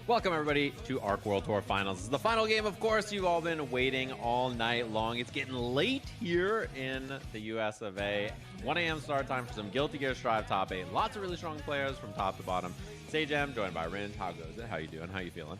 Welcome, everybody, to Arc World Tour Finals. This is the final game, of course. You've all been waiting all night long. It's getting late here in the US of A. 1 a.m. start time for some Guilty Gear Strive top 8. Lots of really strong players from top to bottom. Sagem, joined by Rin. How goes it? How you doing? How you feeling?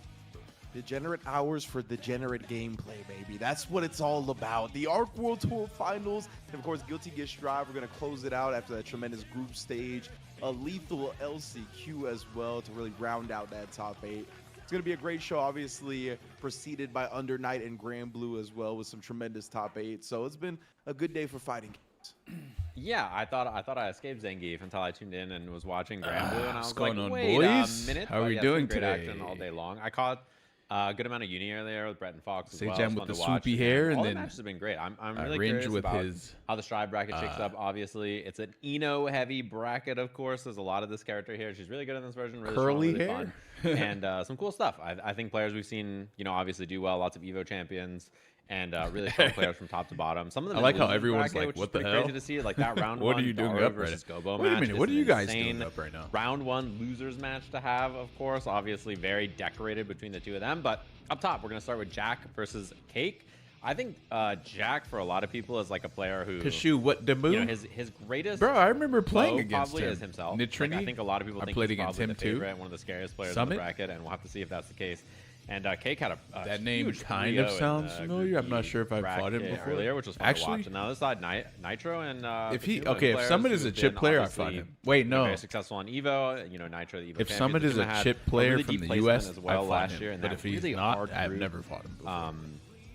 Degenerate hours for degenerate gameplay, baby. That's what it's all about. The Arc World Tour Finals, and of course, Guilty Gear Strive. We're going to close it out after that tremendous group stage. A lethal LCQ as well to really round out that top 8. It's going to be a great show, obviously preceded by Under Night and Grand Blue as well with some tremendous top 8. So it's been a good day for fighting games. Yeah, I thought I escaped Zangief until I tuned in and was watching Grand Blue, and I was like, on, wait boys? a minute. How are we doing great today? action all day long. I caught a good amount of uni earlier with Brett and Fox as well. Sagem with the swoopy hair, all and the then matches have been great. I'm really Range curious with about his how the Strive bracket shakes up. Obviously, it's an Eno heavy bracket, of course. There's a lot of this character here. She's really good in this version. Really curly strong, really hair, fun, and some cool stuff. I think players we've seen, obviously do well. Lots of Evo champions. And really strong players from top to bottom. Some of them. I like how everyone's like, "What the hell?" Crazy to see, like that round What one. are you doing Daru up versus right Gobo Wait a match minute, what are is you guys insane. doing up right now? Round one losers match to have, of course. Obviously, very decorated between the two of them. But up top, we're gonna start with Jack versus Cake. I think Jack, for a lot of people, is like a player who. Kashu, what the move? His greatest. Bro, I remember playing against probably him. is himself. Nitrini? Like, I think a lot of people I think played he's against probably him the too. favorite, one of the scariest players in Summit? the bracket, and we'll have to see if that's the case. And Cake had a that name huge kind of 3-0 sounds in, familiar. I'm not Group sure if I've bracket fought him before. earlier, which was fun to watch. And now this side, Nitro and if Summit is a chip player, I fought him. Wait, no. Very successful on Evo. Nitro, the Evo. If Summit is a chip player from the US, as well I fought last him. year, and But if he's not, I've never fought him before.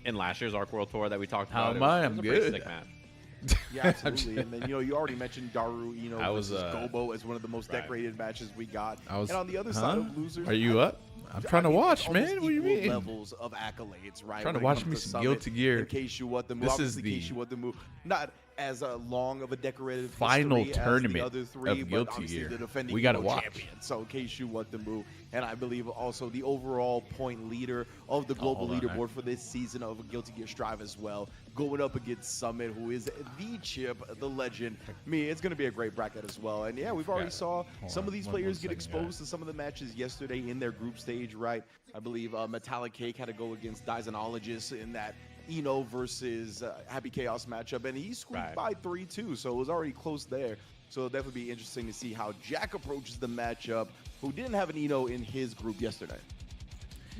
In last year's Arc World Tour that we talked How about, am I? it was I'm a pretty good. sick match. Yeah, absolutely. And then, you already mentioned Daru, versus Gobo as one of the most decorated matches we got. And on the other side of losers, are you up? I'm trying to watch, man. What do you mean? Levels of accolades, right? Trying to watch me some Guilty Gear. In case you want the move, This is the not as long of a decorated final history tournament as the other three, of but Guilty Gear. The defending We gotta Evo watch. champion. So in case you want the move, and I believe also the overall point leader of the global leaderboard for this season of Guilty Gear Strive as well, going up against Summit, who is the chip, the legend. It's going to be a great bracket as well. And yeah, we've already saw some of these players get exposed to some of the matches yesterday in their group stage, right? I believe Metallic Cake had to go against Dysonologist in that Eno versus Happy Chaos matchup, and he squeaked by 3-2, so it was already close there. So it'll definitely be interesting to see how Jack approaches the matchup, who didn't have an Eno in his group yesterday.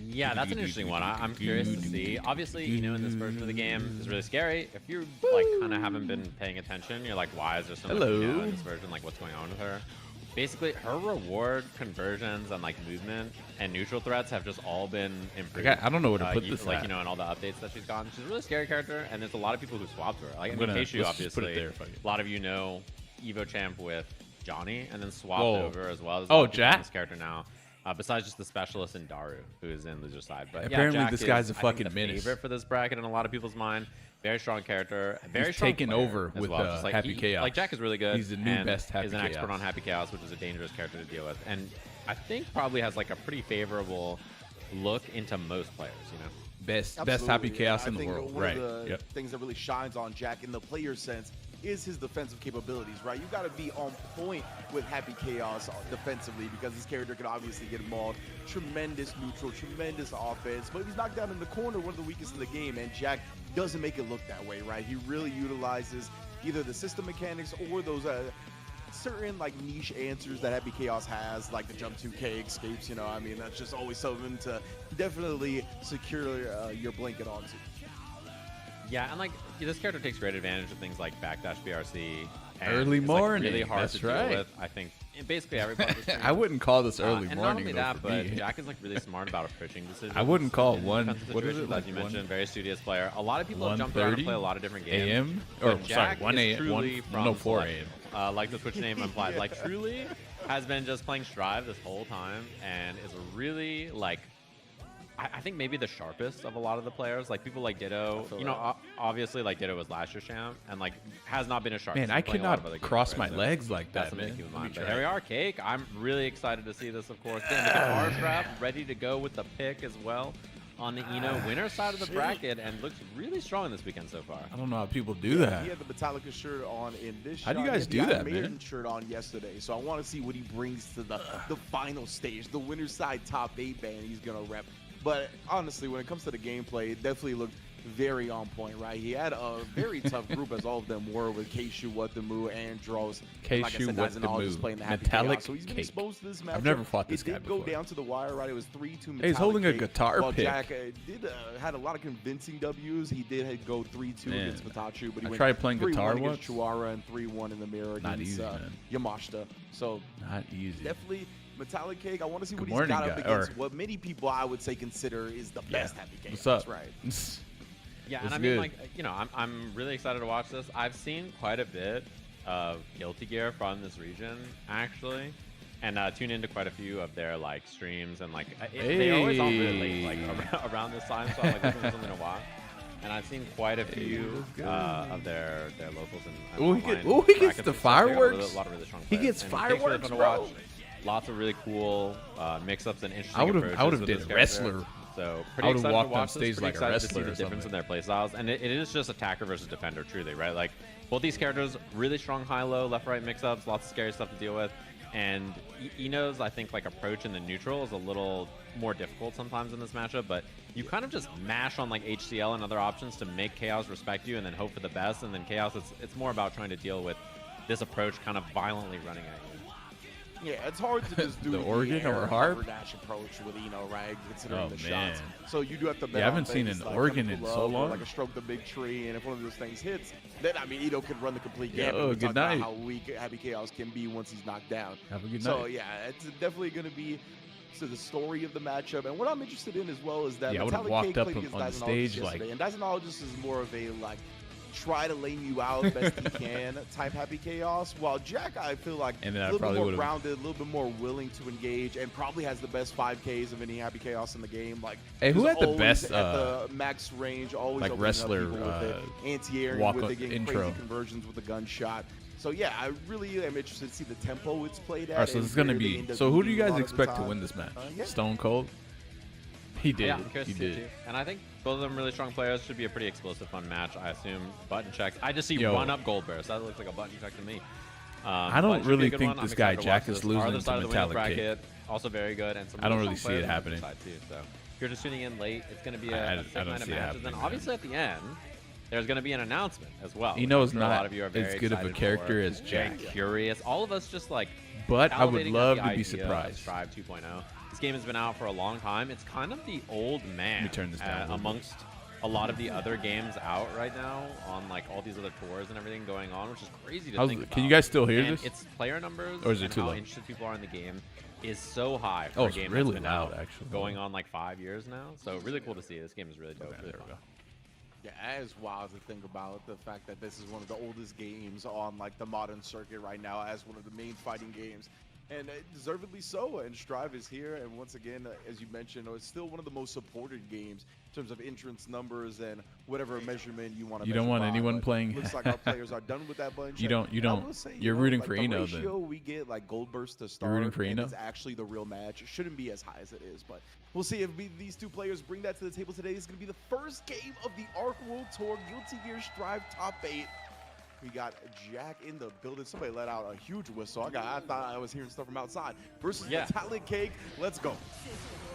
Yeah, that's an interesting one. I'm curious to see. Obviously, in this version of the game, it's really scary. If you kind of haven't been paying attention, you're like, why is there so much Eno in this version? Like, what's going on with her? Basically, her reward conversions and movement and neutral threats have just all been improved. I don't know where to put this at. And all the updates that she's gotten. She's a really scary character, and there's a lot of people who swapped her. Like, Keishu, obviously, a lot of you know Evo champ with Johnny, and then swapped over as well. There's Jack? This character now. Besides just the specialist in Daru, who is in loser side. But apparently, Jack this guy's a I think, fucking the menace. favorite for this bracket in a lot of people's mind. Very strong character. Very He's strong taken player over as with well. Just Happy Chaos. Like Jack is really good. He's the new and best Happy is an expert Chaos. on Happy Chaos, which is a dangerous character to deal with. And I think probably has a pretty favorable look into most players. Best Absolutely. Happy Chaos in I the think world. one Right. of the things that really shines on Jack in the player sense is his defensive capabilities, right? You got to be on point with Happy Chaos defensively because this character can obviously get mauled. Tremendous neutral, tremendous offense, but if he's knocked down in the corner, one of the weakest in the game, and Jack doesn't make it look that way, right? He really utilizes either the system mechanics or those certain niche answers that Happy Chaos has, like the jump 2K escapes. That's just always something to definitely secure your blanket onto. Yeah, and this character takes great advantage of things like backdash BRC. And Early it's, morning. Really hard That's to right. deal with. I think basically everybody. I wouldn't call this early and morning. not only though, that, for but me. Jack is really smart about approaching decisions. I wouldn't call it in one. defensive What is it? situations, as you mentioned, very studious player. A lot of people have 1:30 jumped around and play a lot of different games. a.m. but or sorry, Jack 1 is a.m. truly 1 from no 4 Select. a.m. Like the Twitch name implies, truly has been just playing Strive this whole time and is really I think maybe the sharpest of a lot of the players. People like Ditto, obviously Ditto was last year's champ and has not been as sharp. Man, I cannot cross my legs like that, man. Keep in mind. But here we are, Cake. I'm really excited to see this, of course. Getting the guitar strap ready to go with the pick as well. on the winner side of the bracket and looks really strong this weekend so far. I don't know how people do that. He had the Metallica shirt on in this How shot. do you guys do that, man? Shirt on yesterday, so I want to see what he brings to the final stage, the winner's side top 8 band he's gonna rep. But honestly, when it comes to the gameplay, it definitely looked very on point, right? He had a very tough group, as all of them were, with Keishu, Watamu, Andros. Keishu, Watamu, Metallic So he's been Cake. exposed to this matchup. I've never fought this it guy did before. go down to the wire, right? It was 3-2 Metallic He's holding a Cake, guitar while pick. Jack had a lot of convincing W's. He did go 3-2 against Matachu, but he I went tried playing guitar 3-1 once. against Chuara and 3-1 in the mirror Not against easy, man. Yamashita. So Not easy. definitely Metallic Cake. I want to see Good what he's got morning, up guy. against what many people I would say consider is the best Happy Cake. What's up? Right. Yeah, That's and I mean, good. like, I'm really excited to watch this. I've seen quite a bit of Guilty Gear from this region, actually, and tuned into quite a few of their, like, streams, and, like, they're always on really late, like, around this time, so I'm, like, looking for something to watch. And I've seen quite a few of their locals and he gets the fireworks. A lot of really strong He players. gets And it takes really fireworks, fun to bro. watch. Lots of really cool mix-ups and interesting I would approaches have with did this wrestler. character. So I pretty would've excited walked to on watch stage this. Pretty like a excited to see wrestler the or difference in something. their play styles, and it is just attacker versus defender, truly, right? Like both these characters, really strong high-low, left-right mix-ups, lots of scary stuff to deal with. And Ino's, I think, like approach in the neutral is a little more difficult sometimes in this matchup, but you kind of just mash on like HCL and other options to make Chaos respect you, and then hope for the best. And then Chaos, it's more about trying to deal with this approach kind of violently running at you. Yeah, it's hard to just do The organ or harp? dash approach with right? Considering Oh, the man. shots. So you do have to bet Yeah, I on haven't seen things an like organ chemical in so love or long. like a stroke the big tree, and if one of those things hits, then Ito could run the complete Yo, game. We good talked about night. how weak Happy Chaos can be once he's knocked down. Have a good So night. yeah, it's definitely going to be the story of the matchup. And what I'm interested in as well is that Yeah, I would've Metallic walked Cake up played on against the Dysonologist stage, yesterday, like- and Dysonologist is more of a like try to lane you out best he can type Happy Chaos, while Jack, I feel like And a then I little bit probably more would've- grounded, a little bit more willing to engage, and probably has the best 5Ks of any Happy Chaos in the game. Like, Hey, who just had the always best, at the max range, always like, opening up wrestler, people with it, anti-airing walk with on it, getting intro? crazy conversions with a gunshot. So yeah, I really am interested to see the tempo it's played at. All right, so and this is gonna where they be. end up So who do you beating a guys lot of the expect to time. win this match? Yeah. Stone Cold. He did. Yeah, I'm curious He to see it did. too. And I think both of them really strong players. Should be a pretty explosive, fun match. I assume button checks. I just see Yo. run-up gold burst. That looks like a button check to me. I don't but it should be really a good think one. I'm this guy, excited to Jack, watch is this. losing Our other to side of the Metallic winner's Cake. bracket, also very good. And some I don't really really strong see it players on the happening. side too. So if you're just tuning in late, it's going to be I a don't sick night of see it matches. And happening, obviously at the end, there's going to be an announcement as well. Ino's which I'm sure a lot not of you are as very good of a excited character for. as Very Jack. curious. All of us just like But I would salivating at love the to be idea of surprised. Strive 2.0. This game has been out for a long time. It's kind of the old man Let me turn this down a little bit. amongst a lot of the other games out right now on like all these other tours and everything going on, which is crazy to think about. Can you guys still hear And this? its player numbers Or is it and too how low? interested people are in the game is so high for Oh, a it's game really that's been loud, out actually. going on like 5 years now. So really cool to see. This game is really dope. Okay, really there we fun. go. Yeah, it is wild to think about the fact that this is one of the oldest games on like the modern circuit right now as one of the main fighting games. And deservedly so, and Strive is here, and once again, as you mentioned, it's still one of the most supported games in terms of entrance numbers and whatever measurement you want to You don't want anyone playing- Looks like our players are done with that bunch. You don't- And I don't. will say, You're know, rooting like, for the Ino, then. ratio we get like gold burst to start, rooting for and Ino? it's actually the real match. It shouldn't be as high as it is, but we'll see if these two players bring that to the table today. It's going to be the first game of the Arc World Tour Guilty Gear Strive Top 8. We got Jack in the building. Somebody let out a huge whistle. I thought I was hearing stuff from outside. Versus Yeah. Metallic Cake. Let's go.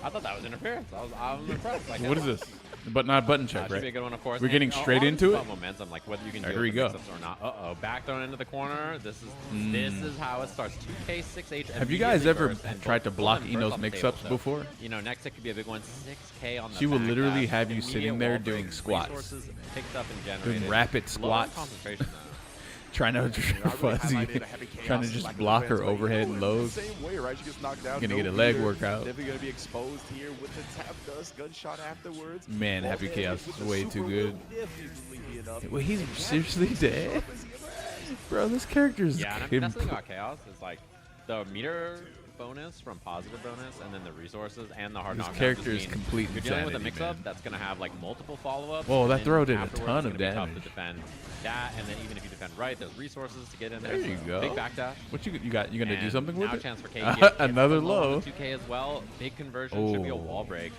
I thought that was interference. I'm impressed. Like, What is this? But not button check, Should be a right? good one, of course. We're getting And straight all into this it? about momentum, like whether you can Here do we it go. with mix-ups or not. Back thrown into the corner. This is how it starts. 2K6H. Have you guys immediately ever burst, and tried to both block of them burst Ino's off the mix-ups table. So, before? You know, next it could be a big one. 6K on the She will back literally dash, have you immediate sitting there wall doing break, squats. resources picked up and generated. Doing rapid Low squats. concentration, though. Trying to fuzzy, highlighted a Happy Chaos trying to as, just like, block the her defense, overhead but and you know, lows. the same way, right? She gets knocked down. Gonna no get a leg beater. workout. Definitely gonna be exposed here with the tap dust gunshot afterwards. Man, Ball Happy head Chaos with is the way super too low good. definitely be enough. Wait, he's Jack seriously is dead? sharp as he ever has. Bro, this character is Yeah, and I mean, that's the thing about Chaos is like the meter bonus from positive bonus, and then the resources and the hard This knockdowns character just is mean complete You're dealing with a insanity, mix-up man. that's going to have like multiple follow-ups. Whoa, and that then throw did a afterwards ton it's of gonna be tough damage. to defend that, and then even if you defend right, there's resources to get in There there. you so go. Big backdash. What you got? You gonna do And something with now it? chance for K. Another low. 2K as well. Big conversion should be a Oh. wall break.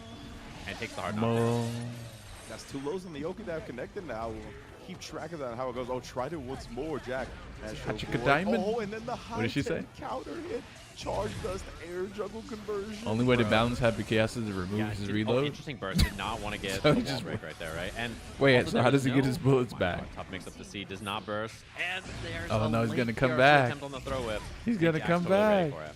and takes the hard knockdown. That's 2 lows on the Yoki that have connected now. We'll keep track of that and how it goes. Oh, tried it once more, Jack. Hachika Diamond? Oh, and then the What did she say? counter hit. Charge does the air juggle conversion. Only way to balance Happy Chaos is to remove his reload. Interesting burst. Did not want to get So the just wall break right there, right? And wait, so how does he get his bullets back? Tough mix up the C, does not burst. And there's Oh, no, he's late gonna come PRC back. attempt on the throw whip. He's gonna Jack's come totally ready back. for it.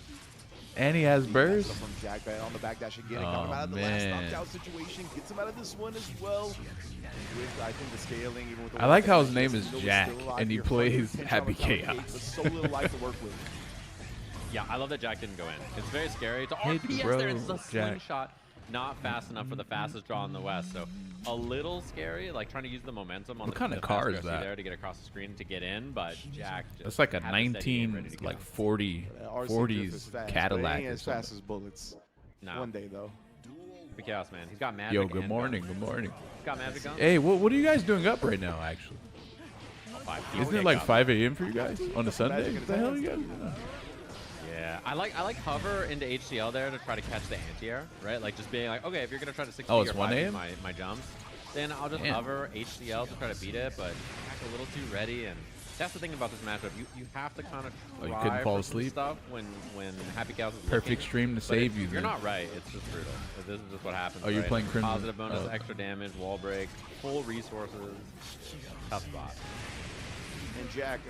And he has burst. From Jack back on the backdash again. Oh, Got him out of the last man. knockdown situation. Gets him out of this one as well. With, I think, the scaling. Even with the I like how his one name is still Jack, alive and he here. plays Pinch on Happy the counter Chaos. cake, but so little life to work with. Yeah, I love that Jack didn't go in. It's very scary. To Hey, RPS bro, there, it's a Jack. slingshot. Not fast enough for the fastest draw in the West. So a little scary, like trying to use the momentum on What the kind of the car fast is PRC that? there to get across the screen to get in, but Jack just That's like a had the steady aim ready 19, to like go. 40, RC 40s is fast, Cadillac but he ain't or as fast something. as bullets. No. One day, though. Big Chaos, man. He's got magic. Yo, good and morning, guns. good morning. He's got magic guns. Hey, what are you guys doing up right now, actually? 5 Isn't it like 5 a.m. for you guys on a Sunday? Magic What the hell are you guys doing? Yeah, I like hover into HCL there to try to catch the anti-air, right? Like just being like, okay, if you're gonna try to 60 Oh, or it's 5 1 a.m.? my jumps, then I'll just Damn. hover HCL to try to beat it, but Jack's a little too ready, and that's the thing about this matchup. You have to kind of Oh, you try couldn't fall for some asleep? stuff when Happy Chaos is Perfect looking, stream to but save if you. You're Then. not right. It's just brutal. This is just what happens. Oh, you're right? playing Crimson. Positive bonus, Oh. extra damage, wall break, full resources, tough spot. And Jack,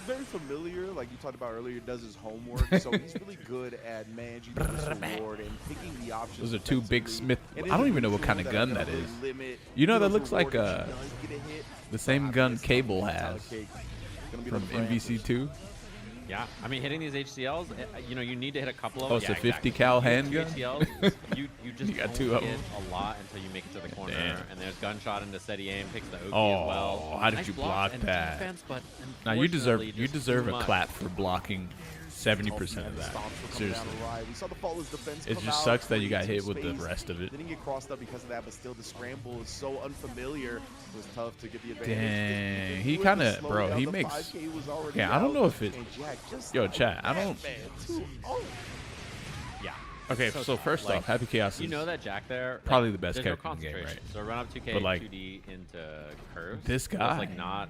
very familiar, like you talked about earlier, does his homework, so he's really good at managing the reward and picking the options. Those are 2 big effectively. Smith. And I don't is even know what neutral kind of that gun are that gonna is. really limit You know, that Hero's looks like reward if she does get a hit. the same gun Cable has Gonna be from the Francis. MVC2. Yeah, I mean, hitting these HCLs, you know, you need to hit a couple of Oh, them. it's a Yeah, 50 exactly. cal You hit handgun? 2 HCLs, you just You got don't 2 of hit them. a lot until you make it to the corner. Damn. And there's gunshot into steady aim, takes the OP Oh, as well. how did Nice you block and that? Defense, but Now you deserve unfortunately, just a too much. clap for blocking 70% of that. Seriously. We saw the Faller's defense It come just out, sucks that you got create hit some with the space. rest of it. Didn't get crossed up because of that, but still the scramble is so unfamiliar. It was tough to get the advantage. Dang, he With the kinda- slow bro, down, he the makes- 5K was already Yeah, I don't out, know if it- and Jack just Yo, like chat, I that, don't- man, 2-0. Yeah. Okay, so first like, off, Happy Chaos is You know that Jack there, probably like, the best there's no character in the game, concentration. right? So run up 2K, But, like, 2D into curves. this so guy it's like not.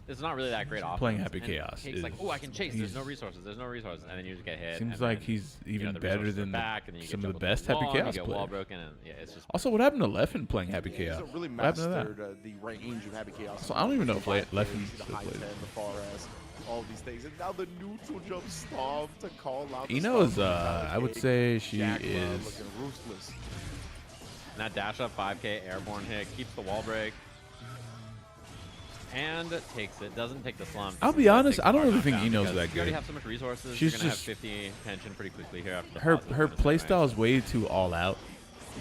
It's not really that great offense. playing Happy and Chaos Cake's like, is- oh, I can chase. There's no he's- resources. There's no resources, and then you just get hit. Seems and like then, he's you know, even the better resources are than back, and then you some get of the juggled best to the Happy wall, and Chaos you get wall players. broken, and yeah, it's just. Also, what happened to Leffen playing Happy He's Chaos? really What happened to mastered that? the range of Happy Chaos. So I don't even know if The 5K, Leffen the still high plays. 10, the far ass, all of these things. And now the neutral jump stomp to call out the Eno is, stomp. I would say she Jack, is. looking ruthless. And that dash up 5K airborne hit keeps the wall break. And takes it. Doesn't take the slump. I'll be honest, Takes I don't the really hard think knockdown Eno's because that You already good. have so much resources. She's you're gonna just- have 50 pension pretty quickly here after the Her positive bonus play anyway. style is way too all out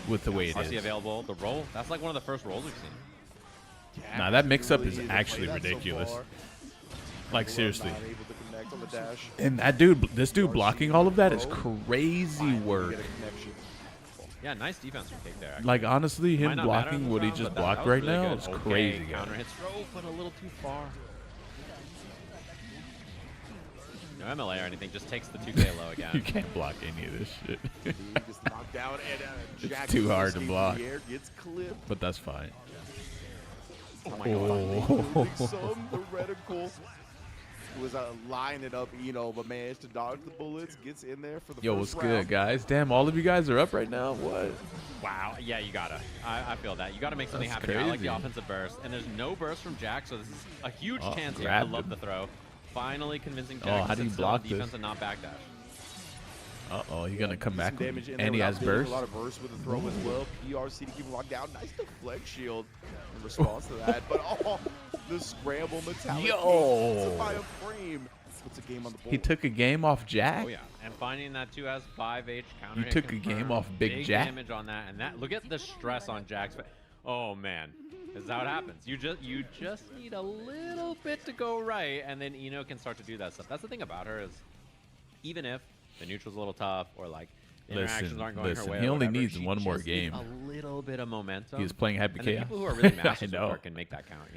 with the way it RC is. available. The roll. That's like one of the first rolls we've seen. Nah, that mix-up Really is didn't play actually that so ridiculous. far. Like Not seriously. able to connect on the dash. And that dude, this dude blocking all of that is crazy Finally work. get a connection. Yeah, nice defense from Cake there. Actually. Like honestly, Might him not matter in blocking this what he round, just but that blocked was right really now good. is Okay, crazy counter good. hits rope, but a little too far. No MLA or anything, just takes the 2K low again. You can't block any of this shit. He gets knocked out, and Jack too hard to escapes block. the air, gets clipped. But that's fine. Oh my God. The reticle was lining it up, but managed to dodge the bullets, gets in there for the Yo, first what's round. good, guys? Damn, all of you guys are up right now? What? Wow, yeah, you gotta. I feel that. You gotta make something That's happen here. I like the crazy. offensive burst, and there's no burst from Jack, so this is a huge Oh, chance here. I grabbed love him. the throw. Finally convincing Oh, Jack how to do sit you still on block defense this? and not backdash. Uh-oh, you gonna come Some back damage with in there and he without has dealing with burst? A lot of burst with the throw as well. PRC to keep him locked down. Nice deflect shield in response to that. But the scramble metallic Yo. to buy a frame. Puts a game on the board. He took a game off Jack? Oh yeah, and finding that 2S 5H counter. You hit took a confirmed. game off Big Jack? Damage on that, and that. Look at the stress on Jack's face. Oh man, this is how it happens. You just need a little bit to go right, and then Eno can start to do that stuff. That's the thing about her is, even if the neutral's a little tough or like interactions aren't going her way, he or only whatever, needs she one more just needs game. a little bit of momentum. He was playing Happy and the Chaos. people who are really I masters know. of her can make that count.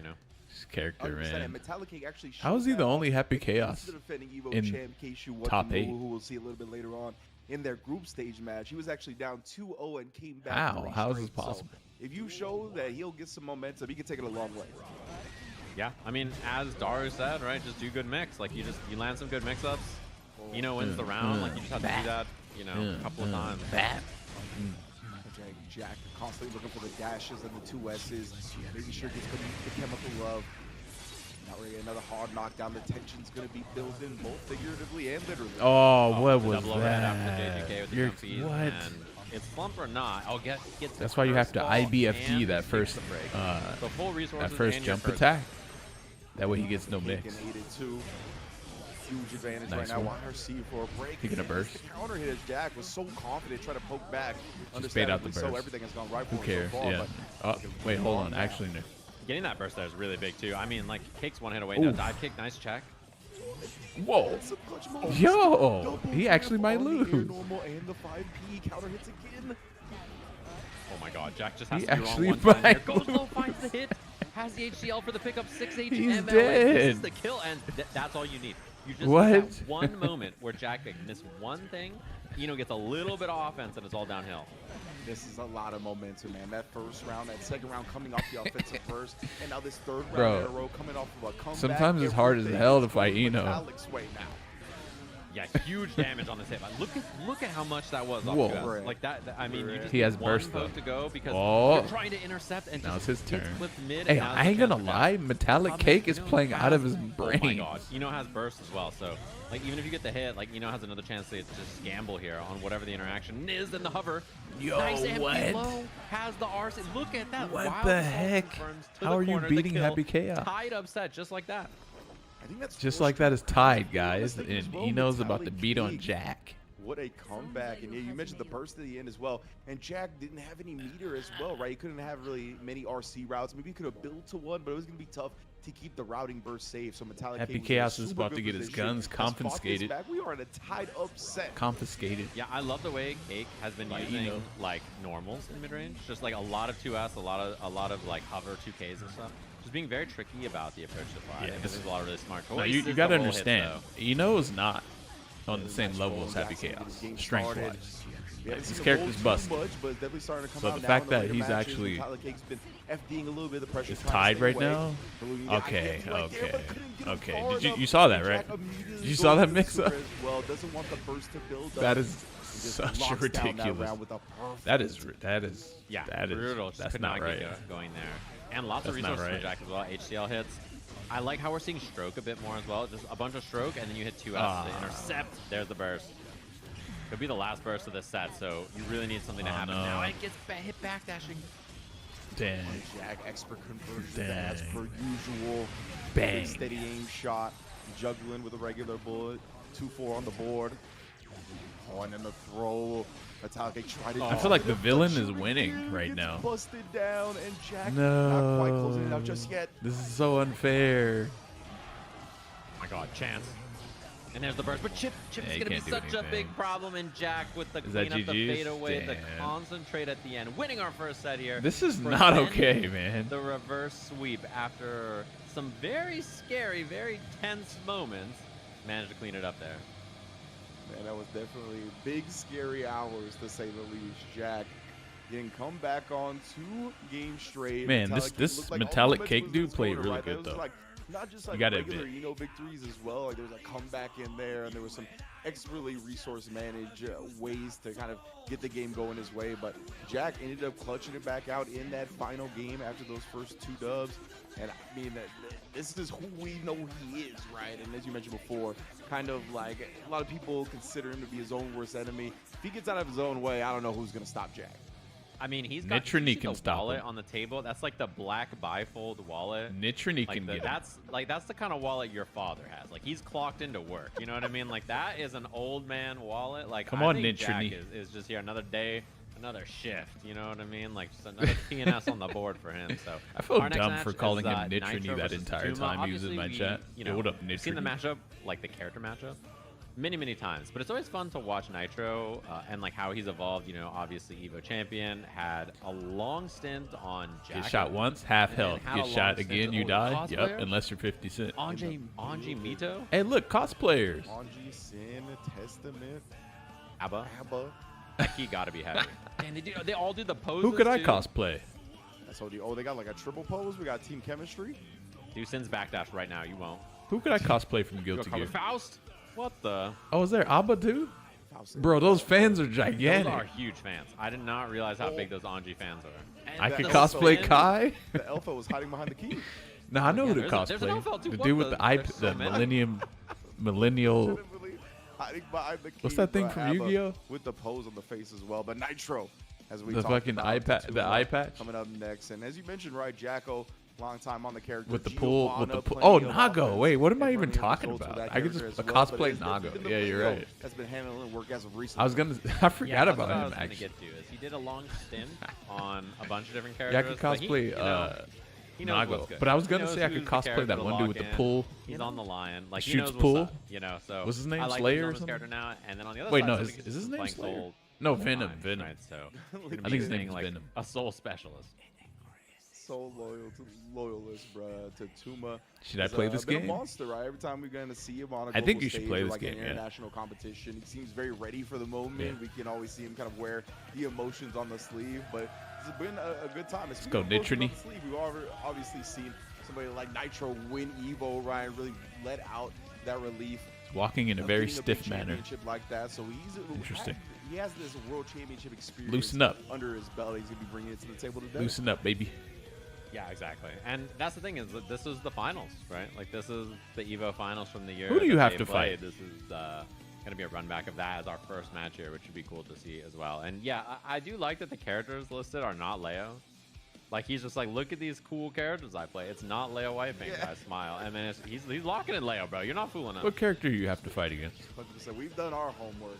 His character, 100%, man. and Metallic King actually How is he showed the that only off Happy against Chaos the defending Evo in champ, Keishu top Watamu, 8? who we'll see a little bit later on in their group stage match. He was actually down 2-0 and came back. How is this possible? So if you show that he'll get some momentum, he can take it a long way. Yeah, I mean, as Daru said, right, just do good mix. Like, you land some good mix-ups, wins the round. Like, you just have to do that, a couple of times. Jack constantly looking for the dashes and the 2S's, making sure he's going to use the chemical love. Now we're getting another hard knockdown. The tension's going to be built in both figuratively and literally. Oh, what was double overhead after the JGK with the jumpies, what? And it's slump or not, I'll get That's why you have to IBFG that first jump attack. That way he gets no mix. Huge advantage right now. YRC for a break. He gonna burst. The counter hit as Jack was so confident trying to poke back. Just fade out the burst. So everything has gone right for Who cares? So far, Yeah. Oh, wait, hold on. Actually, no. Getting that burst there is really big too. I mean, like, Cake's one hit away. No dive kick, nice check. Whoa. Yo, he actually might lose. Normal and the 5P counter hits again. Oh my God, Jack just has He to be actually wrong one time here. might Goes low, finds the hit, has the HCL for the pickup, 6H He's MLA. dead. This is the kill, and that's all you need. You just What? need that one moment where Jack missed one thing, gets a little bit of offense, and it's all downhill. This is a lot of momentum, man. That first round, that second round coming off the offensive burst, and now this third round in a row coming off of a comeback. Sometimes it's hard as hell to fight Alex way now. Yeah, huge damage on this hit. Look at how much that was off US. Like that. I mean, you just he has need one burst vote though to go because you're trying to intercept and now just it's his turn. Mid, Hey, I ain't gonna lie, Metallic Cake is playing out of his brain. Oh my God, has burst as well. So like even if you get the hit, like has another chance to just gamble here on whatever the interaction is in the hover. Yo, nice what? Low, has the RC. Look at that. What Wild the heck? How are you beating Happy Chaos? Tied upset just like that. I think that's just like that is tied, guys, and Eno's about to beat on Jack. What a comeback. And yeah, you mentioned the burst at the end as well. And Jack didn't have any meter as well, right? He couldn't have really many RC routes. Maybe he could have built to one, but it was going to be tough to keep the routing burst safe. So Metallic Happy Chaos is about to get his guns confiscated. We are in a tied upset. Confiscated. Yeah, I love the way Cake has been using like normals in mid range. Just like a lot of 2S, a lot of like hover 2Ks and stuff. Just being very tricky about the approach to fly. Yeah, there's a lot of really smart choices. You got to understand, Eno is not on the same level as Happy Chaos, strength-wise. His character's busted. So the fact that he's actually is tied right now. Okay. You saw that, right? You saw that mix-up. That is such a ridiculous. That is brutal. That's not right. Going there. And lots of resources for Jack as well. HCL hits. I like how we're seeing stroke a bit more as well. Just a bunch of stroke, and then you hit 2S to intercept. There's the burst. Could be the last burst of this set, so you really need something to happen. Now it gets hit backdashing. Dang. Jack, expert conversion as per usual. Bang. Big steady aim shot. Juggling with a regular bullet. 2-4 on the board. On in the throw. I feel like the villain is winning right now. Busted down and Jack not quite closing it out just yet. This is so unfair. Oh my God, chance. And there's the burst, but Chip is going to be such a big problem, and Jack with the clean up, the fade away, the concentrate at the end, winning our first set here. This is not okay, man. The reverse sweep after some very scary, very tense moments, managed to clean it up there. Man, that was definitely big, scary hours, to say the least. Jack getting come back on 2 games straight. Man, this Metallic Cake dude played really good, though. Not just like you gotta regular victories as well. Like there was a comeback in there, and there was some expertly resource managed ways to kind of get the game going his way. But Jack ended up clutching it back out in that final game after those first 2 dubs. And I mean, this is who we know he is, right? And as you mentioned before, kind of like a lot of people consider him to be his own worst enemy. If he gets out of his own way, I don't know who's gonna stop Jack. I mean, he's got the wallet on the table. That's like the black bifold wallet. Nitrony can get that's the kind of wallet your father has. Like he's clocked into work. You know what I mean? Like that is an old man wallet. Like come on, Nitrony. Jack is just here another day, another shift. You know what I mean? Like just another TNS on the board for him. So I feel dumb for calling him Nitrony that entire time he was in my chat. What up, Nitrony? Seen the matchup, like the character matchup, many times, but it's always fun to watch Nitro and like how he's evolved. Obviously Evo champion, had a long stint on Jack. Get shot once, half health. Get shot again, you die. Yep, unless you're 50 Cent. Anji Mito. Hey, look, cosplayers. Anji, Sin, Testament. Abba. Abba. That key gotta be heavy. And they all do the poses. Who could I too. cosplay? So they got like a triple pose. We got team chemistry. Do Sin's backdash right now. You won't. Who could I cosplay from You Guilty go Gear? Faust. What the? Oh, is there Abba too? Faust. Bro, those fans are Those gigantic. are huge fans. I did not realize how big those Anji fans are. And I could the cosplay spin- Kai. The alpha was hiding behind the key. Nah, I know who to there's an cosplay. Elfeld too. The What dude with the- the there's so many. Shouldn't millennial. believe hiding behind the key. What's that thing bro. from Abba Yu-Gi-Oh? With the pose on the face as well. But Nitro, as we The talked fucking about, eye patch. The Tatuma eye patch coming up next. And as you mentioned, right, Jacko, long time on the character. with the pool. Giovanna, Oh, plenty of Nago. offense Wait, what am I and even plenty of talking results with about? that I could character just as well, but cosplay it's Nago. been the Yeah, you're Leo right. Has been handling work as of recently. I was gonna. I forgot Yeah, that's about what I him was gonna actually. get to is he did a long stint on a bunch of different Yeah, I characters. could but he, cosplay you know, he knows what's Nago, good. but I was He gonna knows say I who's could the cosplay character that to one dude with the lock in. pool. He's on the lion. Like he Shoots knows pool. what's up, you know. So What's his name? I like Slayer him or on this something? character now, and then on the other Wait, side, no, somebody is gets his name playing Slayer? Soul No, all the Venom. time, Venom. Right, so I think his being name's like Venom. a soul specialist. So loyalist, bro. Tatuma. Should I is, play this been game? A monster, right? Every time we're going to see him on a I think global you should stage play or this like game, an yeah. international competition. He seems very ready for the moment. Yeah. We can always see him kind of wear the emotions on the sleeve, but it's been a good time. Let's go, Speaking of emotions Nitrony. on the sleeve, we've obviously seen somebody like Nitro win Evo, Ryan, really let out that relief. Walking in a very Getting big stiff manner. championship like that, so he's Interesting. He has this world championship experience. Loosen up. Under his belt. He's gonna be bringing it to the table today. Loosen up, baby. Yeah, exactly. And that's the thing is that this is the finals, right? Like this is the Evo finals from the year. Who do you that have they to played. fight? This is gonna be a run back of that as our first match here, which would be cool to see as well. And yeah, I do like that the characters listed are not Leo. Like he's just like, look at these cool characters I play. It's not Leo Whiteface. Yeah. I smile, and then he's locking in Leo, bro. You're not fooling us. What character do you have to fight against? 100%. We've done our homework.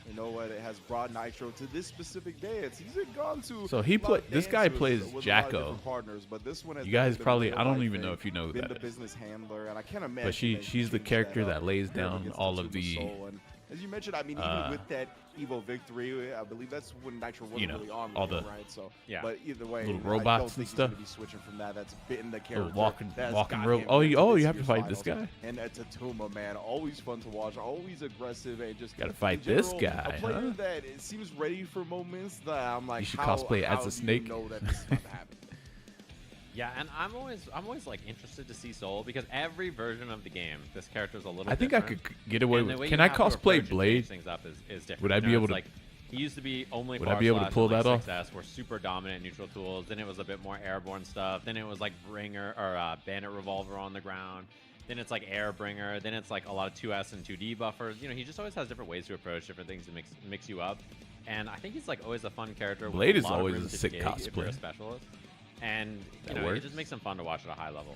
You know what? It has brought Nitro to this specific dance. He's gone to. So he a lot play- of this guy dances plays with a lot of Jacko. different partners, but this one has You guys been probably- the I don't right even know thing, if you know who been that the is. business handler, and I can't imagine. But she's the changed character up that lays here down against all of Tatuma the, Soul. And as you mentioned, I mean, even with that Evo victory, I believe that's when Nitro wasn't you know, really on all Leo, the right? So, Yeah. but either way, little I robots don't and think he's stuff. gonna be switching from that. That's been the character. walking that's got rope. him Oh, into you this have to year's fight this finals. guy? And Tatuma, man, always fun to watch, always aggressive, and just Gotta fight in this general, guy, A player huh? that it seems ready for moments that I'm like, You should how, cosplay how as a do snake. You know that this is about to happen. Yeah, and I'm always like interested to see Soul because every version of the game, this character's a little. I think I different. could get away And the with. way Can you I have to approach cosplay and change Blade? things up is different. Would I You be know, able it's to- like he used to be only Would I Far be able to Slash pull and, like, that off? 6S were super dominant neutral tools. Then it was a bit more airborne stuff. Then it was like Bringer or Bandit Revolver on the ground. Then it's like Airbringer. Then it's like a lot of 2S and 2D buffers. You know, he just always has different ways to approach different things to mix you up. And I think he's like always a fun character. Blade with is a lot of always room a to sick dig if you're a cosplay. specialist. And That you know, works. it just makes him fun to watch at a high level.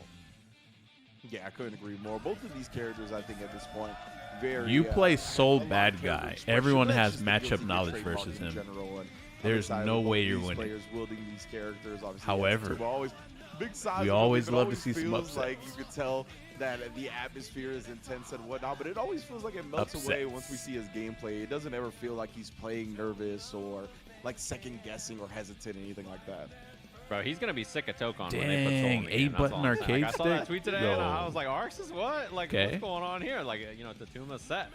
Yeah, I couldn't agree more. Both of these characters, I think, at this point, very. You play a Soul lot of bad character guy. expression. Everyone That's has just the matchup Guilty Gear knowledge trademark versus in him. general, and There's on the side no of way both you're these winning. Players wielding these characters, obviously. However, Tatuma always big size. we of him, always it love to always see some feels like upsets. you could tell that the atmosphere is intense and whatnot, but it always feels like it melts away once we see his gameplay. It doesn't ever feel like he's playing nervous or like second guessing or hesitant or anything like that. Bro, he's gonna be sick of Tokon when they put Soul Dang, in the game. That's A-button all I'm saying. arcade Like, I saw that stick? tweet today, Yo. and I was like, Arcys, what? Like, Okay. what's going on here? Like, you know, Tatuma's set.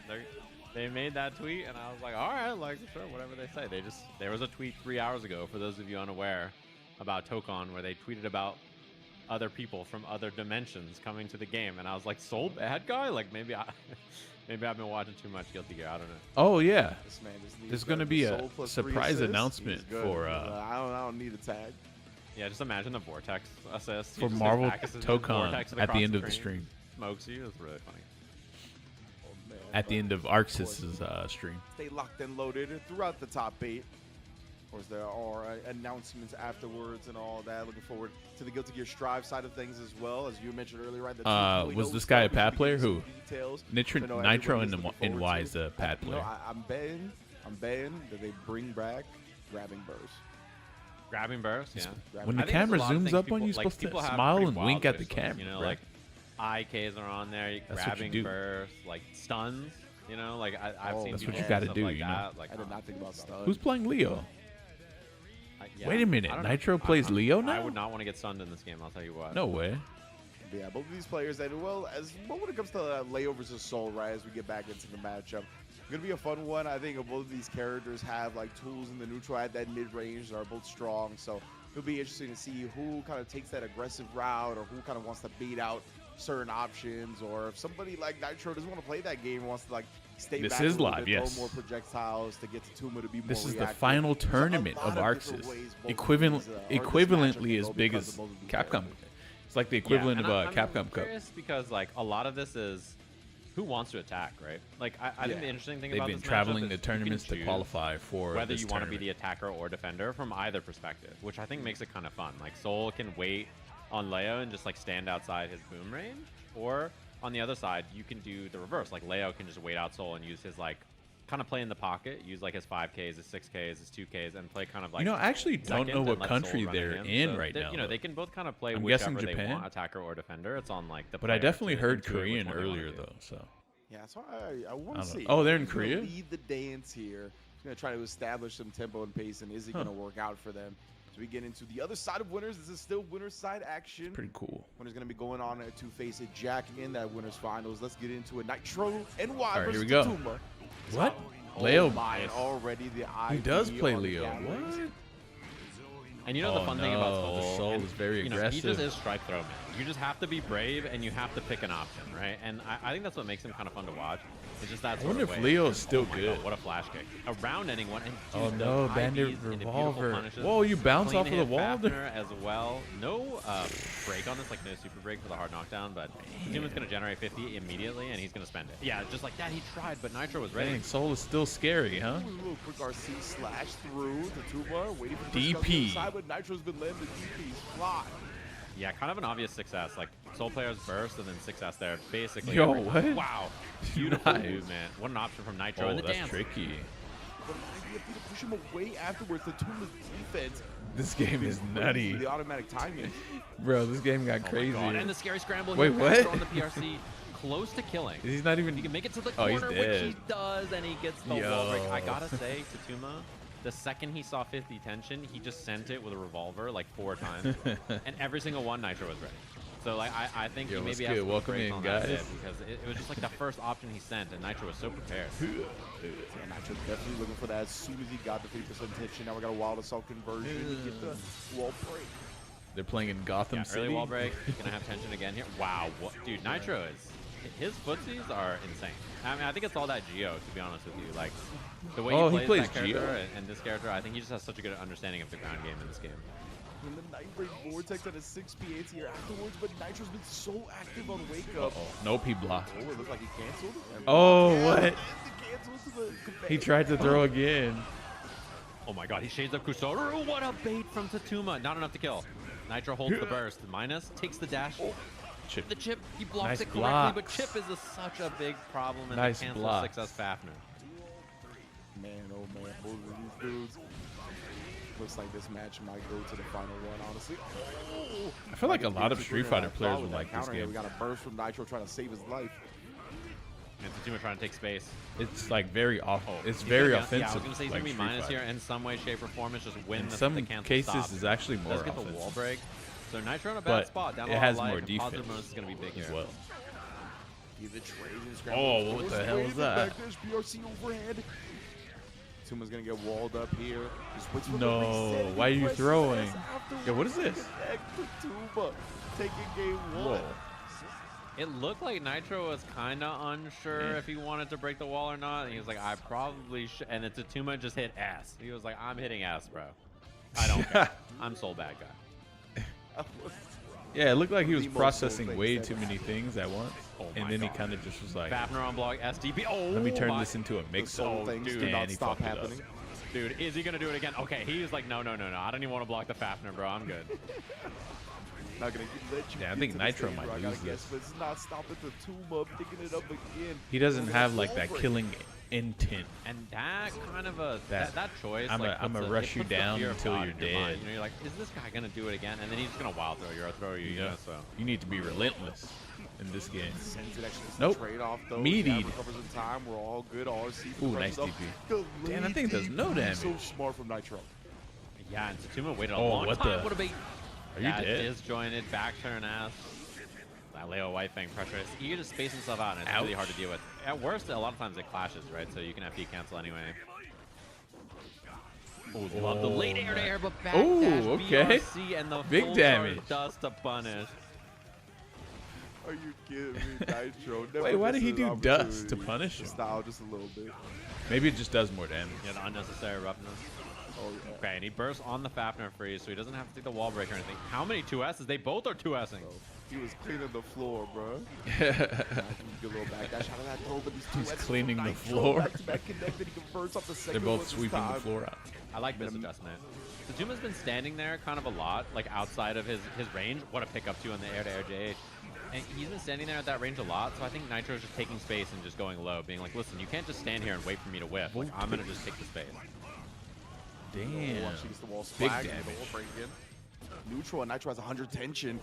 They made that tweet, and I was like, all right, like, sure, whatever they say. There was a tweet 3 hours ago, for those of you unaware, about Tokon, where they tweeted about other people from other dimensions coming to the game, and I was like, Soul bad guy? Like, maybe I've been watching too much Guilty Gear. I don't know. Oh yeah, This man just needs there's the going to be a Soul plus 3 surprise assists. announcement He's good. for I don't need a tag. Yeah, just imagine the Vortex assist. He for just Marvel gets back assist, Tokon Vortex it at the across end of the stream. Smokes you. It's really funny. Oh, man. At the end of Arcsys's stream. Stay locked and loaded throughout the top 8. Of course, there are announcements afterwards and all that. Looking forward to the Guilty Gear Strive side of things as well. As you mentioned earlier, right? The 2.0 Was this guy a stuff, we pad should be player? getting Who? some details. Nitro I know Nitro everybody's and looking forward Y to is a pad You know, player. I'm betting that they bring back grabbing burst. Grabbing burst, yeah. When I the think there's camera a lot of zooms things up on people- you, you're like, supposed people to have smile pretty and wild wink at the wish lists, camera. You know, bro. like IKs are on there, That's what you grabbing do. burst, like stuns. You know, like I've Oh, seen that's people what you do gotta stuff do, like you know? that. Like, I did not think about stun. Who's playing Leo? yeah, Wait a minute, I don't know. Nitro plays Leo I now? would not want to get stunned in this game. I'll tell you what. No way. Yeah, both of these players that, well, when it comes to Leo versus Soul, right, as we get back into the matchup, Gonna be a fun one. I think both of these characters have like tools in the neutral at that mid range that are both strong. So it'll be interesting to see who kind of takes that aggressive route or who kind of wants to bait out certain options, or if somebody like Nitro doesn't want to play that game, wants to like stay back a little bit, throw more projects to get to Tuma to be more This is reactive. the final tournament of Arcysy. Equivalently as big as Capcom. It's like the equivalent of Capcom Cup. Because like a lot of this is who wants to attack, right? Like I think the interesting thing about this they've been traveling matchup the is tournaments to qualify for whether this you want to tournament. be the attacker or defender from either perspective, which I think makes it kind of fun. Like Soul can wait on Leo and just like stand outside his boom range, or on the other side you can do the reverse. Like Leo can just wait out Soul and use his like kind of play in the pocket, use like his 5Ks, his 6Ks, his 2Ks, and play kind of like. You know, I actually don't know what country they're in right now. You know, they can both kind of play I'm whichever guessing they Japan. want, attacker or defender. It's on like the. But I definitely heard to intuit which Korean one they wanna earlier do. though, so. Yeah, so I want to see. Oh, they're in Who's gonna Korea? lead the dance here. He's going to try to establish some tempo and pace, and is it going to work out for them? So we get into the other side of winners. This is still winners side action. Pretty cool. Winners going to be going on to face a Jack in that winners finals. Let's get into a Nitro NY right, versus here we go. Tuma. What? Oh Leo. my, and already the He IV does play on the Leo. gatherings. What? And you know the fun thing about no, Soul? the Soul and, is very you know, aggressive. he just is strike throw man. You just have to be brave and you have to pick an option, right? And I think that's what makes him kind of fun to watch. It's just that I sort wonder of if way. Leo's still Oh my good. God, what a flash kick. Around anyone. And Oh dude, no, those Bandit IVs into beautiful Revolver. punishes. Whoa, you bounce Clean off of the hit wall there. Fafner as well. No break on this, like no super break for the hard knockdown, but Tuma's going to generate 50 immediately and he's going to spend it. Yeah, just like that, he tried, but Nitro was ready. Dang, Soul is still scary, huh? Ooh, a little quick RC slash through to Tuma, waiting for the DP. side, but Nitro's been letting the DPs fly. Yeah, kind of an obvious success. Like Soul players burst and then success there. Basically. Yo, every what? time. Wow. Beautiful Nice. movement. What an option from Nitro Oh, in the that's dance. tricky. But an idea to push him away afterwards. The Tuma's defense. This game is nutty. The automatic timing. Bro, this game got Oh my crazy. God. And the scary scramble. Wait, here, what? faster on the PRC. Close to killing. He's not even. He can make it to the Oh, he's corner, which he dead. does, and he gets the Yo. wall break. I gotta say, to Tuma, the second he saw 50 tension, he just sent it with a revolver like 4 times, and every single one Nitro was ready. So like I think Yo, he what's maybe has good? some Welcome breaks in, on that guys. bit because it was just like the first option he sent, and Nitro was so prepared. Yeah, Nitro definitely looking for that as soon as he got the 50% tension. Now we got a wild assault conversion to get the wall break. They're playing in Gotham Yeah, City. early wall break. He's gonna have tension again here. Wow, what, dude, Nitro is. His footsies are insane. I mean, I think it's all that Geo, to be honest with you. Like, the way Oh, he he plays plays that character Geo? and this character, I think he just has such a good understanding of the ground game in this game. And the Night Break Vortex at a 6 P8 here afterwards, but Nitro's been so active on Wake Up. Uh-oh. Nope, he blocked. Oh, it looks like he canceled. And Oh, yeah, what? and the cancel to the conveyor. He tried to throw again. Oh my god, he shades up Kusoru. What a bait from Tatuma. Not enough to kill. Nitro holds the burst. Minus takes the dash. Chip. The chip, he blocks Nice it correctly, blocks. but chip is such a big problem in Nice the cancel blocks. 6S Fafner. Man, oh man, both of these dudes. Looks like this match might go to the final one, honestly. Oh! I feel like a lot of Street Fighter players would like this Counter here. game. We got a burst from Nitro trying to save his life. And Tatuma trying to take space. It's like very off. It's He's very gonna- offensive. Yeah, I was going to say he's like going to be Street minus Fighter. here in some way, shape, or form. It's just win In the some cancel cases, stop. is actually more Let's get the offensive. wall break. So Nitro in a bad But spot. Down it a lot has of life, more and positive defense bonus is going to be big as here. well. Give it trades and Oh, scrambles. what the Force hell wave is and that? back dash, PRC overhead. Tuma's gonna get walled up here. Just waits for No, the reset. why are you Presses throwing? afterwards. Yo, what is this? Connect to Tuma, taking game Whoa. one. It looked like Nitro was kind of unsure if he wanted to break the wall or not. And he was like, I probably should. And then Tatuma just hit ass. He was like, I'm hitting ass, bro. I don't care. I'm Soul bad guy. Yeah, it looked like he was The most processing things way ever. too many things at once, Oh and my then he God. kind of just was like, Fafner on block, SDP. Oh, "Let me turn my- this into a The mix-up." soul things dude. do not And he stop fucked it up. happening. Dude, is he going to do it again? Okay, he was like, no. I don't even want to block the Fafner, bro. I'm good. Not gonna let you. Yeah, I get think to the Nitro stage might where I gotta lose guess, this. but it's not stopping the Tuma picking it up again. He doesn't Going have for like wall that break. killing intent. And that kind of That- that choice. I'ma- like, I'ma puts rush it you puts the down fear of until God you're in your mind. dead. You know, you're like, is this guy gonna do it again? And then he's just gonna wild throw you or throw you. You know, so. You need to be relentless in this game. Sends it actually as a Nope. trade off though. Meaty. Jab recovers in time. We're all good. RC. Ooh, rushes nice up. DP. The Damn, that late thing does no DP, damage. So smart from Nitro. Yeah, and Tatuma waited a Oh, long what time. the- What a bait. Are you That dead? disjointed back turn ass. That Leo White thing pressure. It's eager to space himself out, and it's really hard to deal with. At worst, a lot of times it clashes, right? So you can FD cancel anyway. Oh, love the late air to air, but back dash okay. BRC and the big damage. Dust to punish. Are you kidding me, Nitro? Wait, why did he do dust to punish him? Style just a little bit. Maybe it just does more damage. Yeah, the unnecessary roughness. Oh, yeah. Okay, and he bursts on the Fafnir freeze, so he doesn't have to take the wall break or anything. How many 2S's? They both are 2S'ing. He was cleaning the floor, bro. Get a little back dash out of that throw, but he's cleaning the floor. Back connected, he converts off the second. They're both sweeping the floor out. I like this adjustment. So Tuma's been standing there kind of a lot, like outside of his range. What a pickup too on the air-to-air JH. And he's been standing there at that range a lot, so I think Nitro's just taking space and just going low, being like, listen, you can't just stand here and wait for me to whiff. Like, I'm going to just take the space. Damn. The wall Big splag, damage. Neutral, and Nitro has 100 tension.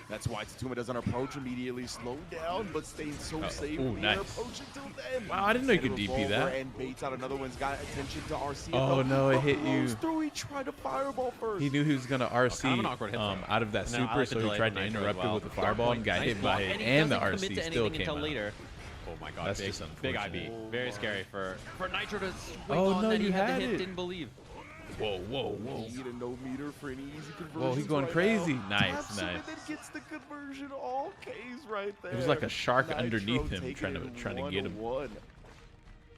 That's why Tatuma doesn't approach immediately, slow down, but staying so safe. Ooh, nice. Approaching till then. Wow, I didn't know you could DP that. And baits out another one's got attention to RC. Oh no, it hit you. Through, he tried to fireball first. He knew he was gonna RC kind of an awkward hit out of that super, like so he tried to interrupt it with the fireball and got hit by it, he and the doesn't commit RC to still anything came until out. later. Oh my god, That's big, just big unfortunate. IB. Very scary for Nitro to swing Oh, on no, that you he had to had hit, it. didn't believe. Whoa, whoa, whoa. Need a no meter for any easy conversion. Whoa, he's going crazy. Nice, nice. And then gets the conversion, all K's right there. It was like a shark Nitro underneath him taking trying to get him. 1-1.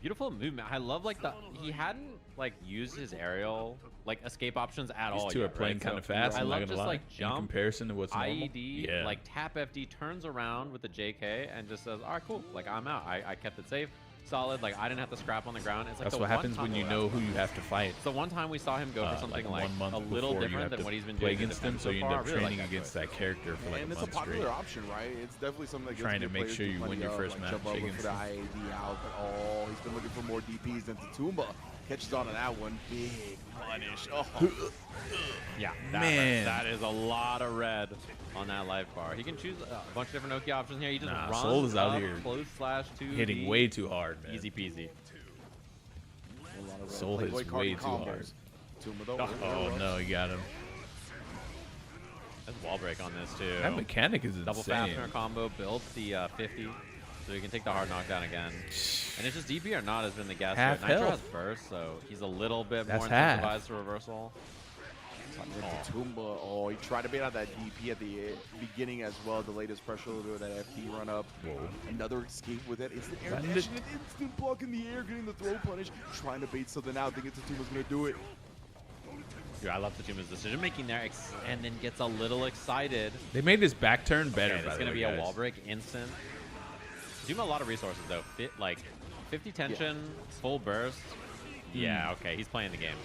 Beautiful movement. I love like he hadn't like used his aerial like escape options at all. These two are playing kind of fast. I I'm love not gonna just lie. like jump, in comparison to what's normal. IED, Yeah. like tap FD, turns around with the JK and just says, all right, cool. Like I'm out. I kept it safe, solid. Like I didn't have to scrap on the ground. It's like That's what happens when you know who you have to fight. So one time we saw him go for something like 1 month a little before you different have than to what he's been play doing against him, so you end up training against that character for like a And it's a month straight. popular option, right? It's definitely something that Trying to make sure you win your first match jump up against for the him. IAD out, but he's been looking for more DPs than Tatuma. Catches on that one. Big punish. Oh. Yeah, Man. that is a lot of red on that life bar. He can choose a bunch of different Oki options here. He just runs Soul is out up, here close slash 2D. hitting way too hard, man. Easy peasy. Soul hits way too hard. Oh no, he got him. There's wall break on this too. That mechanic is Double insane. Fafnir combo built the 50, so he can take the hard knockdown again. And it's just DP or not has been the guess. Half Nitro health. has burst, so he's a little bit That's more half. incentivized to reversal. Tatuma, he tried to bait out that DP at the beginning as well. The latest pressure to do that FD run up. Whoa. Another escape with it. Instant air dash, and an instant block in the air, getting the throw punish. Trying to bait something out, thinking Tatuma's going to do it. Dude, I love Tatuma's decision making there, and then gets a little excited. They made this back turn better. Okay, it's going to be a wall break instant. Tatuma a lot of resources though. Like 50 tension, full burst. Yeah, okay, he's playing the game.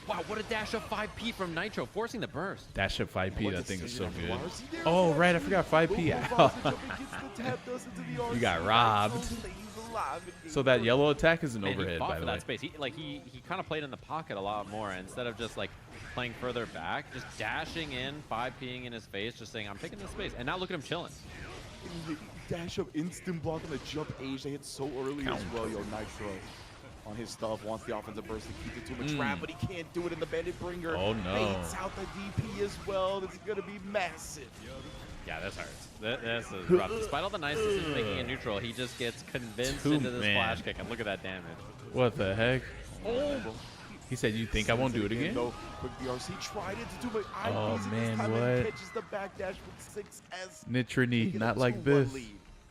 Wow, what a dash of 5P from Nitro, forcing the burst. Dash up 5P, that thing is so good. There Oh, it is. right, I forgot 5P. You got robbed. So that yellow attack is an Man, he overhead, fought by for the that way. space. He kind of played in the pocket a lot more instead of just like playing further back, just dashing in, 5Ping in his face, just saying, I'm taking this space. And now look at him chilling. Dash up, instant block on the jump age. They hit so early as well. Yo, Nitro on his stuff wants the offensive burst to keep it to a trap, but he can't do it in the bandit bringer. Oh, no. Baits out the DP as well. This is going to be massive. Yeah, this hurts. This is rough. Despite all the nice decision making in neutral, he just gets convinced into this flash kick. And look at that damage. What the heck? Oh. He said, you think I won't do it again? No, quick BRC tried it to do, but Oh, man, what? what? Catches the backdash with 6S. Nitrony, not like this.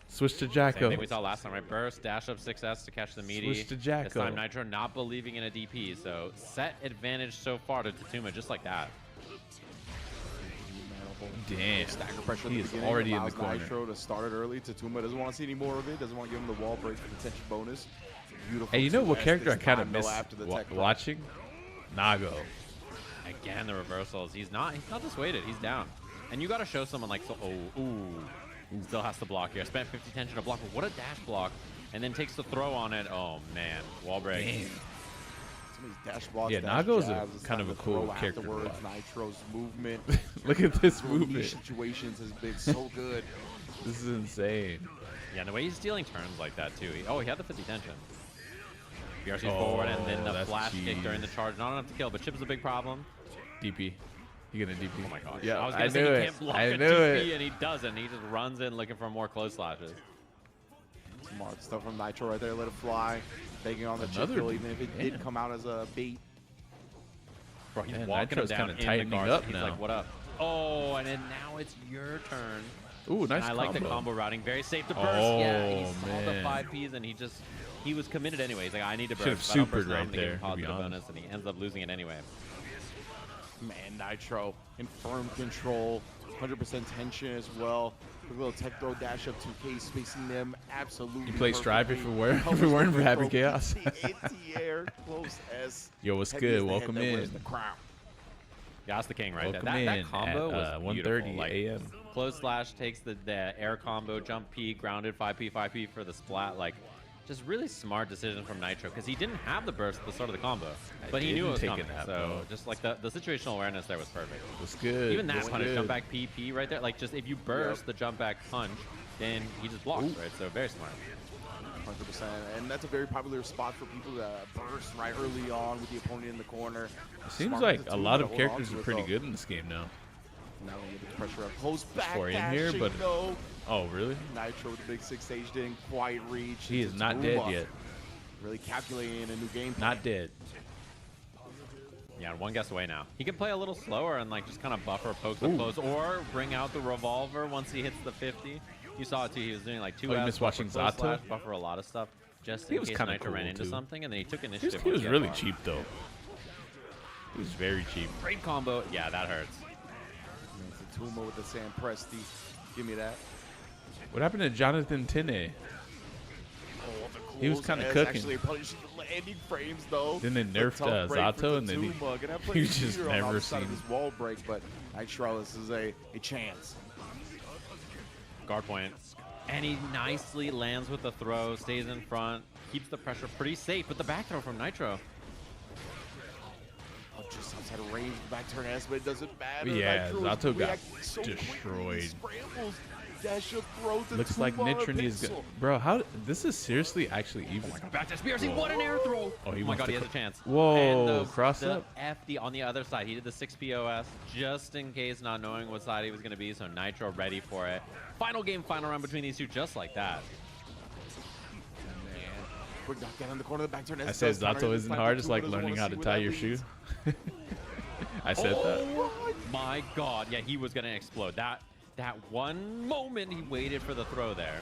Switch to Same Jacko. thing we saw last time, right? Burst, dash up 6S to catch the meaty. Switch to Jacko. This time Nitro not believing in a DP, so set advantage so far to Tatuma just like that. Damn. Stagger pressure He at the is beginning, already in the allows corner. Nitro to start it early. Tatuma doesn't want to see any more of it. Doesn't want to give him the wall break for the tension bonus. Beautiful. Hey, you know what 2S character I this kind of time, though, miss after the tech break. watching? Nago. Again, the reversals. He's not dissuaded. He's down. And you got to show someone like, still has to block here. Spent 50 tension to block, but what a dash block. And then takes the throw on it. Oh, man. Wall break. Damn. Some of these dash blocks, Yeah, dash Nago's jabs, it's kind of time a to cool throw character to afterwards. watch. Nitro's movement. Look at this through movement. niche situations has been so good. This is insane. Yeah, and the way he's stealing turns like that, too. He had the 50 tension. BRC's forward, and then the that's flash kick cheese. during the charge. Not enough to kill, but Chip is a big problem. DP. You gonna DP? Oh my gosh. Yeah, I was gonna say he can't block a DP, and he doesn't. He just runs in looking for more close slashes. Smart stuff from Nitro right there. Let it fly. Taking on the chip kill, even if it did come out as a bait. Bro, he's Man, walking him Nitro's down kinda in tightening the guard. up He's now. like, what up? Oh, and then now it's your turn. Ooh, nice and I combo. like the combo routing. Very safe to burst. Oh, Yeah, he saw the man. 5Ps, and he was committed anyway. He's like, I need to burst. Should've If I don't burst supered now, I'm right gonna get there, a to be positive honest. bonus, and he ends up losing it anyway. Man, Nitro in firm control. 100% tension as well. A little tech throw dash up 2K, spacing them absolutely. You play Stripe if perfectly. we weren't for Happy Chaos. Anti-air, close S. Yo, what's Heavy good? as the Welcome head that wears in. the crown. Yeah, that's the king right Welcome there. That in combo at was 1:30 beautiful. Like, a.m. close slash takes the air combo, jump P, grounded 5P, 5P for the splat. Like, just really smart decision from Nitro because he didn't have the burst at the start of the combo, but he knew it was coming. So just like the situational awareness there was perfect. What's good? Even that What's punish, good? jump back PP right there. Like, just if you burst the jump back punch, then he just blocks, right? So very smart. 100%, and that's a very popular spot for people to burst right early on with the opponent in the corner. It seems Smart like with the a two lot to of hold on characters to are it, pretty though. good in this game now. Now we get the pressure up. Post back For in here, dashing, but no. oh really? Nitro with the big 6 stage didn't quite reach. He is not dead yet. Really calculating a new game. Not dead. Yeah, one guess away now. He can play a little slower and like just kind of buffer, poke the close, or bring out the revolver once he hits the 50. You saw it too. He was doing like 2S. Oh, you missed watching buffer, close Zato? slash, buffer a lot of stuff. Just in was case kinda Nitro cool, ran into too. something, and then he took initiative. He was once got really far. cheap though. He was very cheap. Great combo. Yeah, that hurts. Tuma with the Sam Presti. Give me that. What happened to Jonathan Tene? He was kind of cooking. Actually punishing the landing frames though. Then they nerfed Zato, and then he just never seen seen. this wall break. But Nitro, this is a chance. Guard point. And he nicely lands with the throw, stays in front, keeps the pressure pretty safe with the back throw from Nitro. Oh, just outside of range, the back turn S, but it doesn't matter. Yeah, Nitro Zato is got reacting so quickly. destroyed. Scrambles, dash up, throws the Looks like Tuma Nitrony is good. pixel. Bro, how this is seriously actually even. Back to SPRC, what an air throw! Oh, he my wants god, to he has a chance. Whoa, and cross the up. FD on the other side. He did the 6 POS just in case, not knowing what side he was going to be, so Nitro ready for it. Final game, final round between these two, just like that. Quick knockdown in the corner of the back turn. I said Zato isn't hard. It's like learning how to tie your shoe. I said that. Oh My god, yeah, he was going to explode. That one moment he waited for the throw there.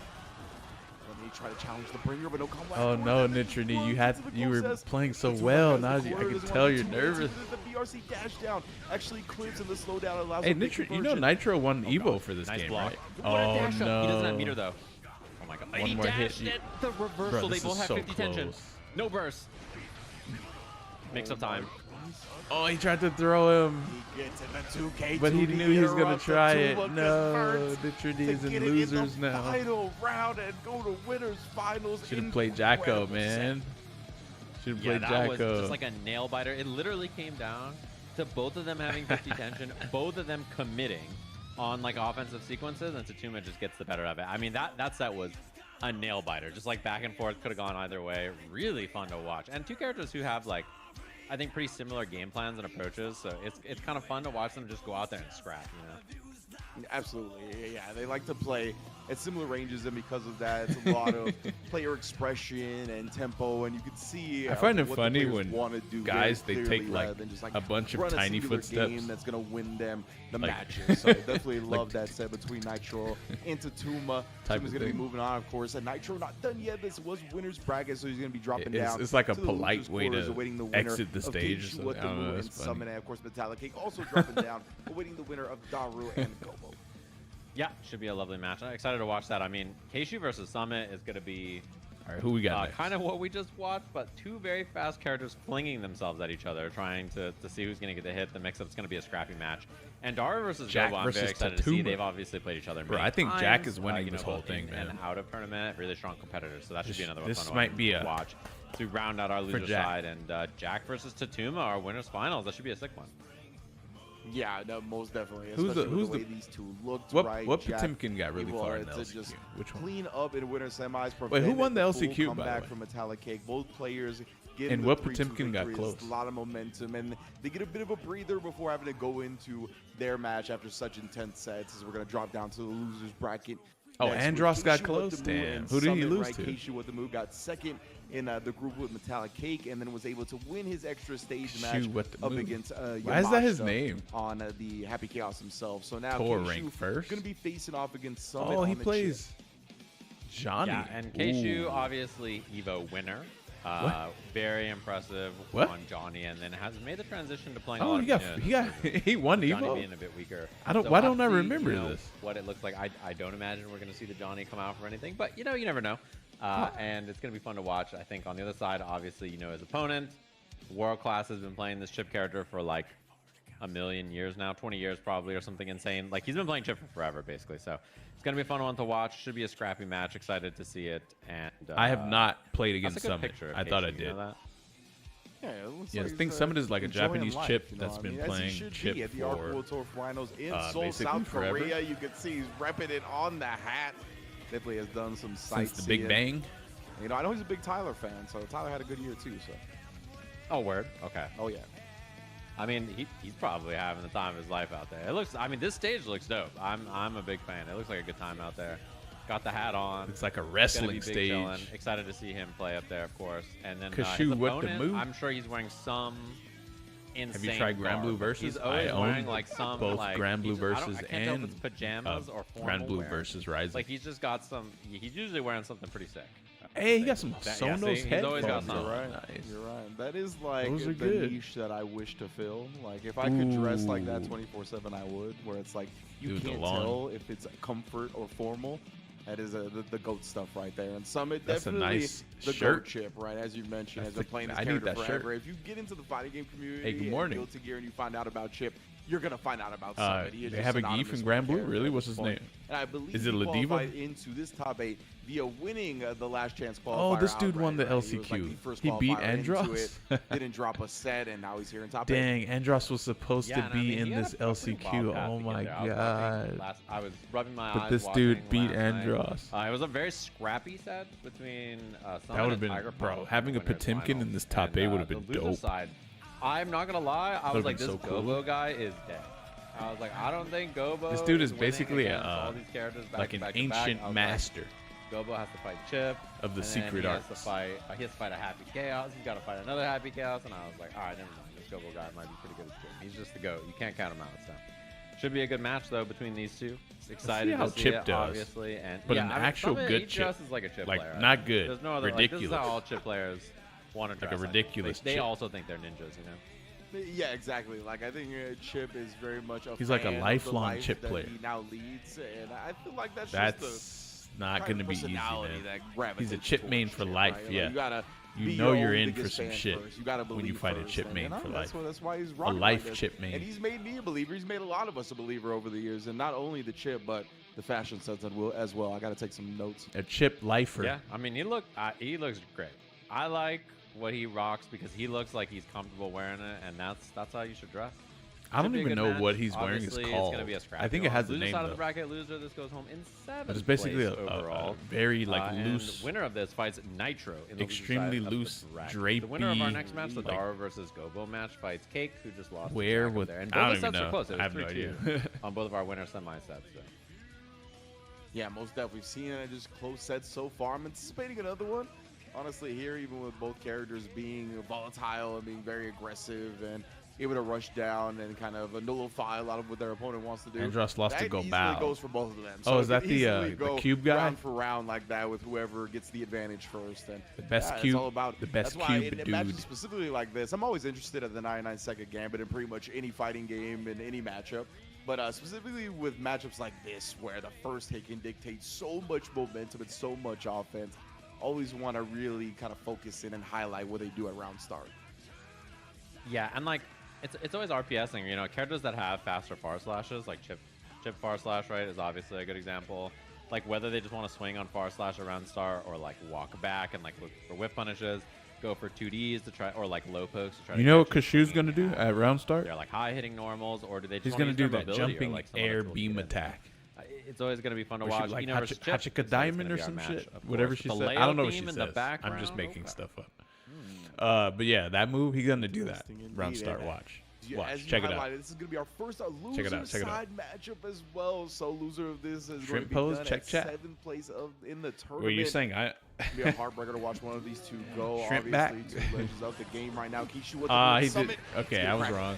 Let me try to challenge the bringer, but no come back. Oh no, Nitrony, you were playing so well. Now I can tell you're nervous. The BRC dash down actually clips and the slowdown allows. Hey, you know Nitro won Evo for this Nice game, block. right? What a Oh dash up. He doesn't have meter no. though. Oh my god. One He more hit, dashed you- it. The reversal. Bro, They this both is have so 50 tension. close. No burst. Makes up time. Oh, he tried to throw him, He gets in the 2K, but he knew he was gonna try it. No, to Nitrony's in get it losers in the now. final round and go to winners finals. Should have played Jacko, Incredible man. Should have Yeah, played that was Jacko. just like a nail biter. It literally came down to both of them having 50 tension, both of them committing on like offensive sequences, and Tatuma just gets the better of it. I mean, that set was a nail biter, just like back and forth, could have gone either way. Really fun to watch, and two characters who have like, I think, pretty similar game plans and approaches. So it's kind of fun to watch them just go out there and scrap, you know. Absolutely, yeah. They like to play at similar ranges, and because of that, it's a lot of player expression and tempo, and you can see. I find it what the funny players when wanna do guys, very they clearly take, like, rather than just, a bunch of run a tiny singular footsteps. game that's gonna win them the Like- matches. So definitely love that set between Nitro and Tatuma. Type Tuma's of gonna be thing. moving on, of course, and Nitro not done yet. This was winners bracket, so he's gonna be dropping down. It's like a to the polite losers way quarters, to awaiting the winner exit the of stage or Keishu something. I don't know, Watamu that's and funny. Summon, and of course Metallic Cake also dropping down, awaiting the winner of Daru and Gobo. Yeah, should be a lovely match. I'm excited to watch that. I mean, Keishu versus Summit is going to be All right, who we got next? kind of what we just watched, but two very fast characters flinging themselves at each other, trying to see who's going to get the hit. The mix-up's going to be a scrappy match. And Daru versus Jack Gobo, I'm versus very excited to see. Tatuma. They've obviously played each other Bro, many I think times, Jack is winning you this know, whole both thing, in man. and out of tournament, really strong competitors. So that should be another This fun might one be to a- watch to round out our loser Jack. side. And Jack versus Tatuma, our winners finals. That should be a sick one. Yeah, no, most definitely. Who's Especially with the- way these two looked What right. Jack Potemkin got really able far in the to LCQ? just Which one? Clean up in winter semis. Wait, who won the prevent full LCQ, by the comeback way? from Metallic Cake. Both players getting And the what 3-2 Potemkin got victory is close. a lot of momentum, and they get a bit of a breather before having to go into their match after such intense sets, as we're going to drop down to the losers bracket. Oh, Next, Andros with got Keishu close? with the move Damn. and Who did he Summit, lose right? to? Keishu with the move got second in the group with Metallic Cake, and then was able to win his extra stage match with the up move. against Why is that his Yamashita name? on the Happy Chaos himself. So now Tour Keishu rank first? going to be facing off against Summit. Oh, on he the plays Johnny. Yeah, and Keishu, Ooh. obviously Evo winner. Very impressive on Johnny, and then has made the transition to playing. Oh, a lot of he won Johnny Evo. being a bit weaker. Why don't I see, remember you know, this? What it looks like. I don't imagine we're going to see the Johnny come out for anything, but you never know. And it's going to be fun to watch. I think on the other side, obviously, his opponent, World Class, has been playing this Chip character for like a million years now, 20 years probably, or something insane. Like he's been playing Chip for forever, basically. So it's gonna be a fun one to watch. Should be a scrappy match. Excited to see it. And I have not played that's against a good Summit. picture of I thought I Keishu, did. that? Yeah, it looks Yeah, like I think he's, Summit is like a enjoying Japanese life, chip you know that's what I been mean? As he playing should chip be at the Arc for World Tour Finals in Seoul, basically South forever. Korea. You can see he's repping it on the hat. Definitely has done some sightseeing. Since the Big Bang. I know he's a big Tyler fan, so Tyler had a good year too. So. Oh, word. Okay. Oh yeah. I mean, he's probably having the time of his life out there. It looks. I mean, this stage looks dope. I'm a big fan. It looks like a good time out there. Got the hat on. It's like a Gonna wrestling be big stage. chillin'. Excited to see him play up there, of course. And then Keishu his with the opponent, move? I'm sure he's wearing some insane. Have you tried Grand Blue garb. Versus? He's always I own wearing like some both like Grand Blue Versus I can't tell if and it's pajamas or formal Grand Blue wear. Versus Rising. Like he's just got some. He's usually wearing something pretty sick. Hey, he got some Yeah, Sonos see, he's always got headphones. something. You're right. Nice. You're right. That is like Those the are good. niche that I wish to fill. Like if I could dress like that 24/7, I would. Where it's like you Dude, the can't lawn. tell if it's comfort or formal. That is the GOAT stuff right there. And Summit That's a definitely nice the shirt. GOAT chip, right? As you mentioned, That's has been playing this I need character that shirt. forever. If you get into the fighting game community Hey, good and morning. Guilty Gear and you find out about Chip, you're gonna find out about Summit. He is They just have a synonymous Geef in with Grand the Blue? character Really? at What's this his point. name? And I believe Is it he Ladiva? qualified into this top 8 via winning the last chance qualifier. Oh, this dude won the outright, right? He was, like, LCQ. the first He beat qualifier into Andros? it, didn't drop a set, and now he's here in top 8. Dang, Andros was supposed Yeah, to and I be mean, in he had this a pretty LCQ. wild path Oh to get my there. god. I was rubbing my But eyes. this watching dude beat last night. Andros. It was a very scrappy set between That Summit would have and been, Tiger bro, Paul having a winners Potemkin final. in this top And, 8 would have been the loser dope. Side, I'm not gonna lie. I was Would've like, been this so cool. Gobo guy is dead. I was like, I don't think Gobo. This dude is winning basically against all these characters back like to an back to back. ancient I was like, master Gobo has to fight Chip of the and secret then he arts. has to fight a Happy Chaos. He's got to fight another Happy Chaos, and I was like, all right, never mind. This Gobo guy might be pretty good as Chip. He's just the GOAT. You can't count him out. So should be a good match though between these two. Excited how to see Chip it, does. obviously, and But yeah, an I mean, actual Summit, good he Chip. dresses like a Chip Like, player. not good, There's no other. Like, this is ridiculous. how all Chip players want to dress. Like a ridiculous They Chip. also think they're ninjas, you know. Yeah, exactly. Like I think Chip is very much a He's like a fan of the lifelong life Chip that player. He now leads, and I feel like that's just That's the not kind going to of be easy, personality man. that gravitates He's a Chip main towards for Chip, life, right? Like, yeah. you gotta You be know your you're own in for biggest some fan shit first. You gotta when you believe fight a first, Chip and, main you know, for that's life. That's why he's rocking life like this. Chip main. And he's made me a believer. He's made a lot of us a believer over the years, and not only the Chip, but the fashion sets as well. I gotta take some notes. A Chip lifer. Yeah, I mean, he looks great. I like what he rocks because he looks like he's comfortable wearing it, and that's how you should dress. I don't Should be a even good know match. what he's wearing is Obviously, called. It's gonna be a scrappy I think it one. has a Loser name side of though. the bracket loser. This goes home in 7th But it's basically place overall. a very like and loose. winner of this fights Nitro in the loser extremely side of the loose, bracket. The winner of our drapey, next match, the like- Dara versus Gobo match, fights Cake, who just lost. to Where Jack up with- there. And I don't both even sets are know. close. It was I have no 3-2 idea. on both of our winner semi sets. So. Yeah, most definitely. We've seen it just close sets so far. I'm anticipating another one. Honestly, here, even with both characters being volatile and being very aggressive and able to rush down and kind of nullify a lot of what their opponent wants to do. Andros lost to that Go easily Bow. goes for both of them. Oh, is it that could the, easily the go cube guy? round for round like that with whoever gets the advantage first. And The best yeah, cube- It's all about, the best that's why cube in matches dude. specifically like this, I'm always interested in the 99-second gambit in pretty much any fighting game in any matchup. But specifically with matchups like this, where the first hit can dictate so much momentum and so much offense, always want to really kind of focus in and highlight what they do at round start. Yeah, and like it's always RPSing. You know, characters that have faster far slashes, like Chip far slash, right, is obviously a good example. Like whether they just want to swing on far slash around start or like walk back and like look for whip punishes, go for 2Ds to try, or like low pokes to try. You to know what catch you Kashu's gonna do at round start? They're like high hitting normals, or do they? Just He's wanna gonna use do their that mobility or, jumping like, someone air that's able to beam get in. attack. It's always going to be fun to Or she watch. like You know, versus Chip, Hachika Diamond or it's some gonna be our shit. match, of Whatever course. she The said. I layout don't know what she beam in says. the background. I'm just making Okay. stuff up. But yeah, that move, he's gonna do that. Round start, watch. Watch, check it out. This is gonna be our first loser side matchup as well. So loser of this is Shrimp going pose, to be check chat. 7th place in the tournament. Were you saying I? It'll be a heartbreaker to watch one of these two go. Shrimp Obviously, back. two legends of the game right now. Kishu with the he summit. did. Okay, I was wrong.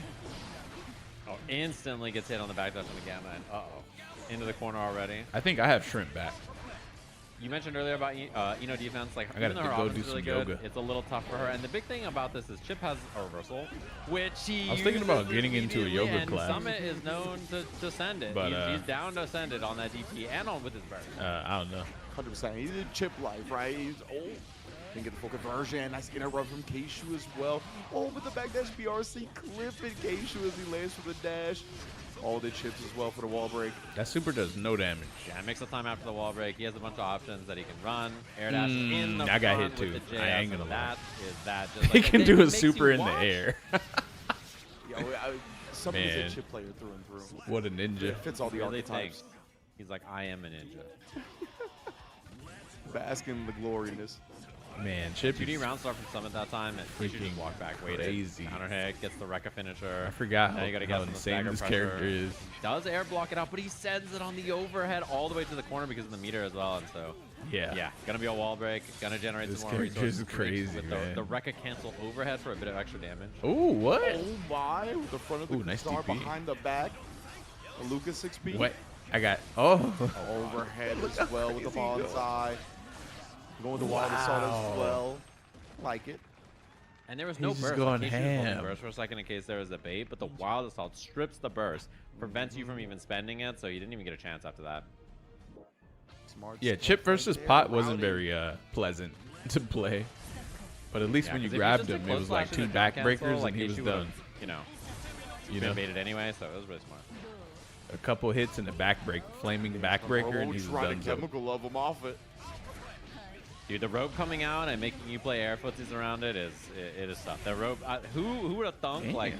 Oh, instantly gets hit on the back dash on the gamma. And into the corner already. I think I have shrimp back. You mentioned earlier about Eno defense. Like, I gotta even though her go offense do is really some good, yoga. it's a little tough for her. And the big thing about this is Chip has a reversal, which he I was thinking about uses getting into a immediately, yoga and class. Summit is known to send it. But, he's down to send it on that DP and on with his burst. I don't know. 100%. He's in chip life, right? He's old. Can get the full conversion. Nice interrupt from Keishu as well. Oh, with the back dash, BRC clipping Keishu as he lands for the dash. All the chips as well for the wall break. That super does no damage. Yeah, makes the time after the wall break. He has a bunch of options that he can run. Air dash in the I got front hit with too. the I ain't JS, gonna and lie. that is just He like, can it do a makes super you in the watch. air. Somebody's Man. a chip player through and through. What a ninja. Fits all the Really archetypes. thinks. He's like, I am a ninja. Bask in the gloriness. Man, Chip 2D is round start from Summit that time, and he should just freaking walk back, wait crazy. it, counter hit, gets the Rekka finisher. I forgot Now you gotta how get some insane stagger this pressure. character is. Does air block it out, but he sends it on the overhead all the way to the corner because of the meter as well, and so Yeah. gonna be a wall break, gonna generate This some more character resources. is crazy, with man. the Rekka cancel overhead for a bit of extra damage. Ooh, what? Oh my, with the front of the Nice star DP. behind the back. A Lucas 6B. What? I got. Oh. Overhead as well with the bonsai. Going to wall the salt as well. Like it. And there was no He's just burst. going Like, Casey was holding ham. burst for a second in case there was a bait, but the wild assault strips the burst, prevents you from even spending it, so you didn't even get a chance after that. Smart Yeah, stuff Chip right versus there. Pot wasn't Rowdy. very pleasant to play. But at least Yeah, when you 'cause if grabbed just him, did it close was like slash 2 and a jump cancel, backbreakers like and he was Casey done. would've, You know, baited anyway, so it was really smart. a couple hits and a backbreak, flaming backbreaker, and he's trying done. to chemical of him off it. Dude, the rope coming out and making you play air footsies around it is tough. The rope, who would have thunk like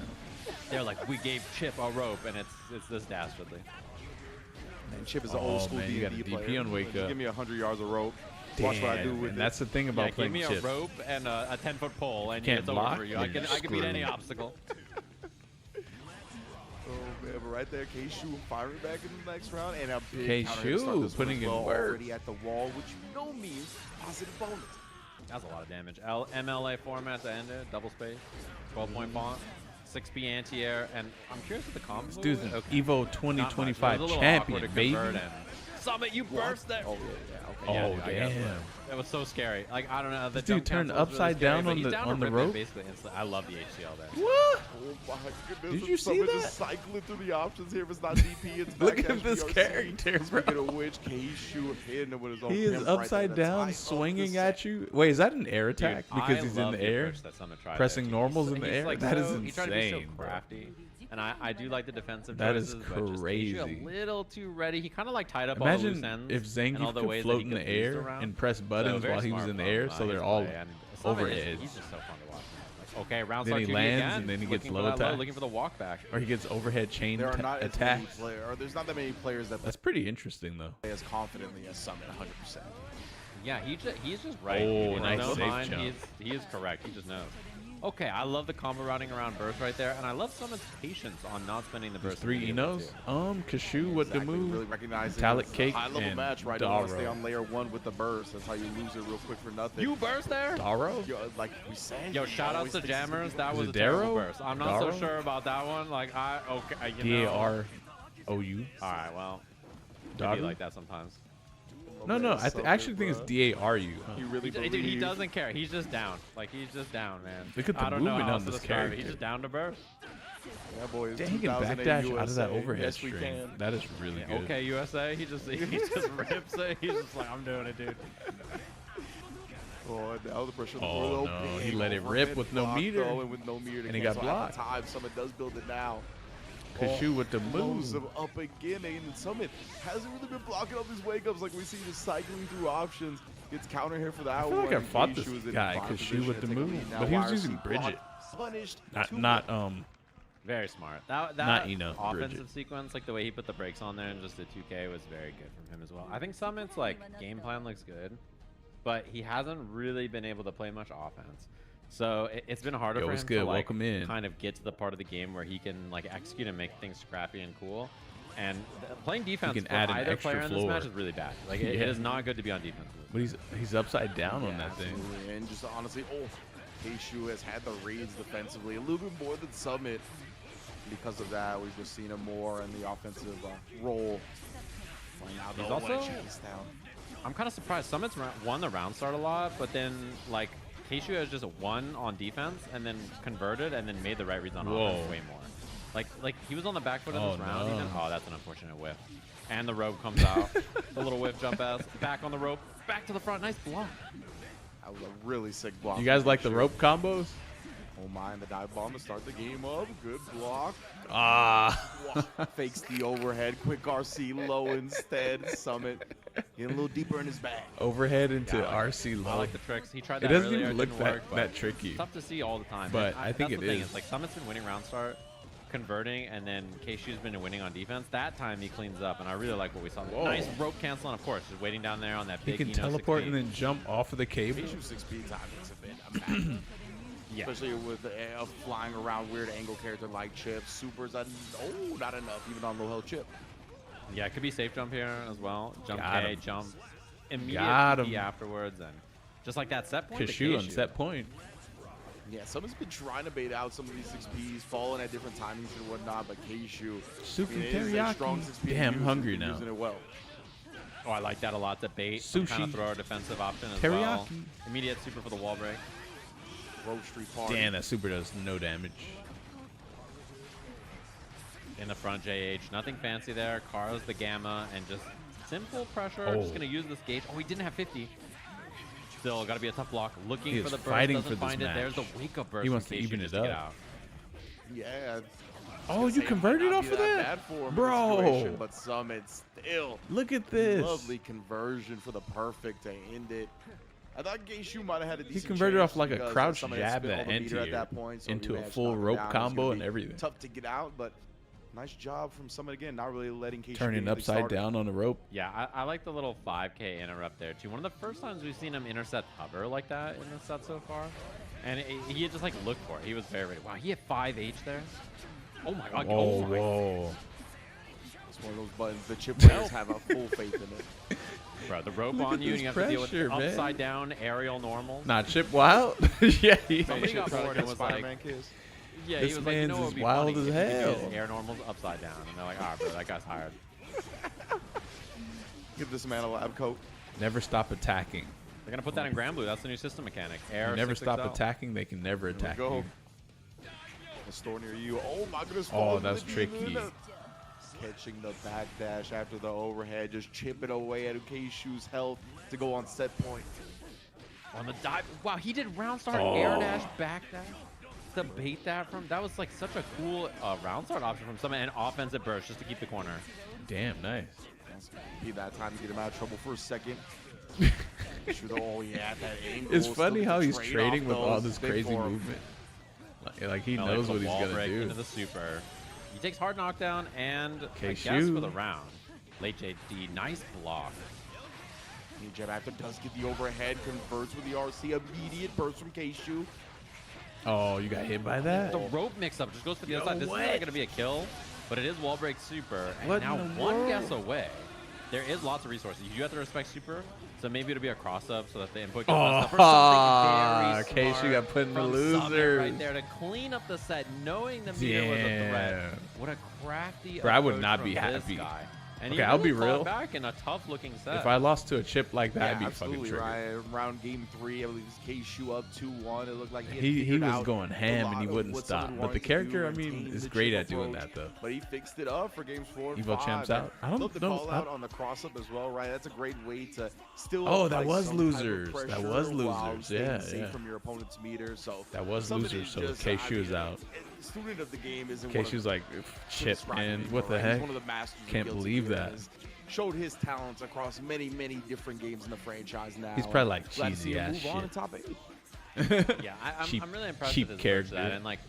they're like we gave Chip a rope and it's this dastardly. And Chip is an old school man, you got a D&D DP player. on Wake Just Up. Give me 100 yards of rope. Watch what I do with and it. that's the thing about Yeah, give playing me a Chip. rope and a 10-foot pole and Can't it's block, over for you. I you're can beat any screwed. obstacle. Oh man, but right there, Keishu firing back in the next round, and a big counter hit to start Keishu this one putting as in well, work. already at the wall, which no means positive bonus. That's a lot of damage. MLA format to end it, double space, 12-point font, 6P anti-air, and I'm curious what the combo This dude's is. an Okay. Evo Not 2025 much. It was a little champion, awkward to baby. convert and Summit, you burst there. Oh yeah, okay. Oh, Yeah, dude, I guess. damn. That was so scary. Like, I don't know. The This dude jump turned cancel was really upside scary, down but on he's the- down to on the rip it rope? Basically, instantly. I love the HCL there. What? Oh my goodness. Did you see Someone that? just cycling through the options here. If it's not DP, it's Look back at this BRC. character, bro. Speaking of which, Keishu hitting him with his own He is pimp right upside there to down, tie up swinging the at set. you. Wait, is that an air attack? Dude, Because I he's in love the the air, approach that Summit tried pressing there. normals in He's the air. like That is He tried to be so insane, bro. crafty. And I do like the defensive That is choices, but just crazy. Keishu a little too ready. He kind of like tied up all the Imagine loose ends if and all Zangief the could ways float that in he the could boost air around. and press buttons very while he was smart in the from, air, so his they're all play. And Summit over is- edge. He's just so fun to watch. Like, okay, round Then start he 2D lands, again, and then he gets looking for low that attack. looking for the walk back. Or he gets overhead chain There are not as attack. many players, or there's not that many players that That's pretty interesting, though. play as confidently as Summit, 100%. Yeah, he's just right. Oh, In nice his own safe mind, jump. he is correct. He just knows. Okay, I love the combo routing around burst right there, and I love Summit's patience on not spending the There's burst. 3 immediately, Enos. too. Kashu with the Exactly, move. really recognizing Metallic it's a Cake high-level and match, right? Don't want to stay Daro. on layer 1 with the burst. That's how you lose it real quick for nothing. You burst there? Daro? Yo, like we said. Yo, he shout outs always to thinks it's gonna Jammers. be That Is was it a terrible Daro? burst. I'm not so Daro? sure about that one. Like, you know. D-A-R-O-U. All right, well, it'd be Daru? like that sometimes. No, I actually think it's D-A-R-U. He really Dude, he believes. doesn't care. He's just down. Like, he's just down, man. Look at the I don't know movement how on else to this describe it. He's character. just down to burst. Yeah, boy, it's Dang, he can 2008 backdash out of USA. that overhead Yes, we string. can. That is really good. Okay, USA. He just rips it. He's just like, I'm doing it, dude. Oh, now the pressure on the Oh, floor. no, Big he let it overhead rip with no block, meter. though, and with no meter to And he got cancel at the blocked. time. Summit does build it now. Kashu with the Blows move. him up again, and Summit hasn't really been blocking up these wake ups like we see just cycling through options. Gets counter here for the hour. I feel like I and fought Keishu this is in guy, prime Kashu position with to the take a move, lead now. but he was YRC using blocked, Bridget. Punished. Not Very smart. That Not Eno, offensive Bridget. sequence, like the way he put the brakes on there and just the 2K was very good from him as well. I think Summit's like game plan looks good, but he hasn't really been able to play much offense. So it's been harder for him good? to like Welcome kind of get to the part of the game where he can like execute and make things scrappy and cool. And playing defense for either player in this match is really bad. Like it is not good to be on defense. But he's upside down on that thing. And just honestly, Keishu has had the reads defensively a little bit more than Summit. Because of that, we've just seen him more in the offensive role. He's also, I'm kind of surprised. Summit's won the round start a lot, but then like Keishu has just won on defense and then converted and then made the right reads on offense way more. Like he was on the back foot in this round even. Oh, that's an unfortunate whiff. And the rope comes out. The little whiff jump ass. Back on the rope. Back to the front. Nice block. That was a really sick block. You guys like the rope combos? Oh my, and the dive bomb to start the game up. Good block. Fakes the overhead. Quick RC low instead. Summit getting a little deeper in his bag. Overhead into RC low. I like the tricks. He tried that earlier. It earlier. doesn't even look that tricky. It's tough to see all the time. But I think that's it the thing. is. It's like Summit's been winning round start, converting, and then Keishu's been winning on defense. That time he cleans up, and I really like what we saw. Nice rope canceling, of course. Just waiting down there on that big. He can teleport and then jump off of the cable. Keishu's 6 speed timings have been amazing. Especially with a flying around weird angle character like Chip. Supers, not enough, even on low health Chip. Yeah, it could be safe jump here as well. Jump K, jump. Immediate P afterwards, and just like that set point. Keishu on set point. Yeah, someone's been trying to bait out some of these 6Ps, falling at different timings and whatnot, but Keishu, Teriyaki. Damn, I'm hungry now. Using it well. Oh, I like that a lot. To bait, Sushi. Kind of throw our defensive option as Teriyaki. well. Immediate super for the wall break. Rope Street Party. Damn, that super does no damage. In the front, JH. Nothing fancy there. Car's the Gamma, and just simple pressure. Just going to use this gauge. Oh, he didn't have 50. Still, got to be a tough block. Looking for the burst. Fighting doesn't for find this it. match. There's the wake-up burst. He wants to even it up. Yeah. Oh, you converted off of that? Bro. But Summit still. Look at this. Lovely conversion for the perfect to end it. I thought Keishu might have had a decent He converted off like a because crouch Summit jab spit all that the meter anti-air at that point, so into a rematch full knocked it rope down. It's combo gonna and be everything. Tough to get out, but nice job from Summit again. Not really letting Keishu Turning upside down on the rope. Yeah, I like the little 5K interrupt there too. One of the first times we've seen him intercept hover like that in the set so far. And he had just like looked for it. He was very ready. Wow, he had 5H there. Oh my god. Whoa. It's one of those buttons the chip players have a full faith in it. Bro, the rope on you, and you have to deal with upside down aerial normals. Not Chip Wild? Yeah. Somebody got bored and was like, yeah, this he was man's like, you know what would be wild funny as if you hell. could use air normals upside down. And they're like, all right, bro, that guy's hired. Give this man a lab coat. Never stop attacking. They're going to put that in Grand Blue. That's the new system mechanic. Air Never 6XL. stop attacking. They can never attack you. A store near you. Oh my goodness. Oh, that's tricky. Catching the backdash after the overhead, just chipping away at Keishu's health to go on set point. On the dive. Wow, he did round start, air dash, back dash. To bait that from, that was like such a cool round start option from someone, and offensive burst just to keep the corner. Damn, nice. Be that time to get him out of trouble for a second. It's funny how he's trading with all this crazy movement. Like he knows what he's gonna do. Into the super. He takes hard knockdown and I guess for the round. Late JD, nice block. Jab after does get the overhead, converts with the RC, immediate burst from Keishu. Oh, you got hit by that? The rope mix-up just goes to the other side. This is not going to be a kill, but it is wall break super. And what now one guess away. There is lots of resources. You do have to respect super, so maybe it'll be a cross-up so that the input gets messed up. Or something very Keishu got put in the loser right there to clean up the set, knowing the meter was a threat. What a crafty Bro, I would not be happy. happy. Guy. And okay, I'll be real. Back in a tough-looking set. If I lost to a chip like that, I'd be absolutely fucking triggered. Right. Around game 3, I believe Keishu up 2-1. It looked like he was going ham and he wouldn't stop. But the character, I mean, is great at doing that though. But he fixed it up for games 4 and Evo 5. champs out. I don't know. The call out on the cross up as well, right? That's a great way to still. Oh, that was losers. That was losers. Yeah, safe from your opponent's meter. So that was losers. So Keishu is out. Student of the game isn't. Keishu's like chip, man. What the heck? Can't believe that. Showed his talents across many, many different games in the franchise now. He's probably like cheesy ass shit. On in top 8. Yeah, I'm really impressed cheap with his character. That. And like,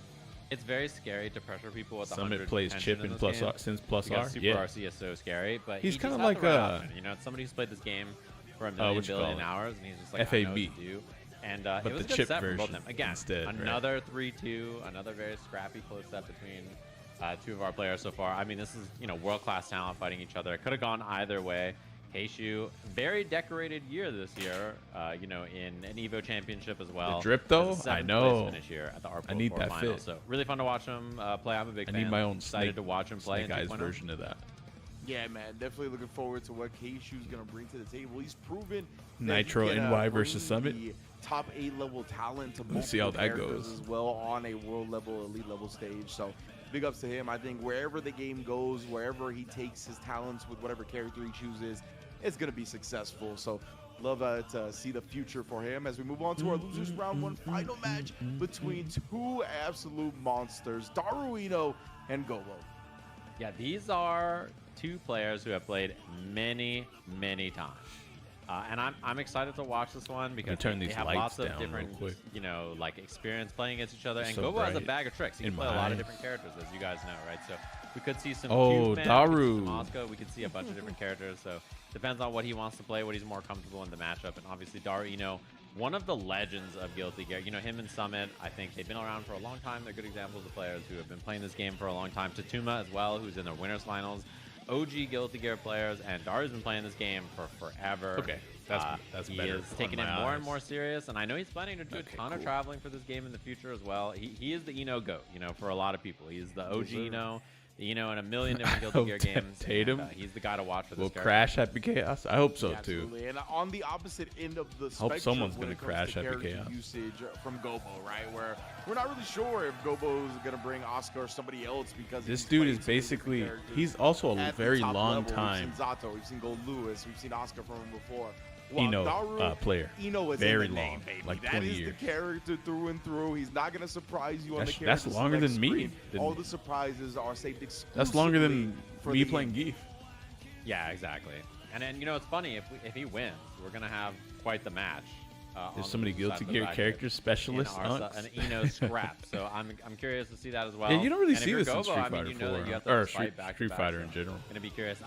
it's very scary to pressure people with the Summit plays chip and plus R, since plus R. Super RC is so scary, but he's kind of like a, you know, somebody who's played this game for a million billion hours, and he's just like, FAB. I know what to do. And but it was the a good chip set from both version of them. Again, instead, another 3-2, another very scrappy close set between two of our players so far. I mean, this is, you know, world-class talent fighting each other. It could have gone either way. Keishu, very decorated year this year, you know, in an EVO championship as well. The drip, though, I know. Finish here at the I need that final. fit. So really fun to watch him play. I'm a big fan. I need my own excited to watch him play. Snake Eyes version of that. Yeah, man, definitely looking forward to what Keishu's gonna bring to the table. He's proven Nitro NY versus Summit. Top 8-level talent to Let's see how that characters goes as well on a world level, elite level stage. So big ups to him. I think wherever the game goes, wherever he takes his talents with whatever character he chooses, it's gonna be successful. So love to see the future for him as we move on to our losers round 1 final match between two absolute monsters, Daruino and Gobo. Yeah, these are two players who have played many times. And I'm excited to watch this one because they have lots of different, you know, like experience playing against each other. And so Gobo has a bag of tricks. He can play a lot of different characters, as you guys know, right? So we could see some Daru. Moscow. We could see a bunch of different characters. So depends on what he wants to play, what he's more comfortable in the matchup. And obviously Daruino, one of the legends of Guilty Gear. You know, him and Summit, I think they've been around for a long time. They're good examples of players who have been playing this game for a long time. Tatuma as well, who's in their winners finals. OG Guilty Gear players, and Daru's been playing this game for forever. Okay, that's he better. He is taking it more and more serious, and I know he's planning to do a ton of traveling for this game in the future as well. He is the Eno GOAT, you know, for a lot of people. He's the OG Eno. You know, in a million different Guilty Gear games. Tatum, and, he's the guy to watch for this will crash Happy Chaos. I hope so, too. Absolutely. And on the opposite end of the spectrum, hope someone's going to crash Happy Chaos. Usage from Gobo, right? Where we're not really sure if Gobo is going to bring Oscar or somebody else because this dude is basically, he's also a very long time. We've seen Zato, we've seen Gold Lewis, we've seen Oscar from him before. Eno player. Eno is very in the long, name, baby. like that 20 is years. the character through and through. He's not going to surprise you on the character. That's longer than screen. me. All the surprises are saved exclusively. That's longer than me playing Geef. Yeah, exactly. And then, you know, it's funny, if he wins, we're going to have quite the match. There's so many Guilty Gear character specialists. An Eno scrap. So I'm curious to see that as well. Yeah, you don't really and see this Gobo, in Street Fighter 4. Or Street Fighter in general. Going to be curious.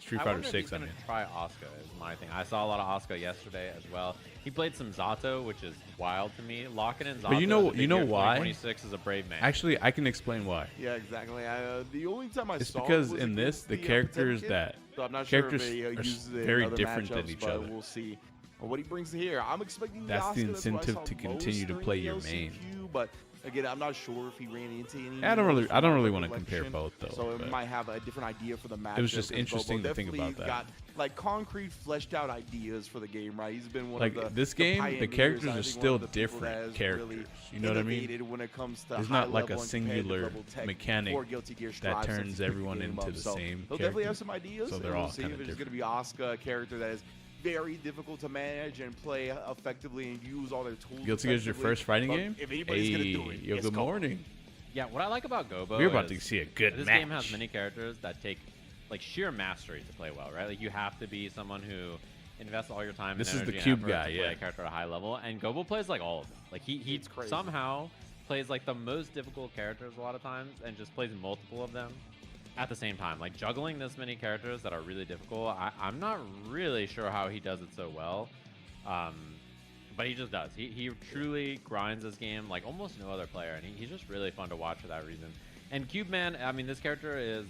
Street Fighter 6, I mean. Try Oscar is my thing. I saw a lot of Oscar yesterday as well. He played some Zato, which is wild to me. Locking in Zato. But you know why? 26 is a brave man. Actually, I can explain why. Yeah, exactly. The only time I it's saw because it was in this, the characters that so I'm not characters sure if are very different than each other. We'll see what he brings here. I'm expecting that's Oscar, the incentive to continue to play your main. But again, I'm not sure if he ran into any. I don't really want to compare both though. So it might have a different idea for the match. It was just interesting to think about that. Got like concrete, fleshed out ideas for the game, right? He's been one like of the this game. The characters are still different characters. You know what I mean? When it comes to it's not like a singular mechanic that turns everyone into the same. They'll definitely have some ideas. So they're all see kind if of it's going to be Oscar, a character that is very difficult to manage and play effectively and use all their tools. Guilty Gear is your first fighting game? If anybody's going to do it, yo, good morning. Yeah, what I like about Gobo we're about to see a good this match. Game has many characters that take like sheer mastery to play well, right? Like you have to be someone who invests all your time this and is energy the cube and effort guy, to play a character at a high level, and Gobo plays like all of them. Like he somehow plays like the most difficult characters a lot of times and just plays multiple of them at the same time. Like juggling this many characters that are really difficult, I'm not really sure how he does it so well. But he just does. He truly grinds this game like almost no other player, and he's just really fun to watch for that reason. And Cube Man, I mean, this character is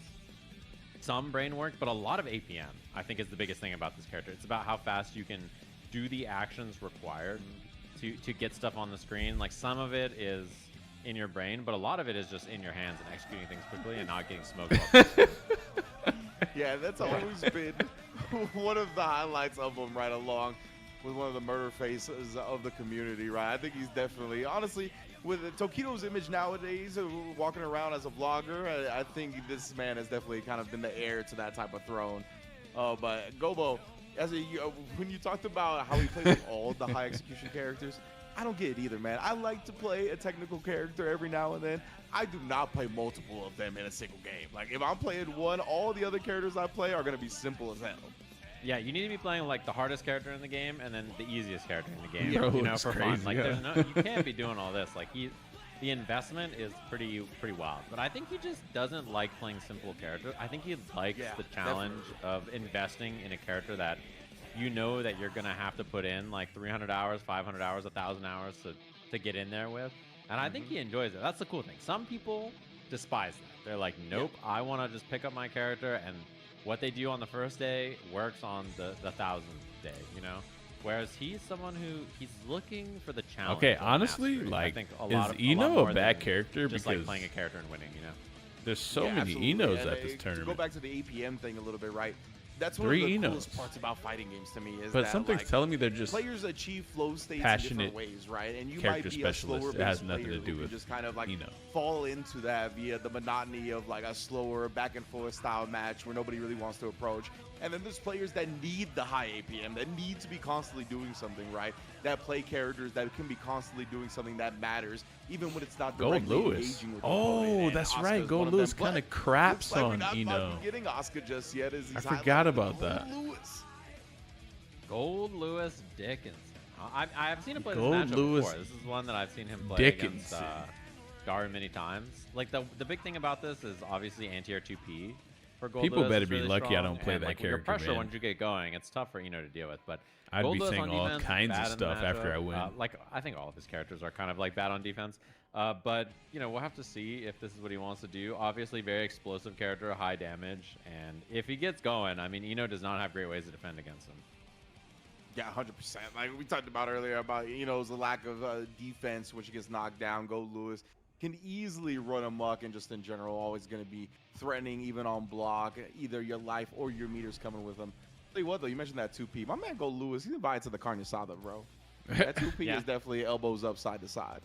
some brain work, but a lot of APM, I think, is the biggest thing about this character. It's about how fast you can do the actions required to get stuff on the screen. Like some of it is in your brain, but a lot of it is just in your hands and executing things quickly and not getting smoked off. Yeah, that's always been one of the highlights of him right along with one of the murder faces of the community, right? I think he's definitely, honestly, with Tokido's image nowadays, walking around as a vlogger, I think this man has definitely kind of been the heir to that type of throne. But Gobo, when you talked about how he plays with all the high execution characters, I don't get it either, man. I like to play a technical character every now and then. I do not play multiple of them in a single game. Like, if I'm playing one, all the other characters I play are going to be simple as hell. Yeah, you need to be playing like the hardest character in the game and then the easiest character in the game. Yo, you know, for crazy, fun. Like, yeah. you can't be doing all this. Like, the investment is pretty wild. But I think he just doesn't like playing simple characters. I think he likes the challenge of investing in a character that you know that you're gonna have to put in like 300 hours, 500 hours, 1,000 hours to get in there with. And I think he enjoys it. That's the cool thing. Some people despise that. They're like, nope, I want to just pick up my character, and what they do on the first day works on the 1,000th day, you know? Whereas he's someone he's looking for the challenge. Okay, honestly, like, I think is Eno a bad character? Just because like playing a character and winning, you know? There's so many Enos at this tournament. To go back to the APM thing a little bit, right? That's one 3 of the Enos. coolest parts about fighting games to me is but that something's like, telling me they're just players achieve flow states in passionate different ways, right? And you character might be a slower specialists. It has nothing to do with just kind of like Eno. fall into that via the monotony of like a slower back and forth style match where nobody really wants to approach. And then there's players that need the high APM, that need to be constantly doing something, right? That play characters that can be constantly doing something that matters, even when it's not Gold directly Lewis. engaging with the Oh, opponent. that's And right. Asuka's Gold one of Lewis them, kind of but craps looks like on we're not Eno. getting Asuka just yet. As he's I forgot highlighting about Gold that. Lewis. Gold Lewis Dickinson. I've seen him play Gold this matchup Lewis before. This is one that I've seen him play Dickinson. against Daru many times. Like the big thing about this is obviously anti-air 2P for Gold People Lewis better is be really lucky I strong, don't play and, that like, character, Your pressure man. once you get going, it's tough for Eno to deal with. But I'd Gold be Lewis saying on all defense, kinds of bad in the stuff after I matchup. win. Like I think all of his characters are kind of like bad on defense. But you know, we'll have to see if this is what he wants to do. Obviously, very explosive character, high damage, and if he gets going, I mean, Eno does not have great ways to defend against him. Yeah, 100%. Like we talked about earlier about, you know, the lack of defense when she gets knocked down. Gold Lewis can easily run amok and just in general always going to be threatening even on block, either your life or your meters coming with him. Tell you what, though, you mentioned that 2P. My man Gold Lewis, he's invited to the Carne Asada, bro. That 2P Yeah. is definitely elbows up side to side.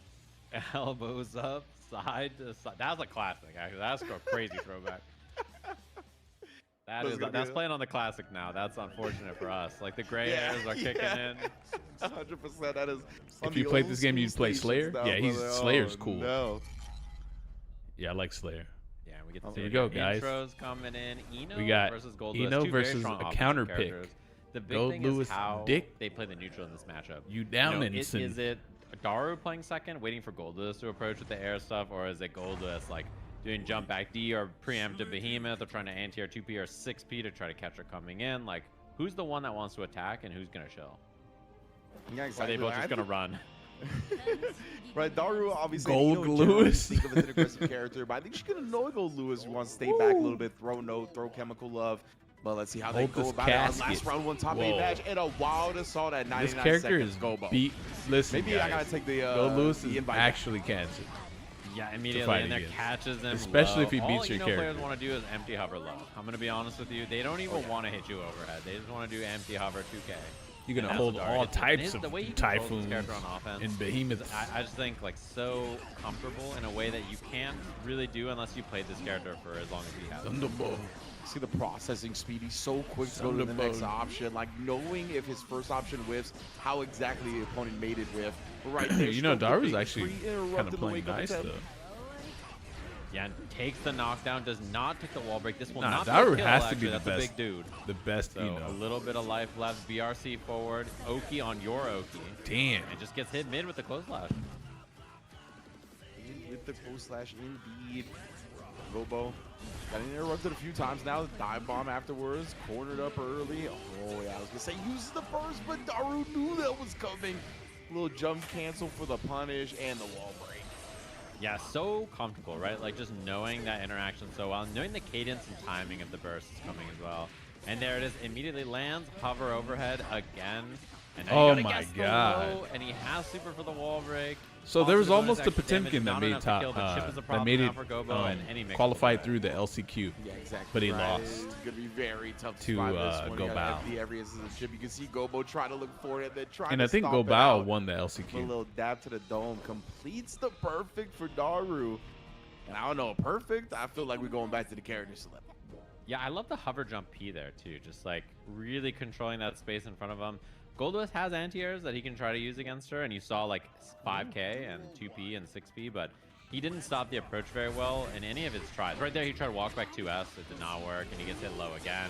Elbows up, side to side. That was a classic, actually. That's a crazy throwback. That's playing on the classic now. That's unfortunate for us. Like the gray hairs are kicking in. 100%. That is. If you played this game, you'd play Slayer. Yeah, Slayer's cool. No. Yeah, I like Slayer. Yeah, we get to see Here we go, guys. intros coming in. Eno We got versus Gold Lewis. Eno Two very versus strong a offensive counter pick. characters. The big Gold thing Lewis is how Dick. they play the neutral in this matchup. You down and is it Daru playing second, waiting for Gold Lewis to approach with the air stuff, or is it Gold Lewis like doing jump back D or preemptive Behemoth or trying to anti-air 2P or 6P to try to catch her coming in? Like, who's the one that wants to attack and who's going to chill? Yeah, exactly. Or are they both just going to run? Right, Daru obviously Gold Lewis. Think of as an aggressive character, but I think she's gonna know Gold Lewis. Who wants to stay back a little bit, throw note, throw chemical love. But let's see how they Hold go this about it. casket. Last round, one top 8 Whoa. match, and a wild assault at 99 This character seconds. is Gobo. beat. Listen, Maybe guys, I gotta take the Gold Lewis the is invite. actually cancer. Yeah, immediately fight in there, against. catches them. Especially low. if he beats All your Eno character. players want to do is empty hover low. I'm going to be honest with you. They don't even want to hit you overhead. They just want to do empty hover 2K. You're gonna And hold that's what all Daru gets. types And of the way he controls his typhoons character on offense and behemoths. I just think like so comfortable in a way that you can't really do unless you played this character for as long as he has. Thunderbolt. See the processing speed. He's so quick to go to the next option. Like knowing if his first option whiffs, how exactly the opponent made it whiff. Right there. You know, still Daru's being actually kind interrupted of the playing wake-up nice attempt. though. Yeah, and takes the knockdown, does not take the wall break. This will Nah, not Daru be a kill, has to actually. be the That's best. a big dude. The best, So you a know. little bit of life left. BRC forward. Oki on your Oki. Damn. And just gets hit mid with the close slash. With the close slash, indeed. Gobo got interrupted a few times now. Dive bomb afterwards. Cornered up early. Oh, yeah. I was going to say uses the burst, but Daru knew that was coming. Little jump cancel for the punish and the wall break. Yeah, so comfortable, right? Like just knowing that interaction so well, knowing the cadence and timing of the burst is coming as well. And there it is, immediately lands, hover overhead again. And now Oh you gotta my guess the God. low, and he has super for the wall break. So there was Also almost a bonus extra damage, Potemkin that not made enough to top, kill, but chip is a that problem made now it for Gobo, and any mix qualified will through the LCQ. Yeah, exactly. But he right. lost. It's going to be very tough to, survive this one. Go You got Bao. FD every instance of the chip. You can see Gobo try to look for it, then try And to I think stomp it Go Bao out. won the A LCQ. little dab to the dome completes the perfect for Daru. And I don't know, perfect? I feel like we're going back to the character select. Yeah, I love the hover jump P there too. Just like really controlling that space in front of him. Gold Lewis has anti-airs that he can try to use against her, and you saw like 5K and 2P and 6P, but he didn't stop the approach very well in any of his tries. Right there, he tried to walk back 2S, it did not work, and he gets hit low again.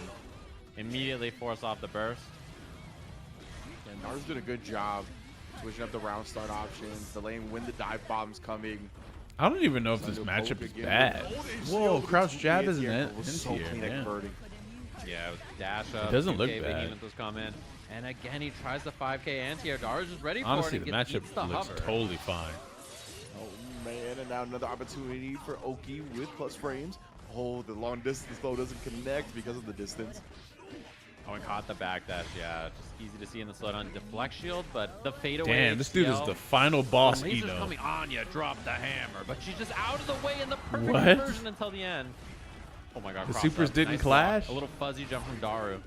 Immediately force off the burst. And Daru's did a good job switching up the round start options, delaying when the dive bomb's coming. I don't even know if this matchup is bad. Whoa, crouch jab is an was so anti-air. clean at Yeah. converting. Yeah, dash up. It doesn't look 2K bad. Behemoth was coming. And again, he tries the 5K anti-air. Daru's just ready for Honestly, it. the matchup looks totally fine. Oh, man. And now another opportunity for Oki with plus frames. Oh, the long distance, though, doesn't connect because of the distance. Oh, and caught the backdash. Yeah, just easy to see in the slowdown. Deflect shield, but the fadeaway. Damn, this dude is the final boss, Laser's Eno. coming on you. Drop the hammer. But she's just out of the way in the perfect What? conversion until the end. Oh, my God. The cross supers up. didn't Nice clash? block. A little fuzzy jump from Daru.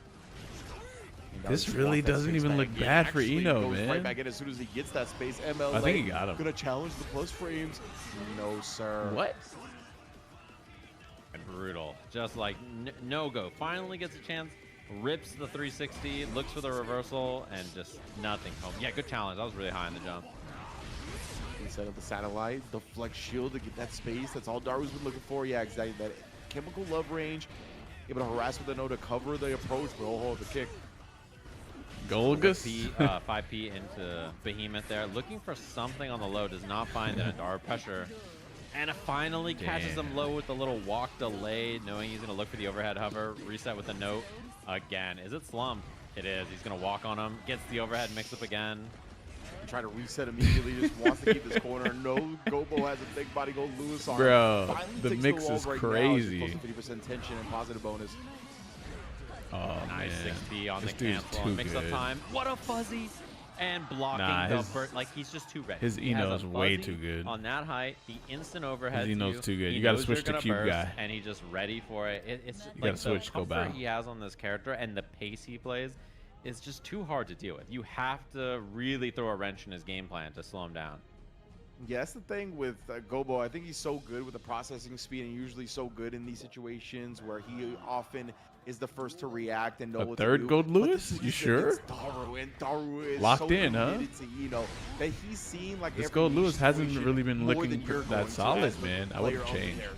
This really doesn't even look bad for Eno, man. Right back in as soon as he gets that space. MLA I think he got him. Gonna challenge the plus frames. No, sir. What? And brutal. Just like no-go. Finally gets a chance. Rips the 360. Looks for the reversal. And just nothing home. Yeah, good challenge. That was really high on the jump. He set up the satellite. The flex shield to get that space. That's all Daru's been looking for. Yeah, exactly. That chemical love range. Able to harass with the no to cover the approach. But hold the kick. Golgus. 5P into Behemoth there. Looking for something on the low. Does not find it. Daru pressure. And it finally catches him low with a little walk delay, knowing he's going to look for the overhead hover. Reset with the note again. Is it slump? It is. He's going to walk on him. Gets the overhead mix up again. Try to reset immediately. Just wants to keep this corner. No, Gobo has a big body. Go Lewis on Bro, him. Finally the takes mix the is wall right crazy. Now. Close to 50% tension and positive bonus. Oh, Nice man. 6B on This the dude's cancel too and mix up good. time. What a fuzzy. And blocking like he's just too ready. His He has Eno's a way fuzzy too good. On that height, the instant overhead. His Eno's too good. He You gotta knows switch you're to gonna cube burst, guy. and he's just ready for it. It's You like gotta switch, the go comfort bow. he has on this character and the pace he plays is just too hard to deal with. You have to really throw a wrench in his game plan to slow him down. Yeah, that's the thing with Gobo. I think he's so good with the processing speed and usually so good in these situations where he often is the first to react and know A what third to do. Gold But Lewis? this is You just sure? against Daru, and Daru is Locked so in, huh? committed to Eno that he's seen like This every Gold Lewis hasn't situation really been more looking than you're that going to solid, as the man. I player would have of the changed. character.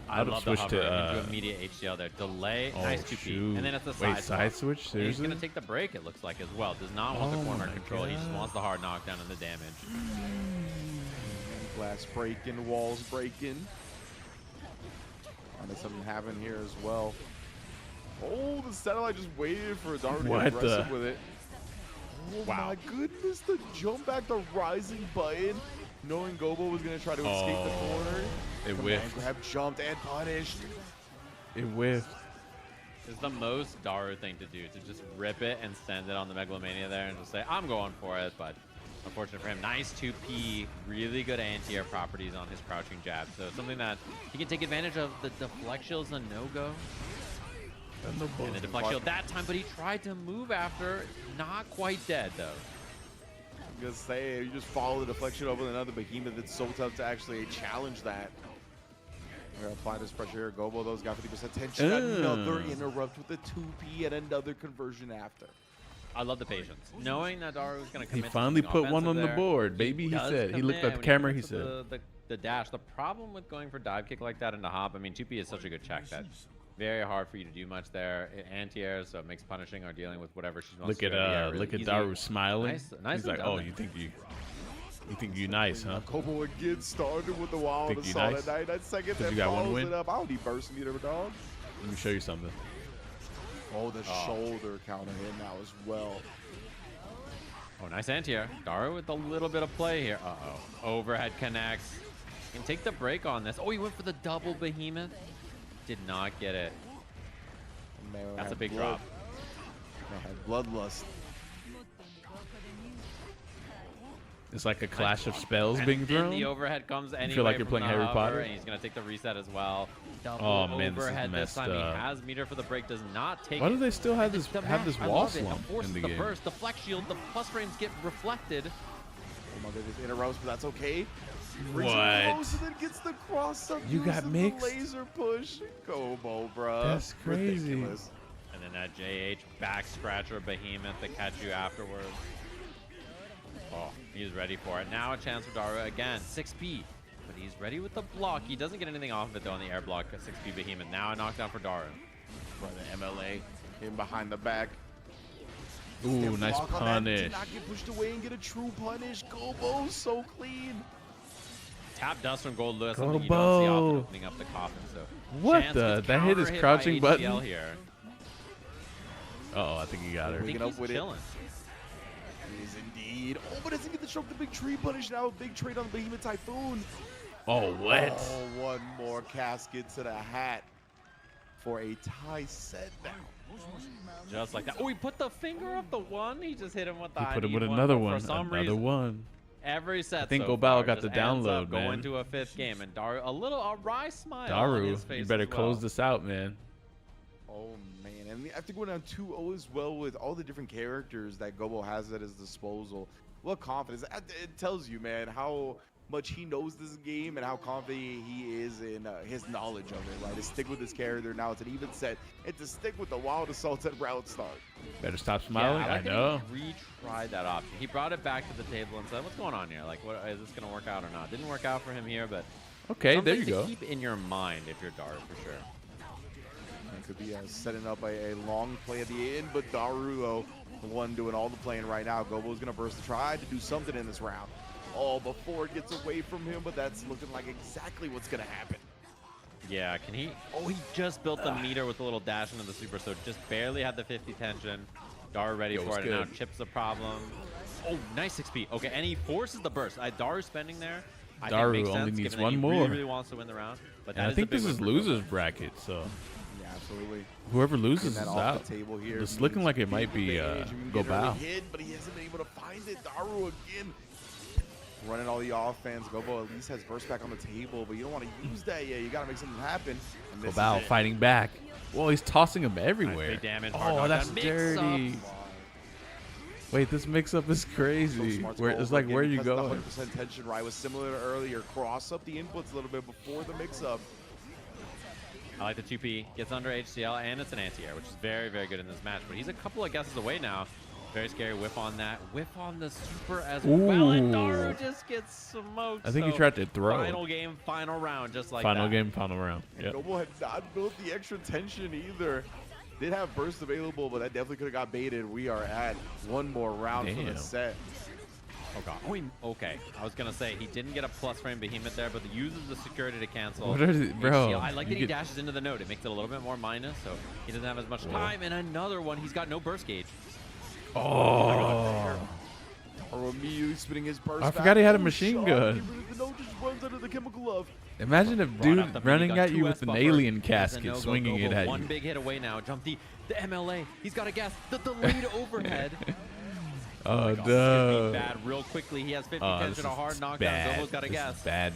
I I would have love the switched hover to into immediate HCL there. Delay, oh, nice 2P, shoot. and then it's the Wait, side side swap. switch? And he's Seriously? gonna take the break. It looks like as well. Does not want the Oh corner my control. He just God. wants the hard knockdown and the damage. Glass breaking, walls breaking. And there's something happening here as well. Oh, the satellite just waited for Daru to get What aggressive the- with it. Oh Wow. my goodness, the jump back, the rising button. Knowing Gobo was going to try to escape the corner. It The whiffed. man grab jumped and punished. It whiffed. It's the most Daru thing to do, to just rip it and send it on the Megalomania there and just say, I'm going for it. But unfortunate for him, nice 2P, really good anti-air properties on his crouching jab. So something that he can take advantage of. The deflect shield's a no-go. And the deflect shield that time, but he tried to move after. Not quite dead, though. I'm going to say, you just follow the deflection over another behemoth. It's so tough to actually challenge that. We're going to apply this pressure here. Gobo, those got 50% tension. Another interrupt with the 2P and another conversion after. I love the patience. Knowing that Daru was going to He commit finally something put one on offensive the there, board, baby, he does said. He looked at commit the when camera, he comes said. to the dash. The problem with going for dive kick like that into hop, I mean, 2P is such a good check that very hard for you to do much there. Anti-air, so it makes punishing or dealing with whatever she wants Look to at do. Yeah, really look at easy. Daru smiling. Nice He's like, done oh, there. you think you nice, huh? Gobo again started with the wild Think you assault nice? at 99 seconds 'Cause and you got one follows win? it up. I don't need burst meter, dog. Let me show you something. Oh, the shoulder counter in now as well. Oh, nice anti-air. Daru with a little bit of play here. Uh-oh. Overhead connects. Can take the break on this. Oh, he went for the double behemoth. Did not get it. Man, That's had a big blood. drop. Man, had bloodlust. It's like a clash of spells And being then the thrown. overhead comes anyway. feel like you're from playing the Harry hover, Potter? And he's going to take the reset as well. Double Oh, man, this is overhead this messed time. up. He has meter for the break. Does not take Why it. do they still have And this the have match, this I wall love it. slump It forces in the game? burst, the flex shield, the plus frames get reflected. Oh my goodness, interrupts, but that's okay. Brings it What? close and then gets the cross up. You got using mixed? the laser push. Gobo, bro. That's crazy. Ridiculous. And then that JH back scratcher behemoth to catch you afterwards. Oh, he's ready for it. Now a chance for Daru again. 6P. But he's ready with the block. He doesn't get anything off of it though on the air block. 6P behemoth. Now a knockdown for Daru. Right, the MLA in behind the back. Ooh, Step nice block on that. punish. Did not get pushed away and get a true punish. Gobo so clean. Tap dust from Gold Lewis. Something you don't see often, Gobo. opening up the coffin. So What chance the? gets That hit his counter-hit by crouching HCL button? here. Uh-oh, I think he got her. He's chilling. He is indeed. Oh, but doesn't get the stroke the big tree punish now. Big trade on the Behemoth Typhoon. Oh, what? Oh, one more casket to the hat for a tie set now. Just like that. Oh, he put the finger up the one. He just hit him with the He put him with another one. For some Another reason, one. every set. I think so Gobal far got the just ends download, up man. Going to a 5th game, and Daru a wry smile on Daru, his face you better as well. close this out, man. Oh man, and I think we're down 2-0 as well with all the different characters that Gobo has at his disposal. What confidence! It tells you, man, how much he knows this game and how confident he is in his knowledge of it. Right, to stick with his character now it's an even set, and to stick with the wild assault at round start. Better stop smiling. Yeah, I know. He retried that option. He brought it back to the table and said, "What's going on here? Like, what is this going to work out or not?" Didn't work out for him here, but Okay, there you to go. Keep in your mind if you're Daru for sure. It could be setting up a long play at the end, but Daru, though, the one doing all the playing right now. Gobo's going to burst to try to do something in this round. Oh, before it gets away from him, but that's looking like exactly what's going to happen. Yeah, can he? Oh, he just built the meter with a little dash into the super, so just barely had the 50 tension. Daru ready for it, and now Chip's the problem. Oh, nice 6P. Okay, and he forces the burst. Daru spending there. Daru makes only sense, needs given one that he more. really wants to win the round. But And I think this is losers bracket, so Yeah, absolutely. whoever loses is Off out. the table here. It's looking like it might be Gobal. But he hasn't been able to find it. Daru again. Running all the offense. Gobo at least has burst back on the table, but you don't want to use that yet. You got to make something happen. Gobal fighting back. Well, he's tossing him everywhere. Nice damage, Oh, that's dirty. Wait, this mix-up is crazy. It's like, where are you going? 100% tension, right? Was similar to earlier. Cross up the inputs a little bit before the mix-up. I like the 2P. Gets under HCL, and it's an anti-air, which is very, very good in this match. But he's a couple of guesses away now. Very scary. Whiff on that. Whiff on the super as well. And Daru just gets smoked. I think he tried to throw. Final game, final round, just like final that. game, final round. And Gobo had not built the extra tension either. Did have burst available, but that definitely could have got baited. We are at one more round for the set. Oh god. Oh, okay. I was gonna say he didn't get a plus frame behemoth there, but he uses the security to cancel. What is it, bro? I like that he dashes into the node. It makes it a little bit more minus, so he doesn't have as much time. And another one. He's got no burst gauge. Oh. Or immediately spinning his burst. I forgot he had a machine gun. The node just runs under the chemical glove. Imagine if dude running at you with an alien casket, swinging it at you. One big hit away now. Jump the MLA. He's got a gas. The delayed overhead. Oh, no. Bad real quickly. He has 50 tension, a hard knockdown. Gobo's got a gas. Bad.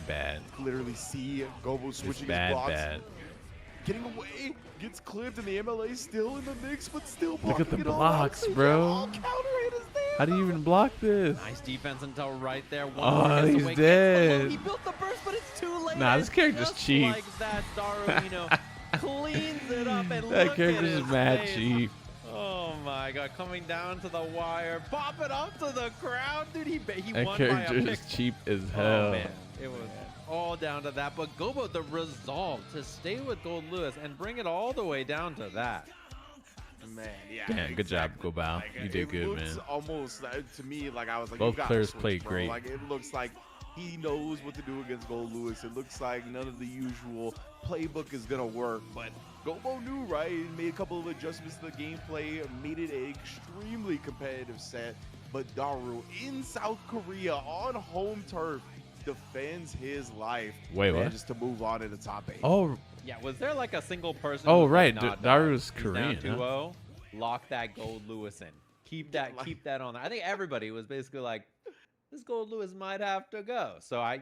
Literally see Gobo switching his blocks. Getting away. Gets clipped, and the MLA still in the mix, but still blocking. Look at the blocks, bro. How do you even block this? Nice defense until right there. Oh, he's dead. He built the burst, but it's too late. Nah, this character's cheap. Like that, Daru, cleans it up and that character's mad cheap. Oh my god, coming down to the wire, pop it up to the crowd, dude. He that won character by a is pick. cheap as hell. Oh man, it was all down to that. But Gobo, the resolve to stay with Gold Lewis and bring it all the way down to that. Man, yeah. Damn, good job, Gobal. You did good, man. Almost to me like I was like, both players played great. Like it looks like he knows what to do against Gold Lewis. It looks like none of the usual playbook is gonna work, but Gobo knew, right? He made a couple of adjustments to the gameplay, made it an extremely competitive set. But Daru in South Korea on home turf defends his life. Wait, what? Just to move on to the top 8. Oh. Yeah, was there like a single person? Oh, right. Like, Daru's Korean. Down 2-0. Lock that Gold Lewis in. Keep that on there. I think everybody was basically like, this Gold Lewis might have to go. So I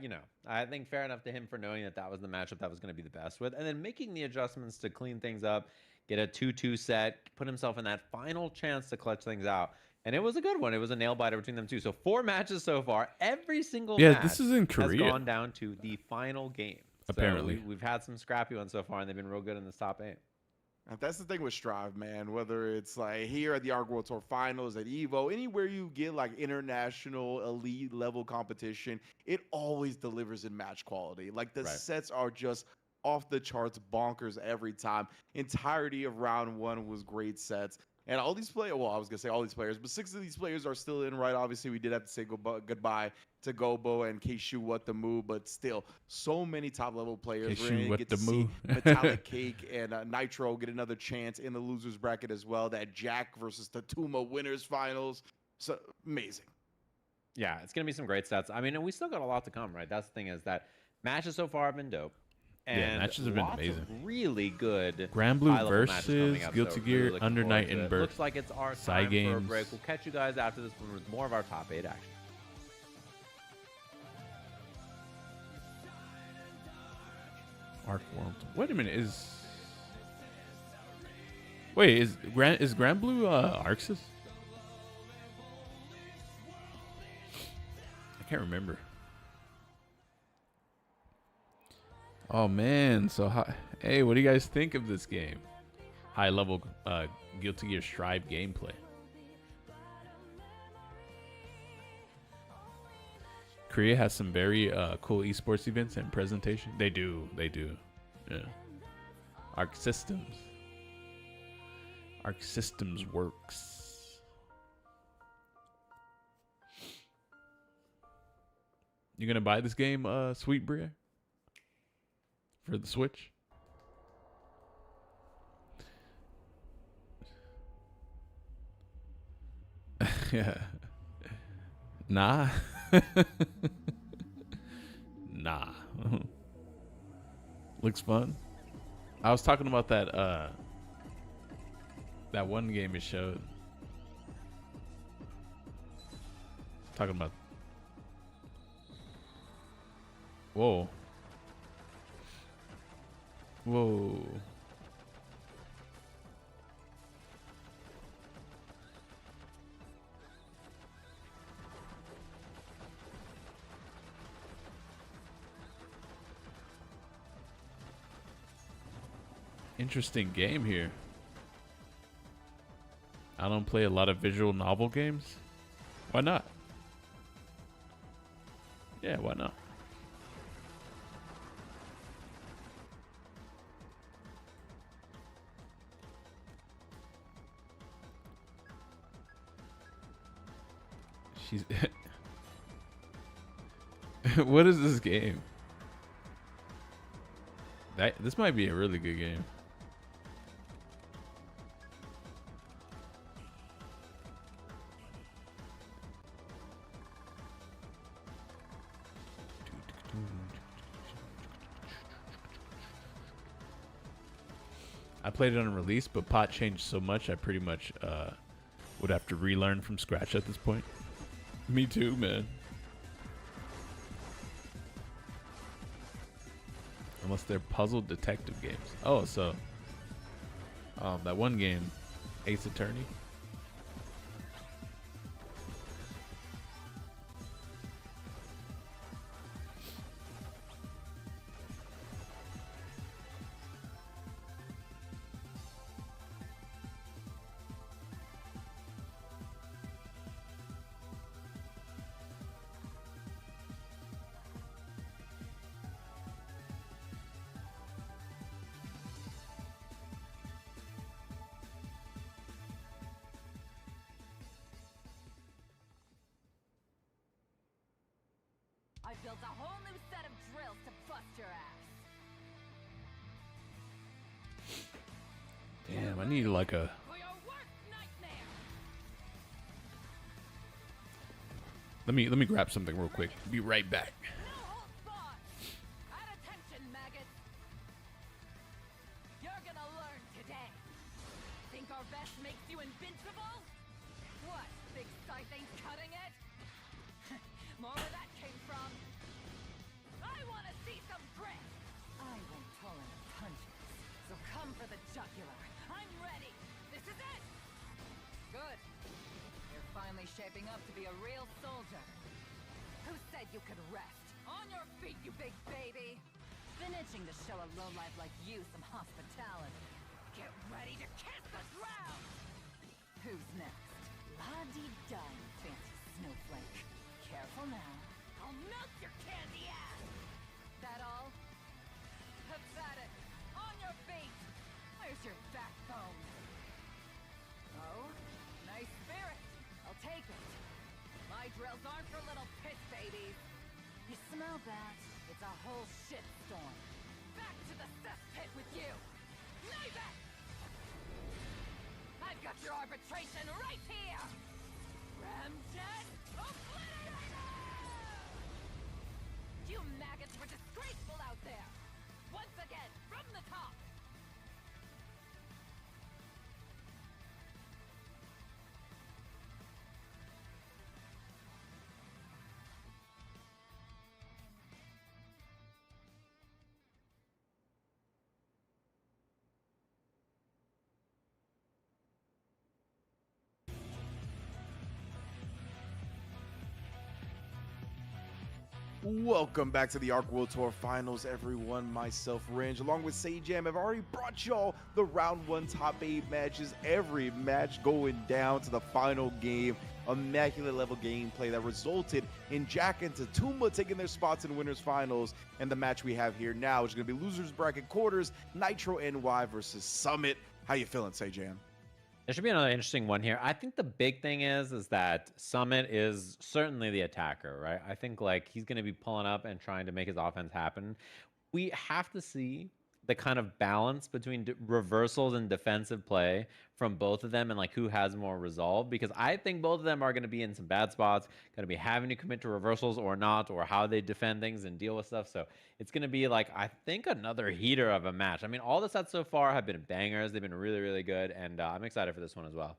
think fair enough to him for knowing that was the matchup that was going to be the best with, and then making the adjustments to clean things up, get a 2-2 set, put himself in that final chance to clutch things out. And it was a good one. It was a nail biter between them two. So 4 matches so far. Every single match this is in Korea. has gone down to the final game. Apparently. So we've had some scrappy ones so far, and they've been real good in the top 8. And that's the thing with Strive, man. Whether it's like here at the Arc World Tour Finals, at EVO, anywhere you get like international elite level competition, it always delivers in match quality. Like the sets are just off the charts, bonkers every time. Entirety of round 1 was great sets. And all these players, well, I was going to say all these players, but 6 of these players are still in, right? Obviously, we did have to say goodbye to Gobo and Keishu what the move, but still so many top level players. Keishu We're gonna what get the to see move. Metallic Cake and Nitro get another chance in the losers bracket as well. That Jack versus Tatuma winners finals. So amazing. Yeah, it's gonna be some great sets. I mean, and we still got a lot to come, right? That's the thing, is that matches so far have been dope. And yeah, matches have been lots amazing. Of really good Grand Blue high-level matches versus coming up, Guilty so Gear, really looking Under forward Night, to and it. Birth. Looks like it's our Side time games. for a break. We'll catch you guys after this one with more of our top 8 action. Arc World. Wait a minute, is Grand Blue Arcysy? I can't remember. Oh man, so hey, what do you guys think of this game? High level Guilty Gear Strive gameplay. Korea has some very cool esports events and presentation. They do. Yeah. ArcSystemWorks. You gonna buy this game, Sweet Bria? For the Switch? Yeah. Nah. Nah. Looks fun. I was talking about that one game it showed. Talking about. Whoa. Whoa. Interesting game here. I don't play a lot of visual novel games. Why not? Yeah, why not? She's what is this game? This might be a really good game. I played it on release, but pot changed so much I pretty much would have to relearn from scratch at this point. Me too, man. Unless they're puzzle detective games. Oh, so that one game, Ace Attorney. I built a whole new set of drills to bust your ass. Damn, I need like a. For your worst nightmare. Let me grab something real quick. Be right back. No holds barred. At attention, maggots. You're gonna learn today. Think our best makes you invincible? What? Big scythe ain't cutting it? More where that came from. I want to see some grit. I won't tolerate punches, so come for the jugular. I'm ready. This is it. Good. You're finally shaping up to be a real soldier. Who said you could rest? On your feet, you big baby. Been itching to show a lowlife like you some hospitality. Get ready to kiss the ground. Who's next? La-dee-da, you fancy snowflake. Careful now. I'll melt your candy ass! That all? Pathetic! On your feet! Where's your backbone? Oh? Nice spirit! I'll take it. My drills aren't for little piss babies. that? It's a whole shitstorm. Back to the cesspit with you! Neighbor! I've got your arbitration right here! Ramjet Obliterator! You maggots were disgraceful out there! Once again, from the top! Welcome back to the Arc World Tour Finals, everyone. Myself, Range, along with Sajam, have already brought y'all the round 1 top 8 matches. Every match going down to the final game. Immaculate level gameplay that resulted in Jack and Tatuma taking their spots in winners finals. And the match we have here now is going to be losers bracket quarters, Nitro NY versus Summit. How you feeling, Sajam? There should be another interesting one here. I think the big thing is that Summit is certainly the attacker, right? I think like he's going to be pulling up and trying to make his offense happen. We have to see the kind of balance between reversals and defensive play from both of them and like who has more resolve, because I think both of them are going to be in some bad spots, going to be having to commit to reversals or not, or how they defend things and deal with stuff. So it's going to be like, I think, another heater of a match. I mean, all the sets so far have been bangers. They've been really, really good, and I'm excited for this one as well.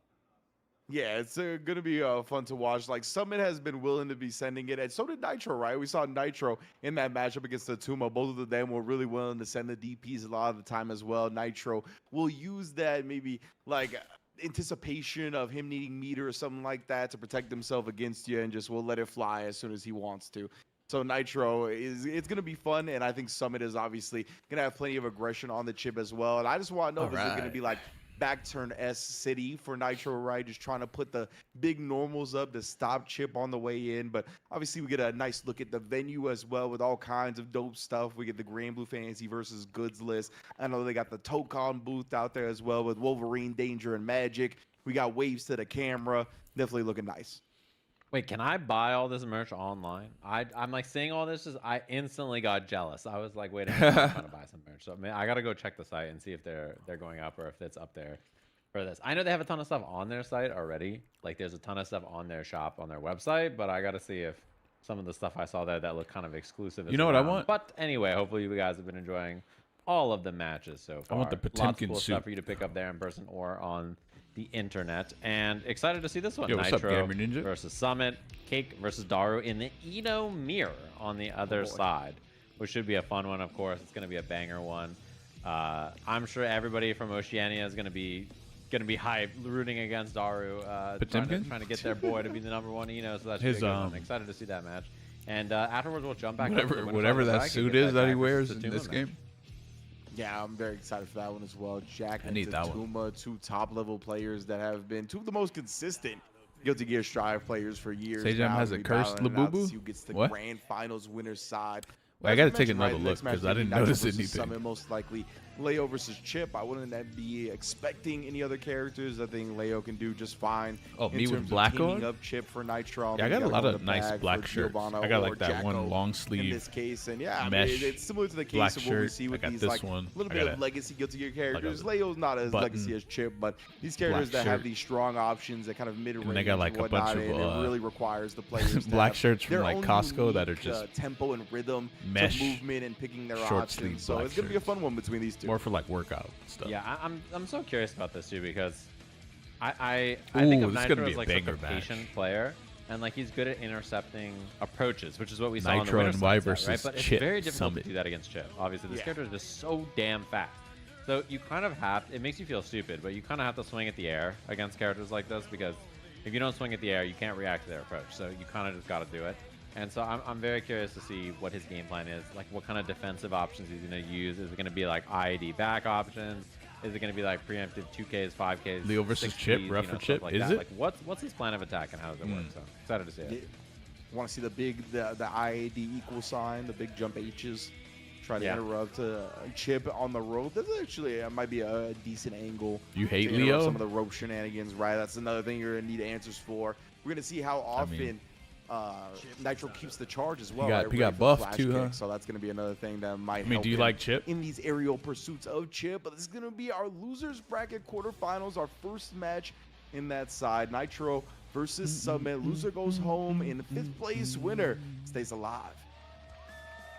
Yeah, it's going to be fun to watch. Like, Summit has been willing to be sending it, and so did Nitro, right? We saw Nitro in that matchup against Tatuma. Both of them were really willing to send the DPs a lot of the time as well. Nitro will use that maybe, like, anticipation of him needing meter or something like that to protect himself against you, and just will let it fly as soon as he wants to. So Nitro it's going to be fun, and I think Summit is obviously going to have plenty of aggression on the chip as well. And I just want to know if this is going to be like back turn S City for Nitro, right? Just trying to put the big normals up to stop Chip on the way in. But obviously we get a nice look at the venue as well with all kinds of dope stuff. We get the Grand Blue Fantasy versus Goods list. I know they got the Tokon booth out there as well with Wolverine, Danger, and Magic. We got waves to the camera. Definitely looking nice. Wait, can I buy all this merch online? I'm like seeing all this, I instantly got jealous. I was like, wait a minute, I'm trying to buy some merch. So I gotta go check the site and see if they're going up or if it's up there for this. I know they have a ton of stuff on their site already. Like there's a ton of stuff on their shop, on their website, but I gotta see if some of the stuff I saw there that looked kind of exclusive. You know what I want? But anyway, hopefully you guys have been enjoying all of the matches so far. I want the Potemkin Lots of cool suit stuff for you to pick up there in person or on the internet, and excited to see this one. Yo, what's up, Nitro Gamer Ninja? versus Summit, Cake versus Daru in the Eno mirror on the other side, which should be a fun one. Of course, it's going to be a banger one. I'm sure everybody from Oceania is going to be hyped, rooting against Daru, trying to get their boy to be the #1 Eno. So that should be a good one. Excited to see that match. And afterwards, we'll jump back. Whatever that suit is that he wears in this game. Yeah, I'm very excited for that one as well. Jack and Tatuma, two top-level players that have been two of the most consistent Guilty Gear Strive players for years. Sajam has a cursed Labubu? Who gets the What? grand finals winner's side. Well, I got to take another look because I didn't notice anything. Summit most likely Leo versus Chip. I wouldn't be expecting any other characters. I think Leo can do just fine. Oh, me with black on? Up Chip for Nitro. Yeah, I got a lot of nice black shirts. I got like that one long sleeve. In this case, and yeah, mesh, I mean, it's similar to the case of what we see with these like one. little bit of legacy Guilty Gear characters. Leo's not as legacy as Chip, but these characters that have these strong options that kind of mid-range. And they got like a bunch of it really requires the players black shirts from like Costco that are just tempo and rhythm, mesh, movement and picking their short options. sleeve. So it's gonna be a fun one between these two. More for like workout stuff. Yeah, I'm so curious about this too, because I think of Nitro as like such a patient player, and like he's good at intercepting approaches, which is what we saw Nitro in the and Y set, versus right? But it's Chip very difficult Summit. to do that against Chip. Obviously, this character is just so damn fast. So you kind of have, it makes you feel stupid, but you kind of have to swing at the air against characters like this, because if you don't swing at the air, you can't react to their approach. So you kind of just got to do it. And so I'm very curious to see what his game plan is, like what kind of defensive options he's going to use. Is it going to be like IED back options? Is it going to be like preemptive 2Ks, 5Ks? Leo versus Chip, rough for Chip, like is that? it? Like what's his plan of attack and how does it work? So excited to see it. Want to see the IAD equal sign, the big jump H's. Try to interrupt Chip on the rope. That's actually might be a decent angle. You hate to Leo? Some of the rope shenanigans, right? That's another thing you're gonna need answers for. We're gonna see how often Nitro keeps the charge as well. He got buffed too, huh? So that's going to be another thing that might do you like Chip? In these aerial pursuits of Chip. But this is going to be our losers bracket quarterfinals, our first match in that side. Nitro versus Summit. Loser goes home in 5th place. Winner stays alive.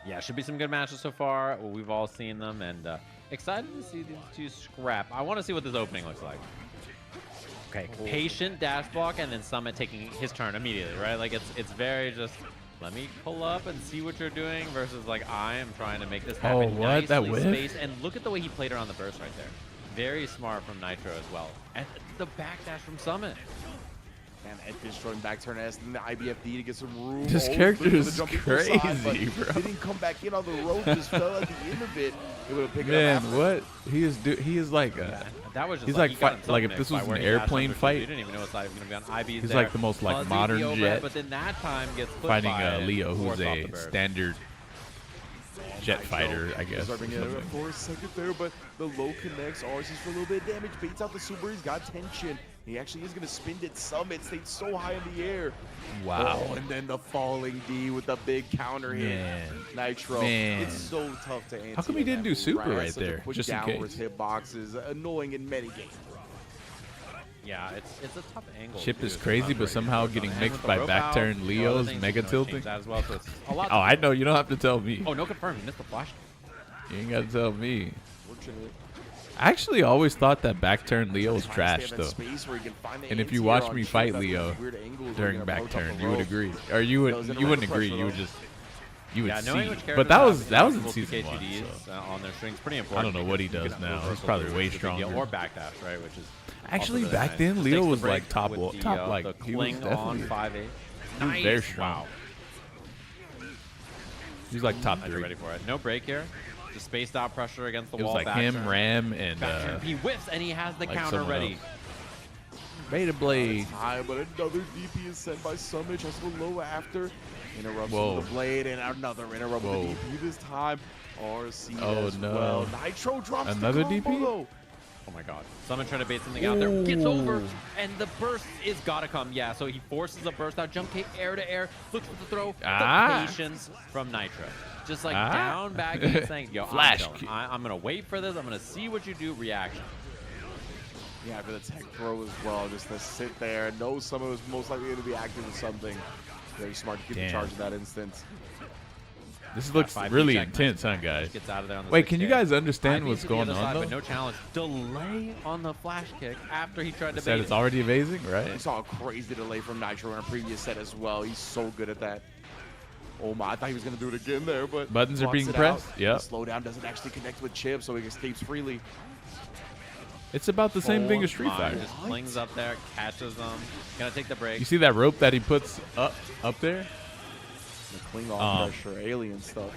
Yeah, should be some good matches so far. We've all seen them, and excited to see these two scrap. I want to see what this opening looks like. Okay, patient dash block, and then Summit taking his turn immediately, right? Like it's very just, let me pull up and see what you're doing versus like I am trying to make this happen. Oh, what? That whiff? Spaced. And look at the way he played around the burst right there. Very smart from Nitro as well. And the backdash from Summit. And Ed destroying back turn S and the IBFD to get some room. This character is crazy, bro. Didn't come back in on the rope, just fell at the end of it. Able to pick it up after. What? He is like that was just he's like if this was an airplane fight. You didn't even know it's not even gonna be on IB's. He's like the most like modern jet. But then that time gets fighting Leo, who's a standard jet fighter, I guess. Starting it for a second there, but the low connects. Arcysy for a little bit of damage. Baits out the super. He's got tension. He actually is going to spin it. Summit stayed so high in the air. Wow. Oh, and then the falling D with the big counter hit. Nitro. It's so tough to answer. How come he didn't do super right there? Just in case. Hitboxes, annoying in many games. Yeah, it's a tough angle. Chip is crazy, but somehow getting mixed by back turn Leo's mega tilting. As well, so it's a lot oh, I know. You don't have to tell me. Oh, no confirm. You missed the flash. You ain't got to tell me. I actually always thought that back turn Leo was trash, though. And if you watch me fight Leo during back turn, you would agree. Or you wouldn't agree. You would see. But that was in season 1. So. On their strings, pretty important. I don't know what he does now. He's probably way stronger. Or backdash, right? Which is actually really back nice. then Leo was like top the like he was definitely 5-8. He was very strong. Wow. He's like top 3. Ready for it? No break here. Just spaced out pressure against the It wall. was like him, Ram, and he whiffs and he has the like counter ready. Beta Blade. High, but another DP is sent by Summit. Just a low after. Interrupts with the blade and another interrupt with the DP this time. RC as well. Nitro drops another the combo, DP? though. Oh my god. Someone trying to bait something out there. Gets over. And the burst is gotta come. Yeah, so he forces a burst out. Jump kick, air to air. Looks for the throw. The patience from Nitro. Just like down back and saying, yo, I'm going to wait for this. I'm going to see what you do. Reaction. Yeah, for the tech throw as well. Just to sit there and know someone was most likely going to be active with something. Very smart to get the charge in that instance. This looks really intense, huh, guys? Gets out of there on the Wait, can you guys understand what's going on, though? But no challenge. Delay on the flash kick after he tried to bait. It's already amazing, right? We saw a crazy delay from Nitro in a previous set as well. He's so good at that. Oh my, I thought he was going to do it again there, but buttons are being pressed. Yeah. Slowdown doesn't actually connect with Chip, so he escapes freely. It's about the same thing as Street Fighter. Just flings up there, catches them. Gonna take the break. You see that rope that he puts up there? The Klingon pressure, alien stuff.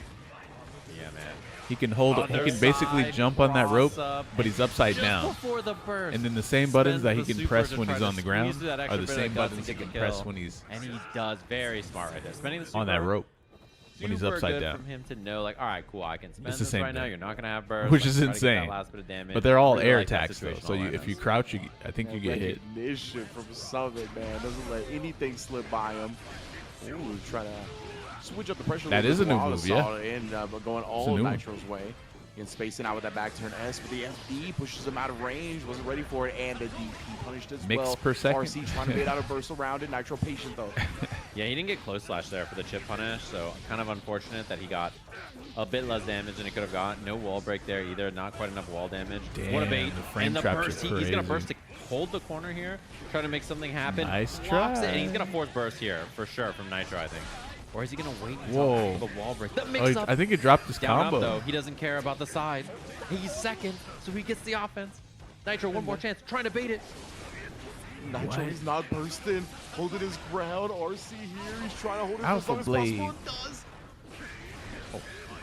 Yeah, man. He can hold it. He can basically jump on that rope, but he's upside down. And then the same buttons that he can press when he's on the ground are the same buttons he can press when he's and he does very smart right there. Spending the on that rope when he's upside good down. From him to know, like, all right, cool, I can spend it's the this same right now. thing. You're not gonna have burst, which is insane. Last bit of damage. But they're all really air like attacks though, so if you crouch, I think you get hit. Recognition from Summit, man, doesn't let anything slip by him. Ooh, trying to switch up the pressure. That is a new move, yeah. And going all of Nitro's way. And spacing out with that back turn S, but the FD pushes him out of range, wasn't ready for it, and the DP punished as well. Mix per second. RC trying to bait out a burst around it. Nitro patient though. Yeah, he didn't get close slash there for the chip punish, so kind of unfortunate that he got a bit less damage than he could have got. No wall break there either, not quite enough wall damage. Damn, what a bait. The frame and the traps burst, are he's going to crazy. burst to hold the corner here, try to make something happen. Nice Blocks try. it, and he's going to force burst here for sure from Nitro, I think. Or is he going to wait until after the wall break? That makes up. I think he dropped his Down combo. up, though. He doesn't care about the side. He's second, so he gets the offense. Nitro, one more chance, trying to bait it. Nitro, he's not bursting, holding his ground. RC here, he's trying to hold it Alpha as long as Blade. possible. Does.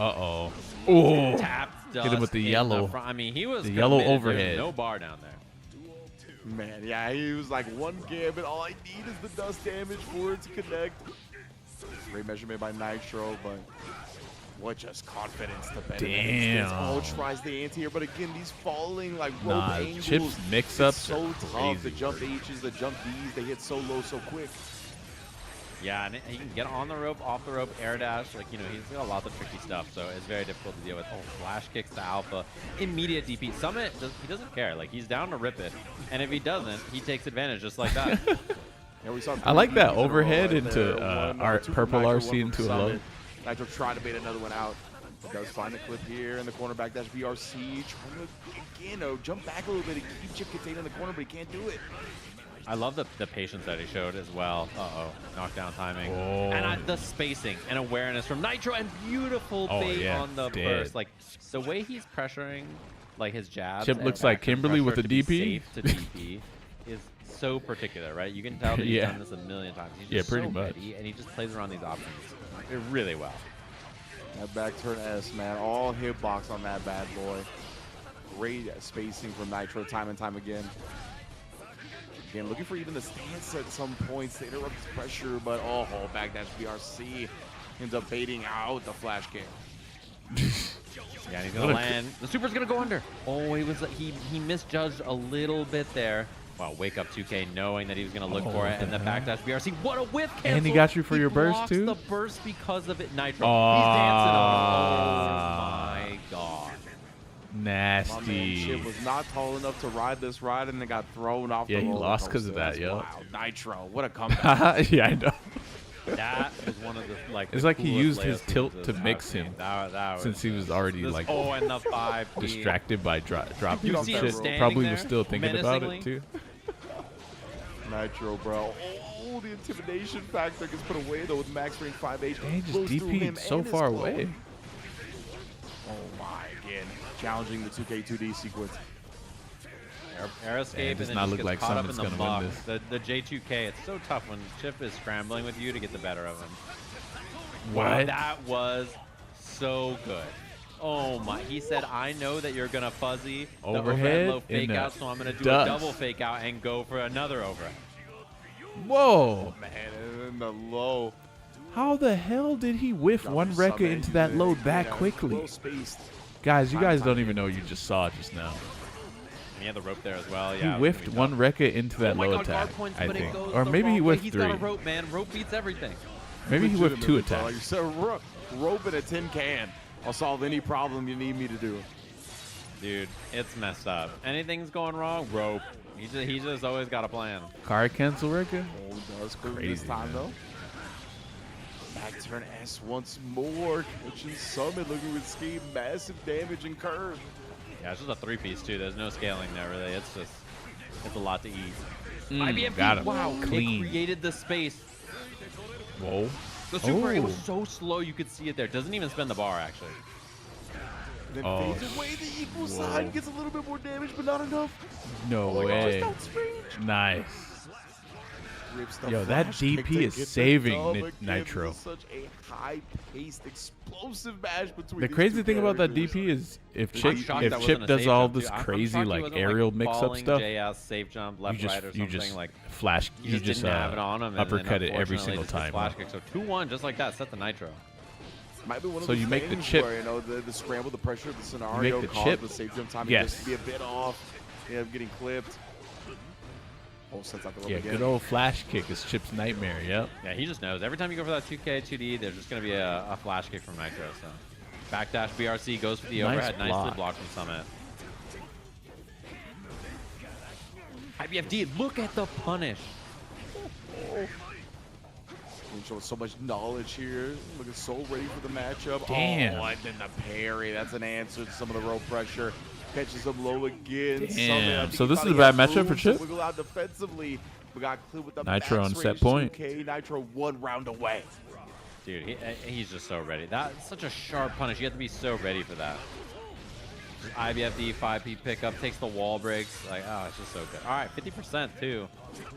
Uh-oh. Oh. Tap Hit him with the yellow. I mean, he was the yellow committed. overhead. No bar down there. Man, yeah, he was like one gambit. All I need is the dust damage for it to connect. Great measurement by Nitro, but what just confidence to bet. Damn. Oh, tries the anti here, but again, these falling like rope angles. Chips mix-ups so tough. crazy. The jump H's, the jump D's, they hit so low so quick. Yeah, and he can get on the rope, off the rope, air dash. Like, you know, he's got lots of tricky stuff, so it's very difficult to deal with. Oh, flash kicks to Alpha. Immediate DP. Summit, he doesn't care. Like, he's down to rip it. And if he doesn't, he takes advantage just like that. Yeah, we saw I like that overhead right into purple Nitro, RC one into from a low. Summit. Nitro trying to bait another one out. He does find the clip here in the corner back dash BRC. Trying to, again, jump back a little bit and keep Chip contained in the corner, but he can't do it. I love the patience that he showed as well. Uh-oh, knockdown timing. Oh. And the spacing and awareness from Nitro and beautiful bait on the burst. Like, the way he's pressuring, like, his jabs. Chip looks like Kimberly with a DP. Safe to DP is so particular, right? You can tell that he's done this a million times. He's just pretty so much. ready, and he just plays around these options really well. That back turn S, man. All hitbox on that bad boy. Great spacing from Nitro time and time again. Again, looking for even the stance at some points to interrupt his pressure, but oh, back dash BRC ends up baiting out the flash kick. Yeah, and he's gonna land. The super's gonna go under. Oh, he misjudged a little bit there. Wow, wake up 2K knowing that he was gonna look for it, and the backdash BRC. What a whiff cancel! And he got you for your burst blocks too. The burst because of it. Nitro. He's dancing on it. Oh my god. Nasty. My man Chip was not tall enough to ride this ride, and then got thrown off the roller he lost coaster. because of that, That's yo. wild. Nitro, what a comeback. Yeah, I know. That was one of the It's the like he used coolest his tilt layups to of mix this him that was since he was already like oh, and the 5 distracted by dropping You see him shit. standing Probably there, was still thinking about menacingly? it too. Nitro, bro. Oh, the intimidation factor gets put away, though, with max range 5H. Dang, he just Goes through him DP'd so and his far clone. away. Oh, my, again. Challenging the 2K2D sequence. Air escape, It does and not then look just like gets caught up in someone's the gonna muck. win this. The J2K, it's so tough when Chip is scrambling with you to get the better of him. What? That was so good. Oh my! He said, "I know that you're gonna fuzzy the Overhead low fake in out, the so I'm gonna do dust. a double fake out and go for another overhead." Whoa! Man, and then the low. How the hell did he whiff one Rekka into that load that quickly? Well spaced. Guys, you guys don't even know what you just saw just now. And he had the rope there as well. He Yeah, whiffed one Rekka into that low attack, I but it think. goes Or the maybe he wrong way. whiffed He's 3. got a rope, man. Rope beats everything. Maybe he whiffed 2 Legitimately, bro. attacks. Like you said, rope in a tin can. I'll solve any problem you need me to do. Dude, it's messed up. Anything's going wrong, rope. He just always got a plan. Car cancel Rekka? Oh, does clear this Crazy, time, man. though. Back turn S once more. Catching Summit, looking with scheme. Massive damage and curve. Yeah, it's just a 3-piece too. There's no scaling there really. It's a lot to eat. IBM got him. Wow, Clean. it created the space. Whoa. The super, it was Oh. so slow you could see it there. Doesn't even spin the bar actually. Then Oh, fades away the equal whoa. side. Gets a little bit more damage, but not enough. No Oh my gosh, way. that's range. Nice. Rips the Yo, that flash kick DP to is get the saving dub Nit- again. Nitro. This is such a high-paced, explosive match between The these crazy two thing about that characters. DP is if I'm Chip shocked that wasn't Chip a does save all jump, this dude. I'm crazy shocked he like wasn't, aerial mix-up falling stuff, JS safe jump left you right or just something like. flash. He You just just didn't have it on him. And uppercut then it every unfortunately single just this time. Flash kick. So 2-1, just like that, set the Nitro. Might be one of So those you make the things chip- where, you know, the scramble, the pressure of the scenario the caused chip- the safe jump timing Yes. just to be a bit off. Yeah, getting clipped. Oh, sets out the rope Yeah, again. good old flash kick is Chip's nightmare. Yep. Yeah, he just knows. Every time you go for that 2K, 2D, there's just going to be a flash kick from Nitro. So backdash BRC goes for the Nice overhead. Nicely block. blocked from Summit. IBFD, look at the punish. He shows so much knowledge here. Looking so ready for the matchup. Damn. Oh, and then the parry. That's an answer to some of the rope pressure. Catches him low again. Damn. Summit, I think So he this is finally a bad has matchup room for to Chip? Wiggle out defensively. We got clear with the Nitro max on set range point. 2K. Nitro 1 round away. Dude, he's just so ready. That's such a sharp punish. You have to be so ready for that. IBFD 5P pickup, takes the wall breaks. Like, oh, it's just so good. All right, 50% too.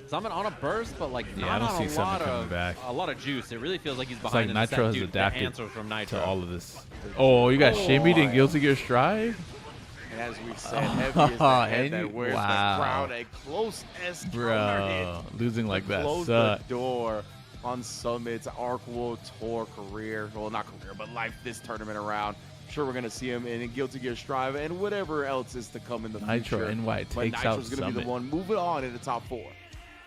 Summit on a burst, but like Yeah, I not don't on see a Summit lot coming of back. a lot of juice. It really feels like he's It's like behind in the Nitro set, has dude. adapted the answer from Nitro. to all of this. Oh, you got Shimmy and Guilty Gear Strive? And as we said, heavy is the head And that wears wow. the crown. A close S counter Bro, losing like that close sucks. the door on Summit's Arc World Tour career. Well, not career, but life this tournament around. Sure, we're going to see him in Guilty Gear Strive and whatever else is to come in the Nitro future. NY But takes out Nitro's going to be Summit. the one moving on in the top 4.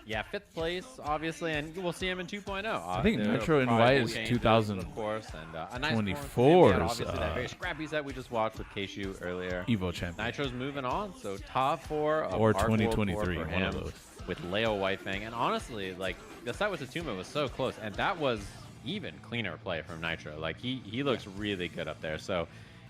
Yeah, 5th place, obviously, and we'll see him in 2.0. I think Nitro NY is 2024. Of course, and a nice obviously, that very scrappy set we just watched with Keishu earlier. Evo champion. Nitro's moving on, so top 4 of or Arc 2023, World Tour for one him of those. with Leo Whitefang. And honestly, like the set with Tatuma was so close, and that was even cleaner play from Nitro. Like he looks really good up there. So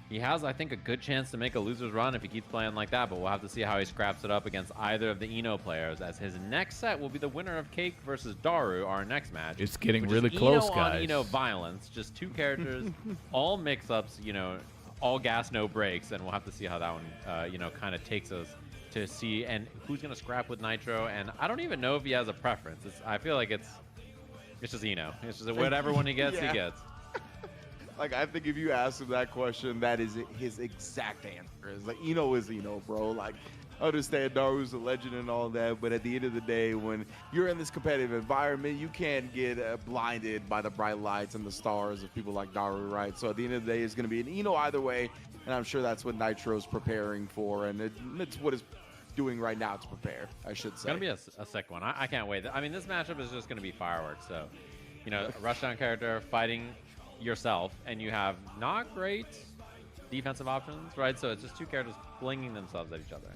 he has, I think, a good chance to make a loser's run if he keeps playing like that, but we'll have to see how he scraps it up against either of the Eno players, as his next set will be the winner of Cake versus Daru, our next match. It's getting really close, Eno guys. on Eno violence, just 2 characters, all mix-ups, you know, all gas, no brakes, and we'll have to see how that one, you know, kind of takes us to see, and who's going to scrap with Nitro, and I don't even know if he has a preference. I feel like it's just Eno. It's just whatever one he gets, he gets. Like, I think if you ask him that question, that is his exact answer. It's like, Eno is Eno, bro. Like, I understand Daru's a legend and all that, but at the end of the day, when you're in this competitive environment, you can't get blinded by the bright lights and the stars of people like Daru, right? So at the end of the day, it's going to be an Eno either way, and I'm sure that's what Nitro's preparing for, and it's what it's doing right now to prepare, I should say. It's going to be a sick one. I can't wait. I mean, this matchup is just going to be fireworks. So, you know, a rushdown character fighting yourself, and you have not great defensive options, right? So it's just 2 characters flinging themselves at each other.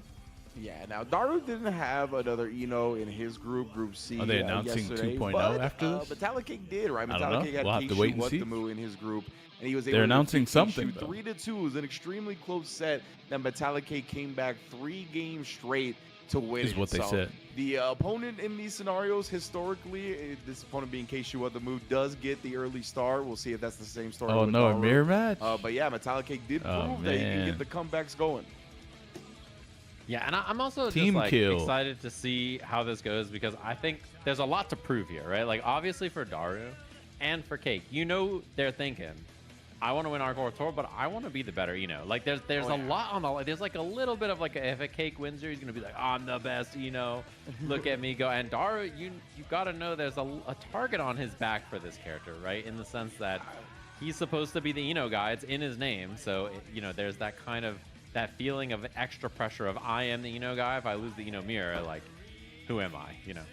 Yeah, now Daru didn't have another Eno in his group, Group C. Are they announcing 2.0 after this? Metallic King did, right? I don't know. Metallic King had We'll have to wait and see. Watamu in his group, and he was able They're to announcing defeat something, Keishu though. 3-2. It was an extremely close set. Then Metallic King came back 3 games straight to win. Is what they said. The opponent in these scenarios, historically, this opponent being Keishu Watamu, does get the early start. We'll see if that's the same story. Oh, with no, a Daru. mirror match? But yeah, Metallic King did prove that he can get the comebacks going. Yeah, and I'm also Team just like kill. excited to see how this goes, because I think there's a lot to prove here, right? Like, obviously for Daru and for Cake, you know they're thinking, I want to win Arc World Tour, but I want to be the better Eno. Like, there's a lot on the line. There's like a little bit of like if a Cake wins here, he's gonna be like, I'm the best Eno. Look at me go. And Daru, you got to know there's a target on his back for this character, right? In the sense that he's supposed to be the Eno guy. It's in his name, so you know there's that kind of that feeling of extra pressure of I am the Eno guy. If I lose the Eno mirror, like, who am I? You know.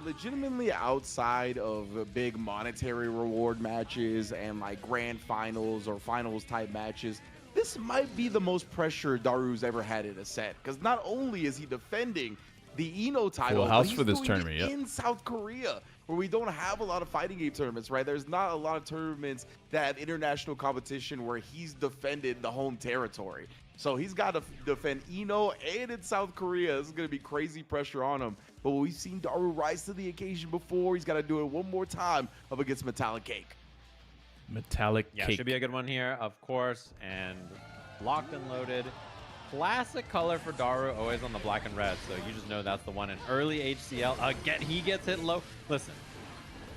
Legitimately, outside of big monetary reward matches and like grand finals or finals type matches, this might be the most pressure Daru's ever had in a set. Because not only is he defending the Eno title, Full house but he's for this doing tournament, it in South Korea, where we don't have a lot of fighting game tournaments, right? There's not a lot of tournaments that have international competition where he's defended the home territory. So he's got to defend Eno and in South Korea. This is going to be crazy pressure on him. But we've seen Daru rise to the occasion before. He's got to do it one more time up against Metallic Cake. Metallic Yeah, Cake. should be a good one here, of course. And locked and loaded. Classic color for Daru, always on the black and red. So you just know that's the one in early HCL. Again, he gets hit low. Listen,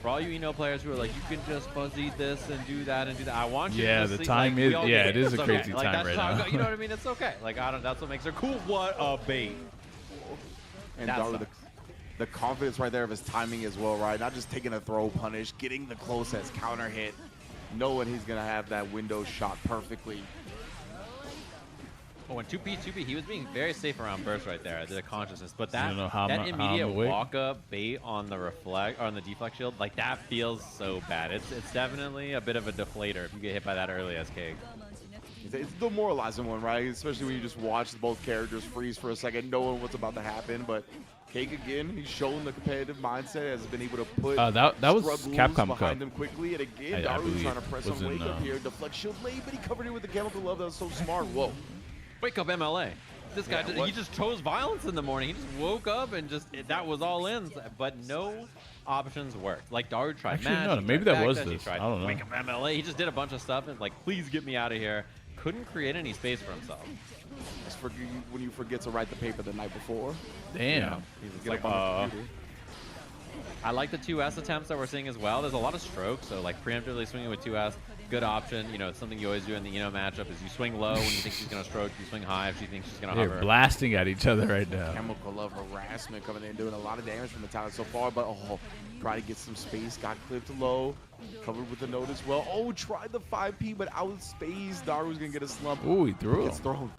for all you Eno players who are like, you can just fuzzy this and do that and do that. I want you to the see, time like, is, we all yeah, get it is It's a okay. crazy Like, time that's right how it now. go- You know what I mean? It's okay. Like, that's what makes her cool. What a bait. And That Daru, sucks. the confidence right there of his timing as well, right? Not just taking a throw punish, getting the close as counter hit, knowing he's going to have that window shot perfectly. Well, when 2P, he was being very safe around burst right there. I did a consciousness, but that You know how that I'm immediate awake? walk up bait on the reflect or on the deflect shield, like that feels so bad. It's definitely a bit of a deflator if you get hit by that early as Cake. It's a demoralizing one, right? Especially when you just watch both characters freeze for a second, knowing what's about to happen. But Cake, again, he's shown the competitive mindset, has been able to put that was struggles Capcom behind Cup. him quickly. And again, I Daru's believe trying to press was on in, wake up here. Deflect shield late, but he covered it with the chemical love. That was so smart. Whoa. Wake up MLA. This guy, Yeah, he just chose violence in the morning. He just woke up and that was all in. But no options worked. Like Daru tried Actually, match. no, he maybe tried that was backdash, he this. tried I don't know. Wake up MLA. He just did a bunch of stuff and like, please get me out of here. Couldn't create any space for himself. It's for when you forget to write the paper the night before. Damn. He's Get like, up on the computer. I like the 2S attempts that we're seeing as well. There's a lot of strokes, so like preemptively swinging with 2S, good option. You know, it's something you always do in the Eno matchup is you swing low when you think she's going to stroke, you swing high if she thinks she's going to They're hover. blasting at each other right now. Chemical love harassment coming in, doing a lot of damage from Metallic so far, but try to get some space, got clipped low, covered with the note as well. Oh, tried the 5P, but out of space. Daru's gonna get a slump. Ooh, he threw Gets him. thrown.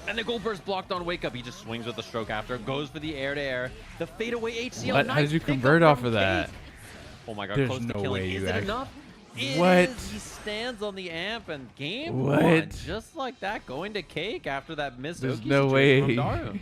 And the gold burst blocked on wake up. He just swings with the stroke after, goes for the air to air. The fadeaway HCL. What? How did you convert off of that? Oh my god, There's close to no killing. way Is you it actually... enough? It What? is. He stands on the amp and game What? on. Just like that, going to cake after that missed There's Oki no situation way. from Daru.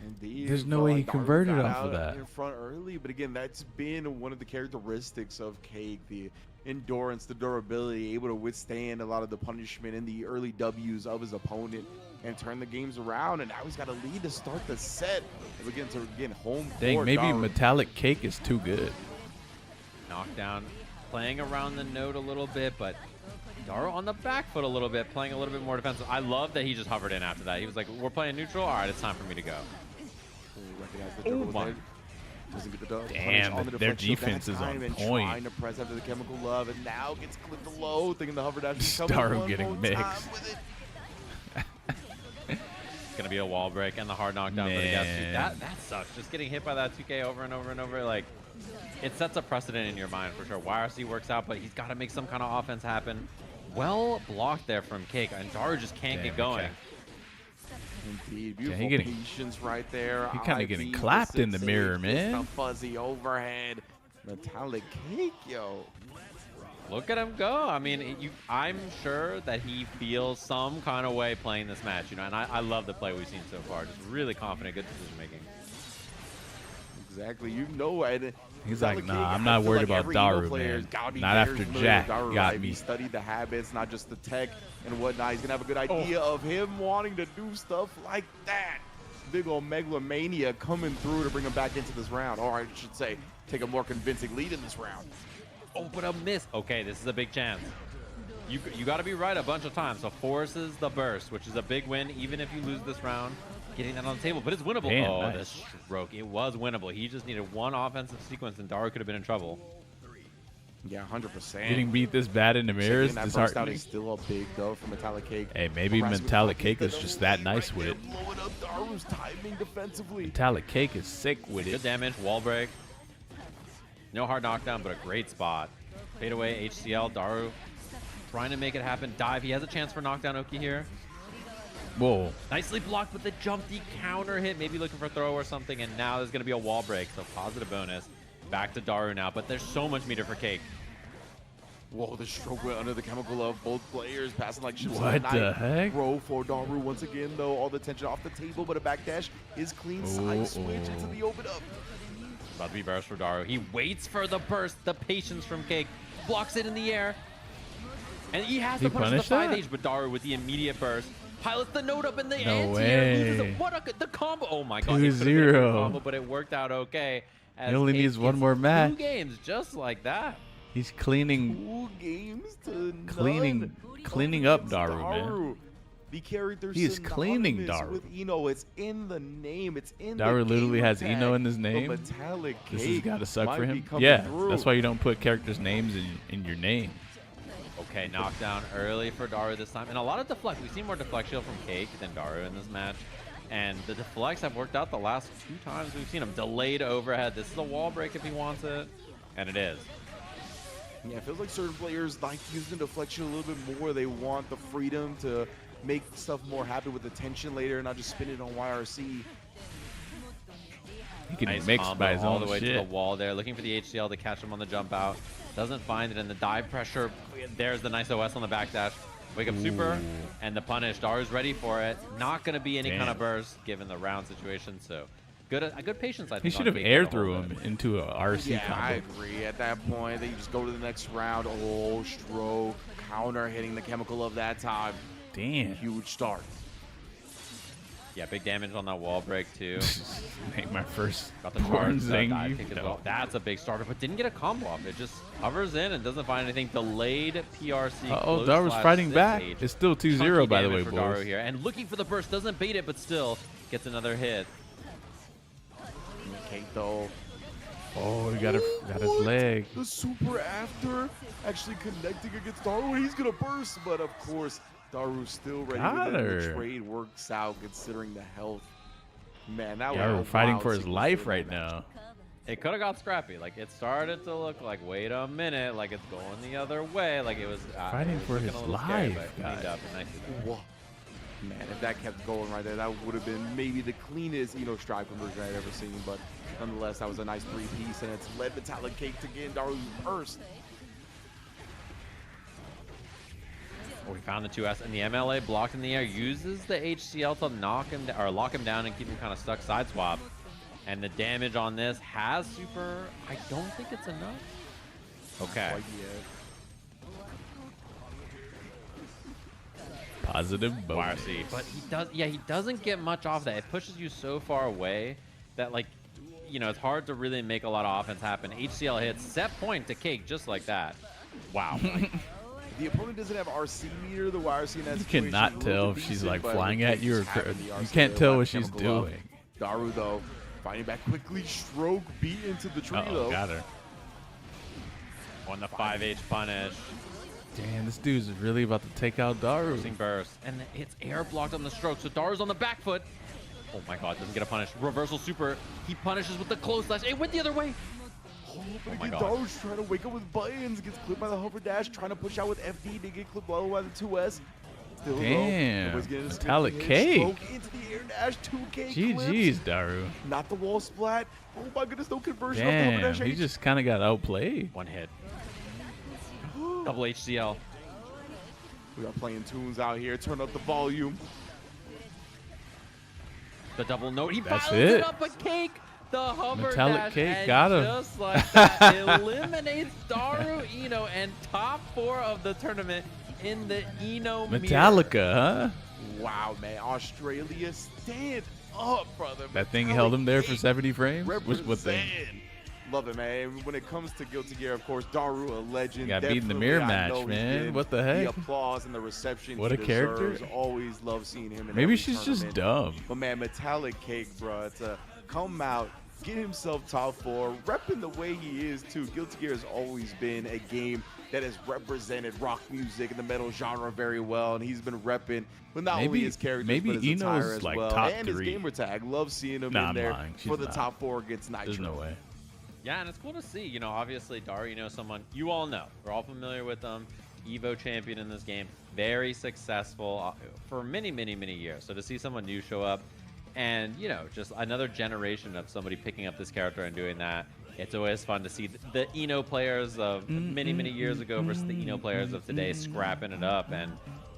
Indeed, There's no way he Daru converted got off out of that. in front early, but again, that's been one of the characteristics of Cake, the endurance, the durability, able to withstand a lot of the punishment and the early W's of his opponent and turn the games around. And now he's got a lead to start the set. And begin to home Dang, court. maybe Daru. Metallic Cake is too good. Knockdown, playing around the node a little bit, but Daru on the back foot a little bit, playing a little bit more defensive. I love that he just hovered in after that. He was like, we're playing neutral? All right, it's time for me to go. Oh my. Doesn't get the dub. Damn, their defense is on point. Trying to press after the chemical love, and now gets clipped low, thinking the hover dash is coming. Daru getting mixed. It's going to be a wall break and the hard knockdown for the guest. That sucks. Just getting hit by that 2K over and over and over. Like, it sets a precedent in your mind for sure. YRC works out, but he's got to make some kind of offense happen. Well blocked there from Cake, and Daru just can't get going. Indeed, beautiful patience right there. He kind of getting clapped in the mirror, man. A fuzzy overhead. Metallic Cake, yo. Look at him go. I mean, I'm sure that he feels some kind of way playing this match, you know, and I love the play we've seen so far. Just really confident, good decision making. Exactly, you know it. He's like, nah, I'm not worried about Daru, man. Not after Jack got me. He studied the habits, not just the tech and whatnot. He's gonna have a good idea of him wanting to do stuff like that. Big ol' megalomania coming through to bring him back into this round. Or I should say, take a more convincing lead in this round. Oh, but a miss. Okay, this is a big chance. You got to be right a bunch of times. So forces the burst, which is a big win, even if you lose this round. Getting that on the table, but it's winnable. Damn, oh, nice. the stroke. It was winnable. He just needed one offensive sequence, and Daru could have been in trouble. Yeah, 100%. Getting beat this bad in the mirror is disheartening. Is still a big though for Metallic Cake. Hey, maybe Metallic Cake is just that nice with it. Blowing up Daru's timing defensively. Metallic Cake is sick with it. Good damage, wall break. No hard knockdown, but a great spot. Fade away, HCL, Daru trying to make it happen. Dive. He has a chance for knockdown Oki here. Whoa. Nicely blocked with the jump, the counter hit, maybe looking for a throw or something, and now there's going to be a wall break, so positive bonus. Back to Daru now, but there's so much meter for Cake. Whoa, the stroke went under the chemical of both players, passing like ships What the heck? Throw for Daru once again, though. All the tension off the table, but a backdash is clean. Side switch into the open up. About to be burst for Daru. He waits for the burst, the patience from Cake. Blocks it in the air. And he has to punish the 5H, but Daru with the immediate burst. Pilots the node up in the anti-air. Loses it. What the combo. Oh my god. 2-0. Combo, but it worked out okay. He only needs one more match. 2 games just like that. He's cleaning 2 games to cleaning up Daru, man. The character He's cleaning Daru. With Eno, it's in the name. It's in Daru the literally game has tag. Eno in his name. Metallic Cake This has got to suck for might be him. coming Yeah, through. that's why you don't put characters' names in your name. Okay, knockdown early for Daru this time. And a lot of deflect. We've seen more deflect shield from Cake than Daru in this match. And the deflects have worked out the last 2 times we've seen him. Delayed overhead. This is a wall break if he wants it. And it is. Yeah, it feels like certain players like using deflection a little bit more. They want the freedom to make stuff more happen with the tension later and not just spin it on YRC. He can Nice mix combo by his all own the way shit. to the wall there, looking for the HCL to catch him on the jump out. Doesn't find it in the dive pressure. There's the nice OS on the backdash. Wake up super and the punish. Daru's ready for it. Not going to be any kind of burst given the round situation. So a good patience, I think. He should have air through him into a RC combo. I agree. At that point, then you just go to the next round. Oh, stroke. Counter hitting the chemical of that time. Damn. Huge start. Yeah, big damage on that wall break too. Make my first Got the charge thing. dive kick as well. That's a big starter, but didn't get a combo off. It just hovers in and doesn't find anything. Delayed PRC. Uh-oh, Daru's fighting back. It's still 2-0, by the way, boys. Daru here. And looking for the burst. Doesn't bait it, but still gets another hit. Kato. Oh, he got his leg. The super after actually connecting against Daru. He's going to burst, but of course, Daru's still ready. The trade works out considering the health. Man, that was we're fighting for his life right now. It could have got scrappy. Like, it started to look like, wait a minute, like it's going the other way. Like, it was fighting for his life, scary, but cleaned up and nicely done. Man, if that kept going right there, that would have been maybe the cleanest, stride conversion I'd ever seen. But nonetheless, that was a nice 3-piece, and it's led Metallic Cake to get Daru's first. We found the 2S, and the MLA blocked in the air uses the HCL to knock him or lock him down and keep him kind of stuck side swap. And the damage on this has super. I don't think it's enough. Okay. Positive bonus. YRC. But he doesn't get much off that. It pushes you so far away that, like, it's hard to really make a lot of offense happen. HCL hits, set point to Cake just like that. Wow. The opponent doesn't have RC meter, the YRC in that You cannot tell if she's like flying at you or you can't tell what she's doing. Daru though, fighting back quickly, stroke beat into the tree though. Got her. On the 5H punish. Damn, this dude's really about to take out Daru. Burst, and it's air blocked on the stroke, so Daru's on the back foot. Oh my god, doesn't get a punish. Reversal super. He punishes with the close slash. It went the other way. Oh my god. Daru's trying to wake up with buttons. Gets clipped by the hover dash. Trying to push out with FD. They get clipped all by the 2S. Still damn. Metallic Cake. Into the air dash. 2K GG's, Daru. Not the wall splat. Oh my goodness, no conversion. Damn, off the he just kind of got outplayed. One hit. Double HCL. We are playing tunes out here. Turn up the volume. The double note. He That's piles it up a Cake. The hover Metallic dash, Cake and got him. Just like that, eliminates Daru Eno and top 4 of the tournament in the Eno Metallica, mirror. huh? Wow, man. Australia, stand up, brother. That thing held him there for 70 frames? What thing? Love it, man. When it comes to Guilty Gear, of course, Daru, a legend. Got beat in the mirror match, man. What the heck? The applause and the reception. What a character. Always love seeing him. In Maybe every she's tournament. just dumb. But man, Metallic Cake, bro, to come out, get himself top 4, repping the way he is too. Guilty Gear has always been a game that has represented rock music and the metal genre very well, and he's been repping with not only his characters but his attire as like well, top and 3. his gamer tag. Love seeing him in there for the top 4 against Nitro. There's no way. Yeah, and it's cool to see. Obviously, Daru, someone you all know. We're all familiar with them. Evo champion in this game. Very successful for many, many, many years. So to see someone new show up and, just another generation of somebody picking up this character and doing that, it's always fun to see the Eno players of many, many years ago versus the Eno players of today scrapping it up. And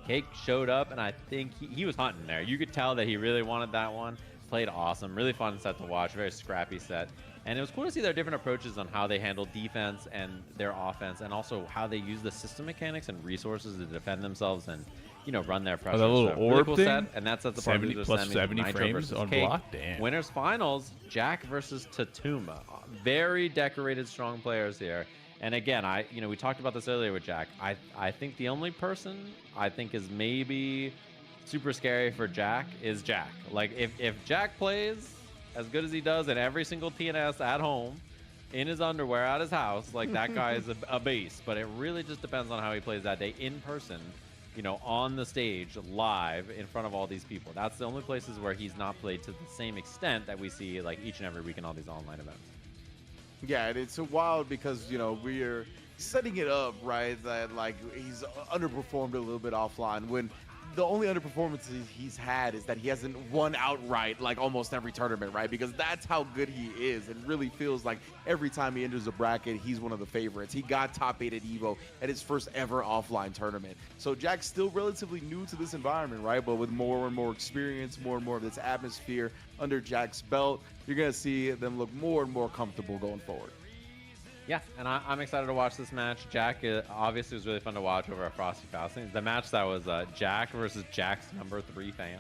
Cake showed up, and I think he was hunting there. You could tell that he really wanted that one. Played awesome. Really fun set to watch. Very scrappy set. And it was cool to see their different approaches on how they handle defense and their offense, and also how they use the system mechanics and resources to defend themselves and, run their pressure. The little really orb cool thing? set, and that's at the part 70 plus 70 frames on Cake. block? Damn. Winners finals, Jack versus Tatuma. Very decorated, strong players here. And again, we talked about this earlier with Jack. I think the only person I think is maybe super scary for Jack is Jack. Like, if Jack plays as good as he does in every single TNS at home, in his underwear at his house, like, that guy is a beast. But it really just depends on how he plays that day in person, on the stage, live, in front of all these people. That's the only places where he's not played to the same extent that we see, like, each and every week in all these online events. Yeah, and it's so wild because, we're setting it up, right, that, like, he's underperformed a little bit offline when the only underperformance he's had is that he hasn't won outright like almost every tournament, right? Because that's how good he is. It really feels like every time he enters a bracket, he's one of the favorites. He got top 8 at Evo at his first ever offline tournament. So Jack's still relatively new to this environment, right? But with more and more experience, more and more of this atmosphere under Jack's belt, you're going to see them look more and more comfortable going forward. Yeah, and I'm excited to watch this match. Jack obviously was really fun to watch over at Frosty Fasting. The match that was Jack versus Jack's number 3 fan.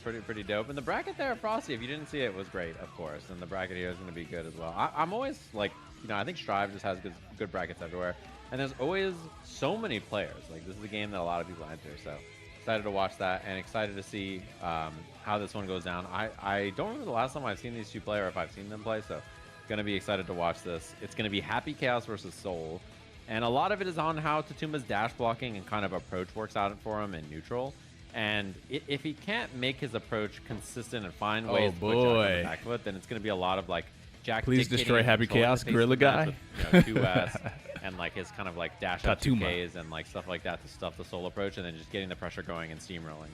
Pretty dope. And the bracket there at Frosty, if you didn't see it, was great, of course. And the bracket here is going to be good as well. I'm always like, I think Strive just has good brackets everywhere. And there's always so many players. Like, this is a game that a lot of people enter. So excited to watch that and excited to see how this one goes down. I don't remember the last time I've seen these two play or if I've seen them play. So gonna be excited to watch this. It's gonna be Happy Chaos versus Soul, and a lot of it is on how Tatuma's dash blocking and kind of approach works out for him in neutral. And if he can't make his approach consistent and find ways to put Jack on the back foot, then it's gonna be a lot of like Jack Please dictating destroy and Happy controlling Chaos, the pace Gorilla of the match Guy. with, 2S and like his kind of like dash up Tatuma. 2Ks and like stuff like that to stuff the soul approach, and then just getting the pressure going and steamrolling.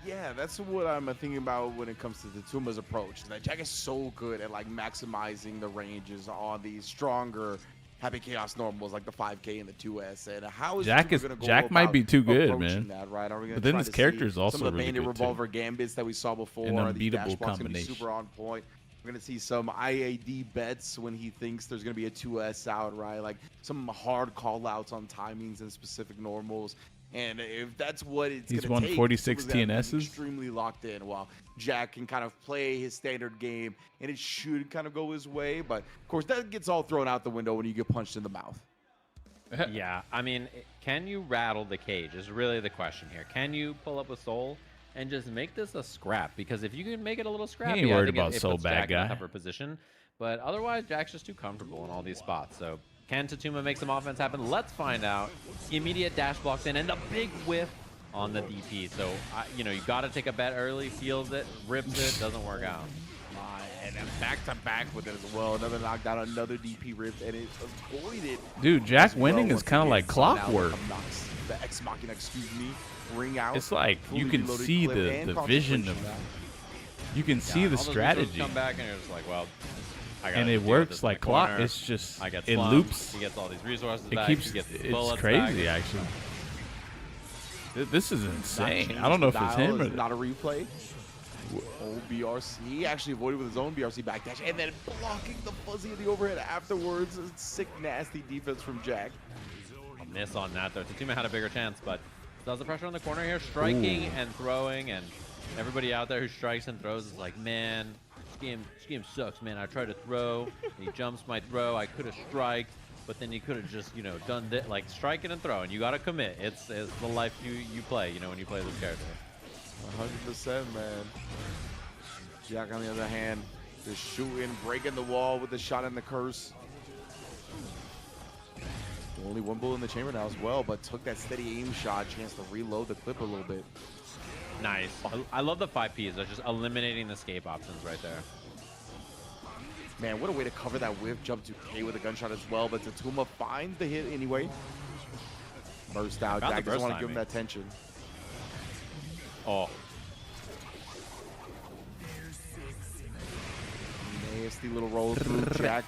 Yeah, that's what I'm thinking about when it comes to Tatuma's approach. That Jack is so good at like maximizing the ranges on these stronger Happy Chaos normals like the 5K and the 2S. And how is Jack Tatuma gonna go Jack might about be too good, approaching man. that, right? Are we gonna But then try his to character see is also some of the really Bandit good, too. Revolver gambits that we saw before? An Are these unbeatable dash blocks gonna be combination. super on point? We're gonna see some IAD bets when he thinks there's gonna be a 2S out, right? Like some hard call outs on timings and specific normals. And if that's what it's He's gonna won take, 46 Tatuma's gonna be TNSs. extremely locked in, while Jack can kind of play his standard game, and it should kind of go his way. But of course, that gets all thrown out the window when you get punched in the mouth. Yeah, I mean, can you rattle the cage is really the question here. Can you pull up a soul and just make this a scrap? Because if you can make it a little scrappy, ain't I worried think about it Soul puts bad Jack in a guy. tougher position. But otherwise, Jack's just too comfortable in all these spots. So can Tatuma make some offense happen? Let's find out. Immediate dash blocks in, and a big whiff on the DP. So, you know, you got to take a bet early, feels it, rips it, doesn't work out. And then back to back with it as well. Another knockdown, another DP ripped, and it avoided. Dude, Jack as well winning is once kind of again. like So now clockwork. the Ex Machina, excuse me, ring out. It's like you fully can reloaded see clip the and vision of. concentration You can see Yeah, the all those resources strategy, come back, and you're just like, well, I gotta and it deal with works this in like the clock. corner. It's just I get it slumped, loops. He gets all these resources It back. keeps. He gets his It's bullets crazy, back. actually. This is Not insane. changed I don't know if the it's dial, him or it's not a replay. Old BRC. He actually avoided with his own BRC backdash, and then blocking the fuzzy of the overhead afterwards. Sick, nasty defense from Jack. A miss on that, though. Tatuma had a bigger chance, but does the pressure on the corner here, striking and throwing, and everybody out there who strikes and throws is like, man, this game sucks, man. I tried to throw, and he jumps my throw. I could have striked, but then he could have just, you know, done this, like striking and throwing. You got to commit. It's the life you play, you know, when you play this character. 100%, man. Jack, on the other hand, just shooting, breaking the wall with the shot and the curse. Only one bullet in the chamber now as well, but took that steady aim shot, chance to reload the clip a little bit. Nice. I love the 5Ps. They're just eliminating the escape options right there. Man, what a way to cover that whiff jump to K with a gunshot as well, but Tatuma finds the hit anyway. Burst out. About the Jack doesn't burst want to give him timing. that tension. Oh, Nasty little roll through Jack.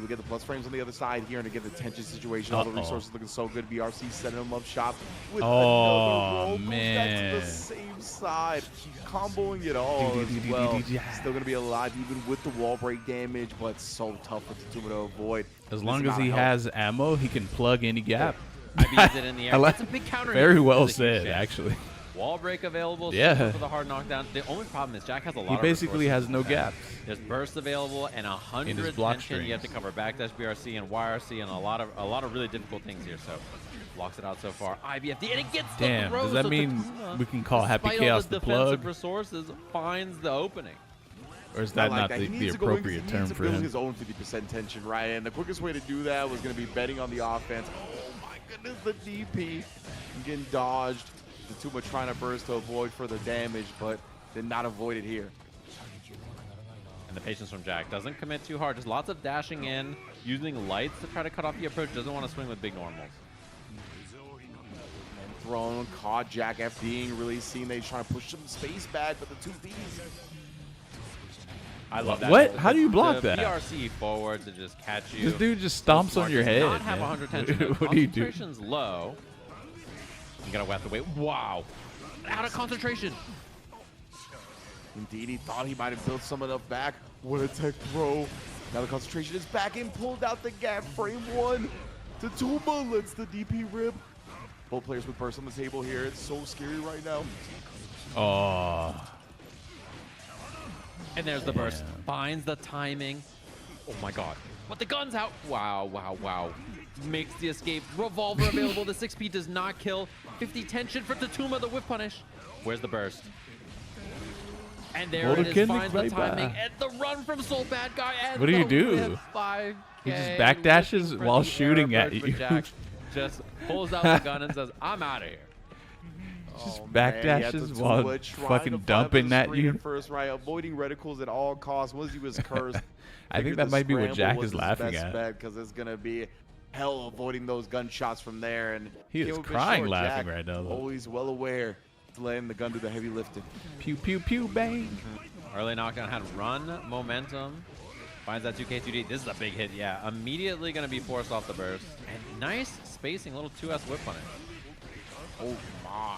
We get the plus frames on the other side here, and again, the tension situation. All the resources looking so good. BRC setting him up shop with another roll. Goes back to the same side. Comboing it all as well. Still going to be alive even with the wall break damage, but so tough for Tatuma to avoid. As long as he has ammo, he can plug any gap. IBs it in the air. That's a big counter. Very hit. well That's a huge said, chance. actually. Wall break available. Yeah. Super for the hard knockdown. The only problem is Jack has a lot He of basically resources has no in the back. gaps. There's burst available and In his 100 block tension. You have to strings. cover backdash BRC and YRC and a lot of really difficult things here. So blocks it out so far. IBFD and it gets the Damn, throw. does that so mean Tatuma, we can call Happy despite all Chaos the the defensive plug? resources, finds the opening. Or is that I like not that. He the needs to go in 'cause appropriate he term needs to for build him? his own 50% tension, right? And the quickest way to do that was going to be betting on the offense. Oh my goodness, the DP getting dodged. Tatuma trying to burst to avoid further damage, but did not avoid it here. And the patience from Jack doesn't commit too hard. Just lots of dashing in, using lights to try to cut off the approach. Doesn't want to swing with big normals. And thrown, caught Jack FDing, really seeing they trying to push some space back, but the 2Bs. I love that. What? How do you block the that? BRC forward to just catch you. This dude just stomps on your Does head. not have man. 100 tension. What do you do? Concentration's low. You gotta have to wait. Wow. Out of concentration. Indeed, he thought he might have built some enough back. What a tech throw. Now the concentration is back in, pulled out the gap. Frame one. Tatuma lets the DP rip. Both players with burst on the table here. It's so scary right now. Oh. And there's the burst. Finds the timing. Oh my god. But the gun's out. Wow, wow, wow. Makes the escape. Revolver available. The 6P does not kill. 50 tension for Tatuma, the whip punish. Where's the burst? And there it is. Finds the timing. And the run from Soul Bad Guy. And What do you the do? whip 5K. He just backdashes Looking for while the shooting air at burst, you. but Jack just pulls out the gun and says, I'm out of here. Just Oh, backdashes while fucking dumping at you. First, right, avoiding reticles at all costs. Once he was cursed, I think that might be what Jack is laughing at. Because it's gonna be hell avoiding those gunshots from there. And he is crying laughing Jack, right now. Though. Always well aware to letting the gun do the heavy lifting. Pew pew pew bang. Early knockdown had run momentum. Finds that 2K2D. This is a big hit. Yeah, immediately gonna be forced off the burst. And nice spacing, a little 2S whip on it. Oh my.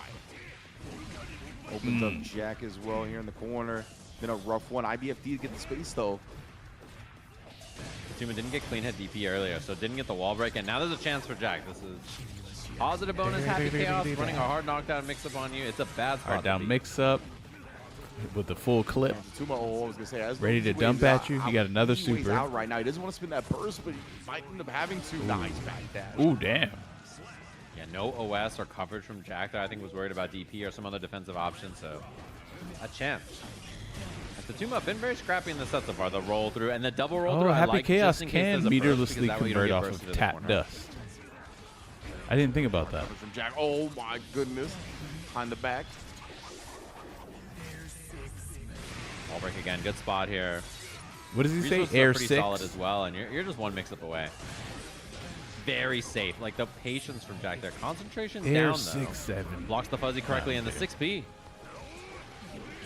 Opens up Jack as well here in the corner. Been a rough one. IBFD to get the space though. Tuma didn't get clean hit DP earlier, so didn't get the wall break. And now there's a chance for Jack. This is positive bonus, happy chaos, running a hard knockdown mix up on you. It's a bad spot. Hard down mix up with the full clip. Tuma, I was gonna say, ready to dump at you. He got another super. Out right now. He doesn't want to spin that burst, but he might end up having to. Nice back dash. Ooh, damn. Yeah, no OS or coverage from Jack there. I think was worried about DP or some other defensive option, so a chance. And Tuma been very scrappy in the set so far. The roll through and the double roll through. Happy like Chaos can meterlessly convert off of tap dust. I didn't think about that. From Jack. Oh my goodness. Behind the back. Wall break again. Good spot here. What does he say? Air pretty 6? Solid as well, and you're just one mix up away. Very safe. Like the patience from Jack there. Concentration Air down, 6-7. Blocks the fuzzy correctly in the 6P.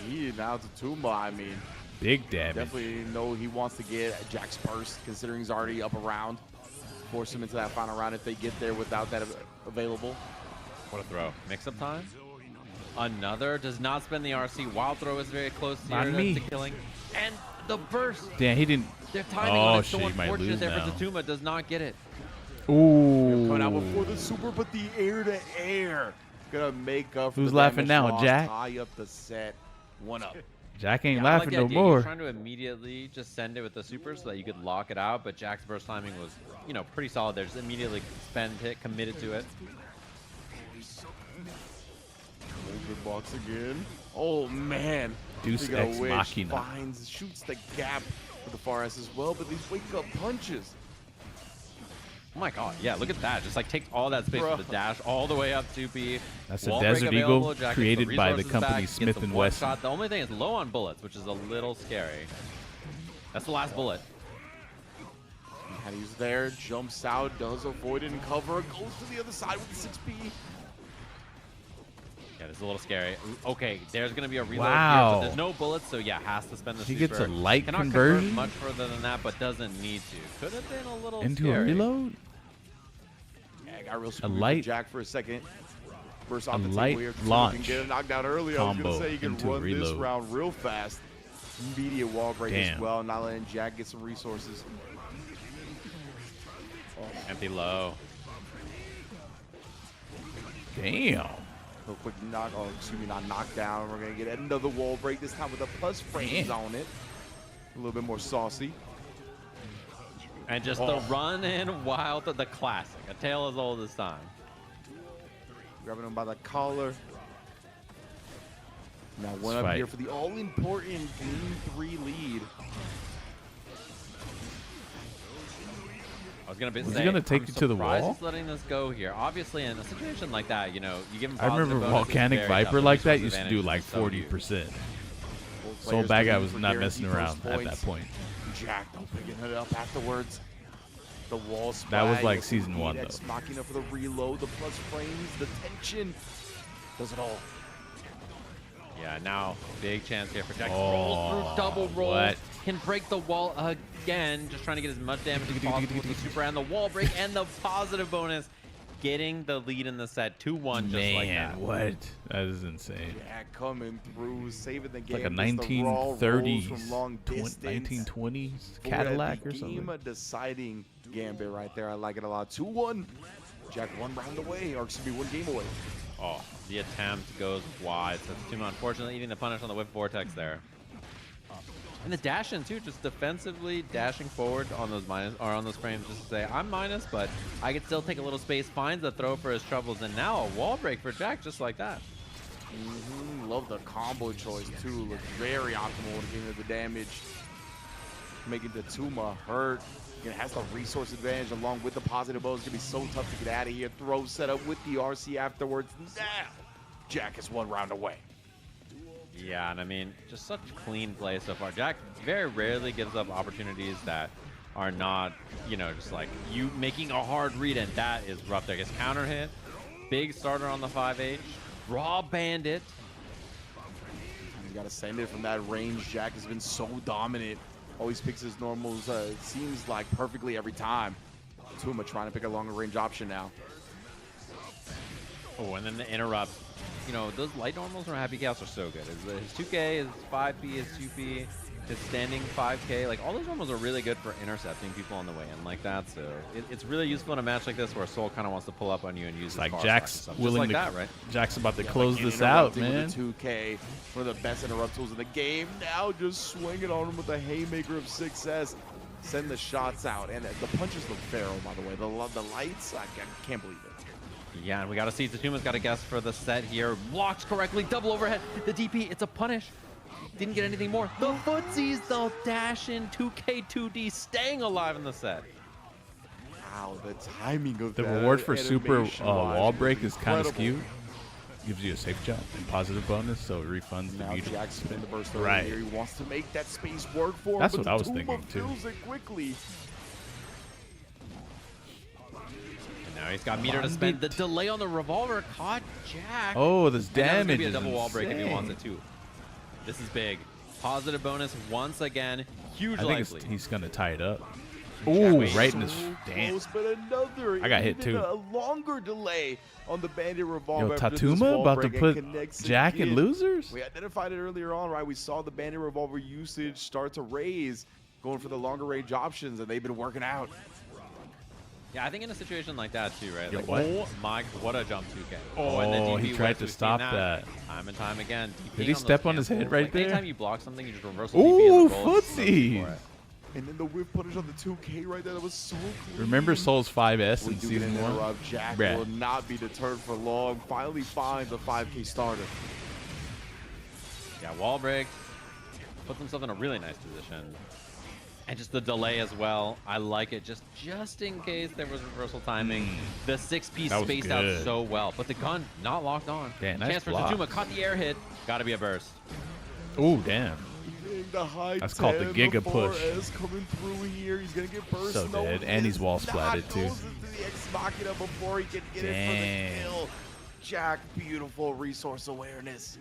He now to Tuma, I mean. Big damage. Definitely know he wants to get Jack's burst, considering he's already up around. Force him into that final round if they get there without that available. What a throw. Mix-up time. Another. Does not spend the RC. Wild throw is very close to killing. And the burst. Damn, he didn't. Their timing on it so unfortunate there for Tuma. Does not get it. Ooh. Coming out before the super, but the air-to-air. Gonna make up for Who's laughing now, Jack? Tie up the set. One up. Jack ain't laughing no more. You're trying to immediately just send it with the super so that you could lock it out, but Jack's burst timing was, you know, pretty solid there. Just immediately spend hit, committed to it. Good box again. Oh man. Deuce Ex Machina. Finds, shoots the gap for the far S as well, but these wake up punches. Oh my god, yeah, look at that. Just like takes all that space for the dash all the way up 2P. That's a Desert Eagle created by the company Smith & Wesson. The only thing is low on bullets, which is a little scary. That's the last bullet. And he's there, jumps out, does avoid it and cover, goes to the other side with the 6P. Yeah, this is a little scary. Okay, there's going to be a reload wow. here, but there's no bullets, so yeah, has to spend the super. He gets a light Cannot conversion? Convert much further than that, but doesn't need to. Could have been a little into scary. a reload? Yeah, I got real a light Jack for a second. First off a the light here, launch. Can get a knockdown early. I was going to say you can run this round real fast. Immediate wall break as well, not letting Jack get some resources. Oh. Empty low. Damn. Real quick knock, oh, excuse me, not knockdown. We're going to get another wall break, this time with the plus frames on it. A little bit more saucy. And just the run in wild, the classic. A tale as old as time. Grabbing him by the collar. Now one up here for the all-important Game 3 lead. I was gonna he gonna take it to the wall? He's letting this go here. Obviously, in a situation like that, you know, you give him. I remember Volcanic Viper like that used to do like 40%. So bad guy was not messing around at that point. Jack, don't picking it up afterwards. The wall spy. That was like season 1 though. Machina for the reload, the plus frames, the tension. Does it all. Yeah, now big chance here for Jack. Roll through, double roll. What? Can break the wall again. Just trying to get as much damage as possible with the super and the wall break and the positive bonus. Getting the lead in the set 2-1 just like that. What? That is insane. Yeah, coming through, saving the game. Like a 1930s, 1920s Cadillac or something. Game-deciding gambit right there. I like it a lot. 2-1. Jack 1 round away, or excuse me, 1 game away. Oh, the attempt goes wide. So Tuma unfortunately eating the punish on the whip vortex there. And the dash in too, just defensively dashing forward on those minus or on those frames, just to say I'm minus, but I can still take a little space. Finds the throw for his troubles, and now a wall break for Jack, just like that. Love the combo choice too. Looks very optimal when it came to the damage, making the Tuma hurt. It has the resource advantage along with the positive bow. It's gonna be so tough to get out of here. Throw set up with the RC afterwards. Now Jack is 1 round away. Yeah, and I mean, just such clean play so far. Jack very rarely gives up opportunities that are not, you know, just like you making a hard read, and that is rough there. Gets counter hit, big starter on the 5H, raw bandit. You got to send it from that range. Jack has been so dominant. Always picks his normals, it seems like perfectly every time. Tuma trying to pick a longer range option now. Oh, and then the interrupt. You know, those light normals from Happy Chaos are so good. His 2K, his 5P, his 2P, his standing 5K. Like, all those normals are really good for intercepting people on the way in like that. So it's really useful in a match like this where Soul kind of wants to pull up on you and use like his Jack's willing like to, that, right? Jack's about to close this out, man. With the 2K, one of the best interrupt tools in the game. Now just swinging on him with a haymaker of success. Send the shots out. And the punches look feral, by the way. The lights, I can't believe it. Yeah, and we got to see Tatuma's got a guess for the set here. Blocked correctly, double overhead. The DP, it's a punish. Didn't get anything more. The footsies, though, dash in 2K, 2D, staying alive in the set. Wow, the timing of the that reward for super wall break is kind of incredible. skewed. Gives you a safe jump and positive bonus, so it refunds the Now mutual. Jack's spin the burst Right. here. He wants to make that space work for him. That's but what I was Tuma thinking, too. fills it quickly. And now he's got meter to spend. The delay on the revolver caught Jack. Oh, this And now there's damage gonna be a is double wall break if he insane. wants it too. This is big. Positive bonus once again. Huge I life think lead. he's gonna tie it up. Jack Ooh, was right so in his damn. close, but another. I got hit, even too. A longer delay on the bandit revolver. Yo, after this Tatuma wall about to break and put connects Jack in again. losers? We identified it earlier on, right? We saw the bandit revolver usage start to raise, going for the longer range options, and they've been working out. Yeah, I think in a situation like that too, right? Yo, Like, what? oh my, what a jump 2K. Oh, and then he DP tried whiffs, to we've seen stop that. Time and time again. Did he step on his head right there? Anytime you block something, you just reverse Ooh, DP and the goal is footsie. for it. And then the whip punish on the 2K right there, that was so clean. Remember Soul's 5S We in do get season an 1? interrupt. Jack Bruh. will not be deterred for long. Finally finds the 5K starter. Yeah, wall break. Puts himself in a really nice position. And just the delay as well. I like it. Just in case there was reversal timing. The 6P That was spaced out good. so well. But the gun not locked on. Damn, nice Chance for block. Tajuma. Caught the air hit. Gotta be a burst. Ooh, damn. The high That's called the 10, Giga push. 4S coming through here. He's gonna get burst. So No, dead, and he's wall it's splatted, not. too. Goes into the Ex Machina before he can get it for Dang. the kill. Jack, beautiful resource awareness.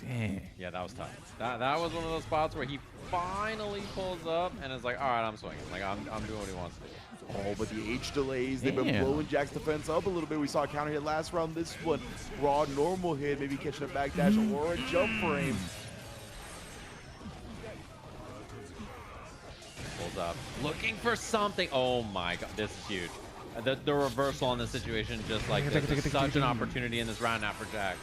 Dang. Yeah, that was tough. That was one of those spots where he finally pulls up and is like, all right, I'm swinging. Like, I'm doing what he wants to do. Oh, but the H delays, they've been Damn. blowing Jack's defense up a little bit. We saw a counter hit last round. This one, raw normal hit, maybe catching a backdash or a jump frame. Pulls up. Looking for something. Oh my god, this is huge. The reversal on this situation, just like this, is such an opportunity in this round now for Jack.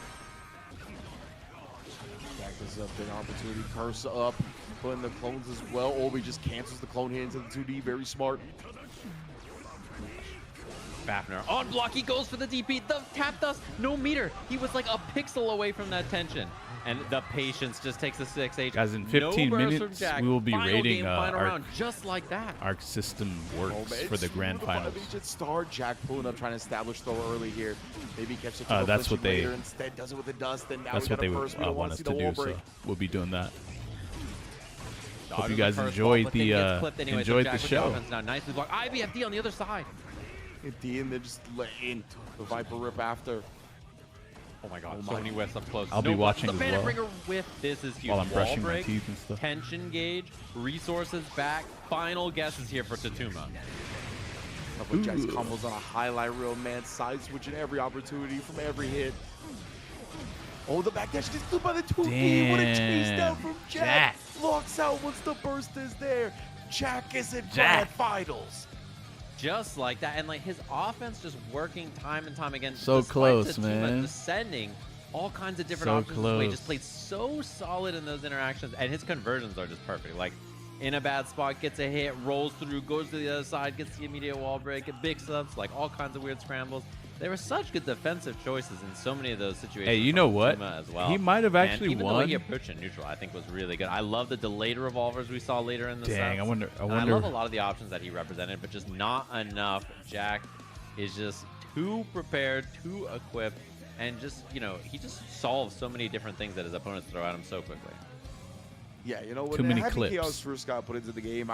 Jack is up, big opportunity. Curse up, putting the clones as well. Obi just cancels the clone hit into the 2D. Very smart. Fafner on block, he goes for the DP. The tap dust, no meter. He was like a pixel away from that tension. And the patience just takes a 6H. Guys, in 15 no burst from minutes, Jack. we will be Final rating game, final our round, just like that. ArcSystemWorks for the grand finals. Should start. Jack pulling up, trying to establish throw early here. Maybe catch the That's what they- later. Instead does it with the dust, and now That's we what got they a would burst. We don't want to us see to the wall do, so break. we'll be doing that. Dodges Hope you the guys curse enjoyed ball, but then the, gets clipped anyway, so enjoyed Jack the with show. offense now nicely blocked. IBFD on the other side. And D, and then just letting the Viper rip after. Oh my god, so many whiffs up close. I'll be watching the as Bandit well. Bringer whiff. This is huge. While I'm Wall brushing my break, teeth and stuff. Tension gauge, resources back. Final guesses here for Tatuma. Couple of Jack's combos on a highlight reel, man. Side switching every opportunity from every hit. Oh, the backdash gets through by the 2D. What a chase down from Jack. Locks out once the burst is there. Jack is in grand finals. Just like that, and like his offense just working time and time again. So despite close, Tatuma man. Descending all kinds of different So options. This way. He close. just played so solid in those interactions, and his conversions are just perfect. Like in a bad spot, gets a hit, rolls through, goes to the other side, gets the immediate wall break, big subs, like all kinds of weird scrambles. There were such good defensive choices in so many of those situations. Hey, you from know what? Tatuma as well. He might have actually and even the way won. he approached it neutral, I think, was really good. I love the delayed revolvers we saw later in the Dang, sets. I wonder. And I love a lot of the options that he represented, but just not enough. Jack is just too prepared, too equipped, and just, you know, he just solves so many different things that his opponents throw at him so quickly. Yeah, you know, Too when many Happy clips. Chaos first got put into the game,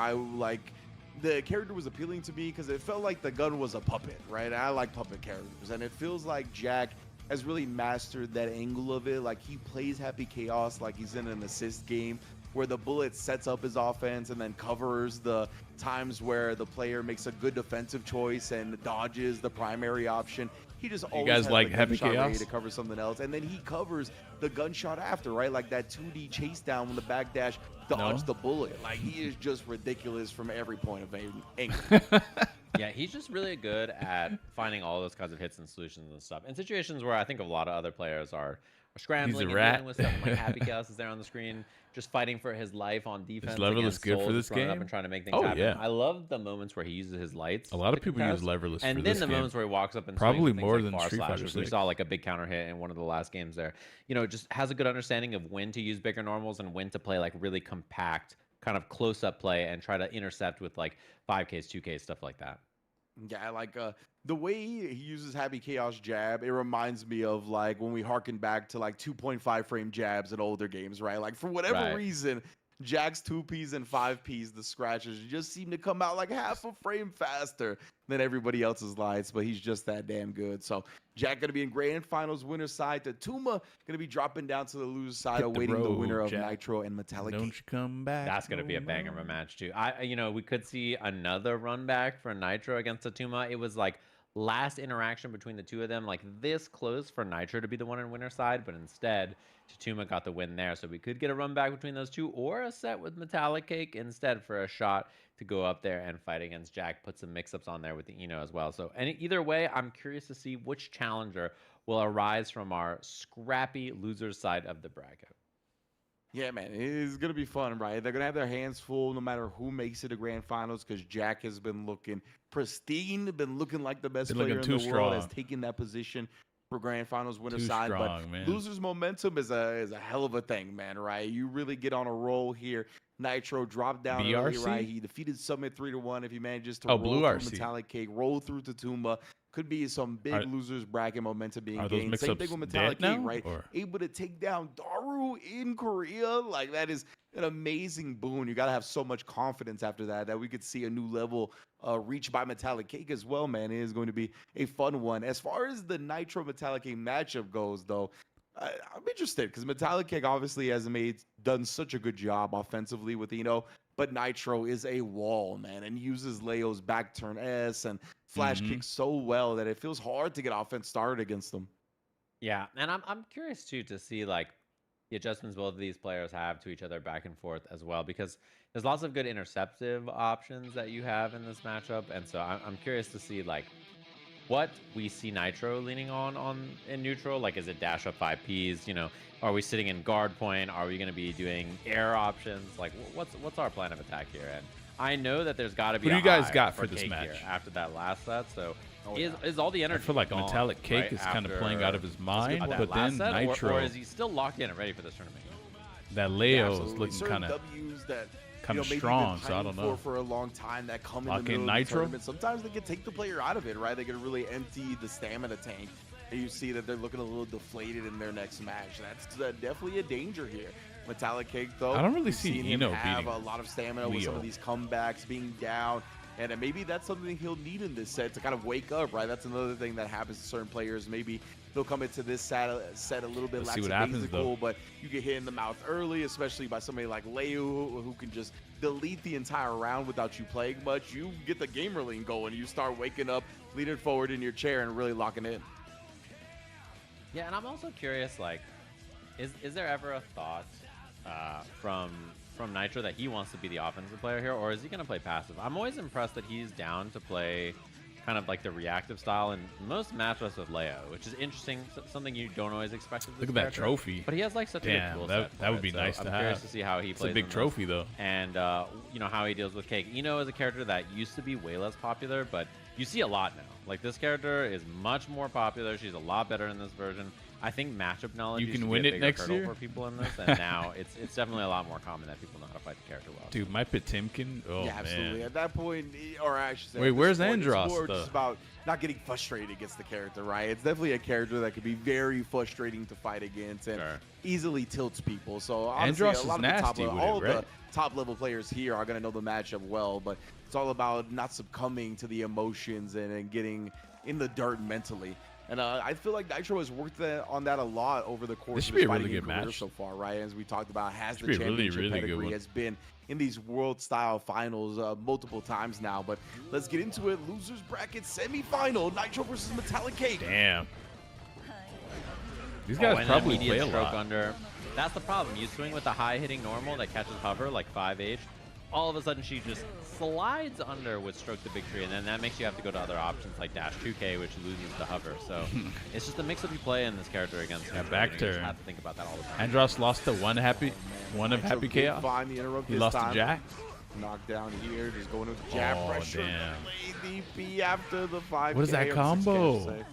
the character was appealing to me because it felt like the gun was a puppet, right? And I like puppet characters, and it feels like Jack has really mastered that angle of it. Like, he plays Happy Chaos like he's in an assist game where the bullet sets up his offense and then covers the times where the player makes a good defensive choice and dodges the primary option. He just always guys has like the Happy gunshot ready Chaos? to cover something else, and then he covers the gunshot after, right? Like that 2D chase down when the backdash dodge the bullet. Like, he is just ridiculous from every point of angle. Yeah, he's just really good at finding all those kinds of hits and solutions and stuff. In situations where I think a lot of other players are scrambling and dealing with stuff, and like Happy Chaos is there on the screen, just fighting for his life on defense. His leverless against good for Souls, this just running game? up and trying to make things Oh, happen. yeah. I love the moments where he uses his lights. A lot of to people use contest, leverless and for then this the game. moments where he walks up and Probably swings with more things than like bar Street Fighter slashers. We 6. saw like a big counter hit in one of the last games there. You know, just has a good understanding of when to use bigger normals and when to play like really compact, kind of close-up play and try to intercept with like 5Ks, 2Ks, stuff like that. Yeah, like the way he uses Happy Chaos jab, it reminds me of like when we harken back to like 2.5 frame jabs in older games, right? Like, for whatever reason, Jack's 2Ps and 5Ps, the scratches, just seem to come out like half a frame faster than everybody else's lights, but he's just that damn good. So Jack going to be in grand finals winner side. Tatuma going to be dropping down to the loser side, awaiting the winner of Jack. Nitro and Metallic. Don't you come back. That's going to be a banger of a match too. You know, we could see another run back for Nitro against Tatuma. It was like last interaction between the two of them, like this close for Nitro to be the one in winner side, but instead Tatuma got the win there. So we could get a run back between those two, or a set with Metallic Cake instead for a shot to go up there and fight against Jack. Put some mix-ups on there with the Eno as well. So either way, I'm curious to see which challenger will arise from our scrappy losers side of the bracket. Yeah, man, it's going to be fun, right? They're going to have their hands full no matter who makes it to grand finals, because Jack has been looking pristine, been looking like the best player in the world, has taken that position for grand finals winner side. But man. losers momentum is a hell of a thing, man, right? You really get on a roll here. Nitro dropped down early, right? He defeated Summit 3-1. If he manages to roll through Metallic Cake, roll through Tatuma, could be some big losers bracket momentum being gained. Same thing with Metallic Cake, right? Able to take down Daru in Korea. Like, that is an amazing boon. You got to have so much confidence after that we could see a new level reached by Metallic Cake as well, man. It is going to be a fun one. As far as the Nitro Metallic Cake matchup goes, though, I'm interested because Metallic Cake obviously has done such a good job offensively with Eno, but Nitro is a wall, man, and uses Leo's back turn S and flash kicks so well that it feels hard to get offense started against them. Yeah, and I'm curious too to see like the adjustments both of these players have to each other back and forth as well, because there's lots of good interceptive options that you have in this matchup, and so I'm curious to see like what we see Nitro leaning on in neutral. Like, is it dash up 5Ps? You know, are we sitting in guard point? Are we going to be doing air options? Like, what's our plan of attack here? And I know that there's got to be. What do you guys got for this match after that last set? So is all the energy? I feel like gone, Metallic Cake is kind of playing out of his mind, but then set, Nitro, or is he still locked in and ready for this tournament? That Leo is looking kind of strong, so I don't know. For a long time, that come in Lock the in middle of the Nitro? tournament. Sometimes they can take the player out of it, right? They can really empty the stamina tank. And you see that they're looking a little deflated in their next match. That's definitely a danger here. Metallic Cake, though, I don't really see Eno have beating a lot of stamina with some of these comebacks, being down. And maybe that's something he'll need in this set to kind of wake up, right? That's another thing that happens to certain players. Maybe they'll come into this set a little bit lackadaisical, but you get hit in the mouth early, especially by somebody like Leo, who can just delete the entire round without you playing much. You get the gamer lean going. You start waking up, leaning forward in your chair, and really locking in. Yeah, and I'm also curious, like, is there ever a thought from Nitro that he wants to be the offensive player here, or is he going to play passive? I'm always impressed that he's down to play kind of like the reactive style in most matchups with Leo, which is interesting, something you don't always expect of this Look at that trophy. But he has like such a good tool set. That would be nice to have. I'm curious to see how he plays. It's a big trophy, though. And, you know, how he deals with Cake. Eno is a character that used to be way less popular, but you see a lot now. Like, this character is much more popular. She's a lot better in this version. I think matchup knowledge You can used to win be a it bigger next hurdle year? for people in this, and now it's definitely a lot more common that people know how to fight the character well. Dude, my Potemkin. Oh, yeah, absolutely. man. At that point, or I should say, Wait, at this where's point, Andros, It's more though? just about not getting frustrated against the character, right? It's definitely a character that could be very frustrating to fight against and easily tilts people. So honestly, Andros a lot is of the top nasty level, with it, all right? the top level players here are gonna know the matchup well, but it's all about not succumbing to the emotions and getting in the dirt mentally. And I feel like Nitro has worked on that a lot over the course This of should be his a really fighting good career match. so far, right? As we talked about, has Should the be a really, championship really good pedigree, one. has been in these world-style finals multiple times now. But let's get into it. Losers bracket semifinal: Nitro versus Metallic Cake. Damn. These Oh, guys and probably immediate play a stroke lot. under. That's the problem. You swing with the high hitting normal that catches hover like 5H. All of a sudden she just slides under with stroke the big tree, and then that makes you have to go to other options like dash 2K, which loses the hover. So it's just a mix of you play in this character against. Yeah, him. back You just turn. have to think about that all the time. Andros lost to one of Happy Nitro did Chaos. find the interrupt He this lost time. to Jack. Knockdown here, just going with jab Oh, pressure. damn. Lay DP after the 5K. What is that or 6K, I combo? should say.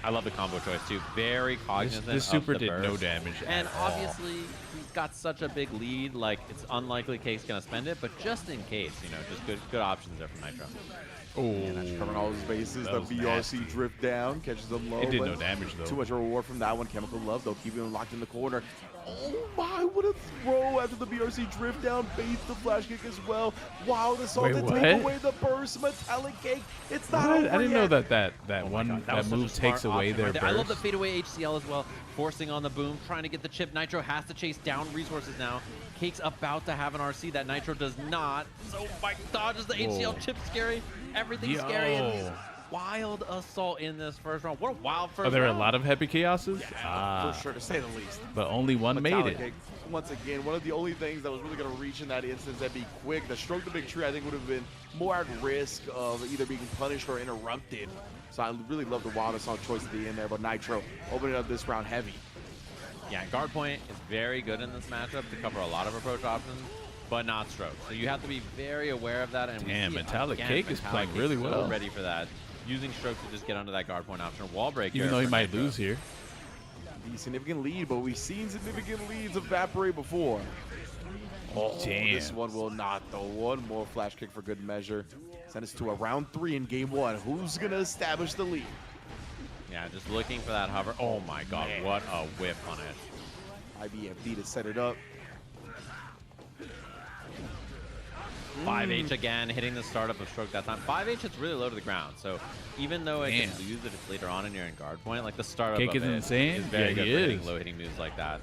I love the combo choice too. Very cognizant. This super of the did no burst. damage And at all. obviously he's got such a big lead. Like it's unlikely Cake's gonna spend it, but just in case, you know, just good options there from Nitro. Oh, That's covering all his bases. that The was VRC nasty. drift down, catches him low. It did but no damage though. Too much reward from that one. Chemical Love, though, keeping him locked in the corner. Oh my, what a throw after the BRC drift down. Baits the flash kick as well. Wow, the salt Wait, to what? take away the burst. Metallic Cake. It's not What? over I didn't yet. know that Oh my one God, that was such a move smart takes away option their right there. I love the burst. fadeaway HCL as well, forcing on the boom, trying to get the chip. Nitro has to chase down resources now. Cake's about to have an RC that Nitro does not. So Mike dodges the HCL. Whoa. Chip scary. Everything's Yo. scary. And wild assault in this first round. What a wild first Are there a round. lot of Happy Chaoses? For sure, to say the least. But only one made Metallic it. Cake, once again, one of the only things that was really going to reach in that instance and be quick. The stroke the big tree, I think, would have been more at risk of either being punished or interrupted. So I really love the wild assault choice at the end there. But Nitro opening up this round heavy. Yeah, guard point is very good in this matchup to cover a lot of approach options, but not stroke. So you have to be very aware of that. And we Damn, see it Metallic again. Cake is Metallic playing really Cake's so well. ready for that. Using stroke to just get under that guard point option. Wall break. Even here though he for might Nitro. lose here. The significant lead, but we've seen significant leads evaporate before. Oh, Damn. this one will not, though. One more flash kick for good measure. Send us to a round 3 in game 1. Who's going to establish the lead? Yeah, just looking for that hover. Oh my God, Man. what a whip punish. IBFD to set it up. 5H again, hitting the startup of stroke that time. 5H hits really low to the ground, so even though it can lose if it's later on and you're in guard point, like the startup Cake of is it insane. is very Yeah, good he for hitting is. low hitting moves like that.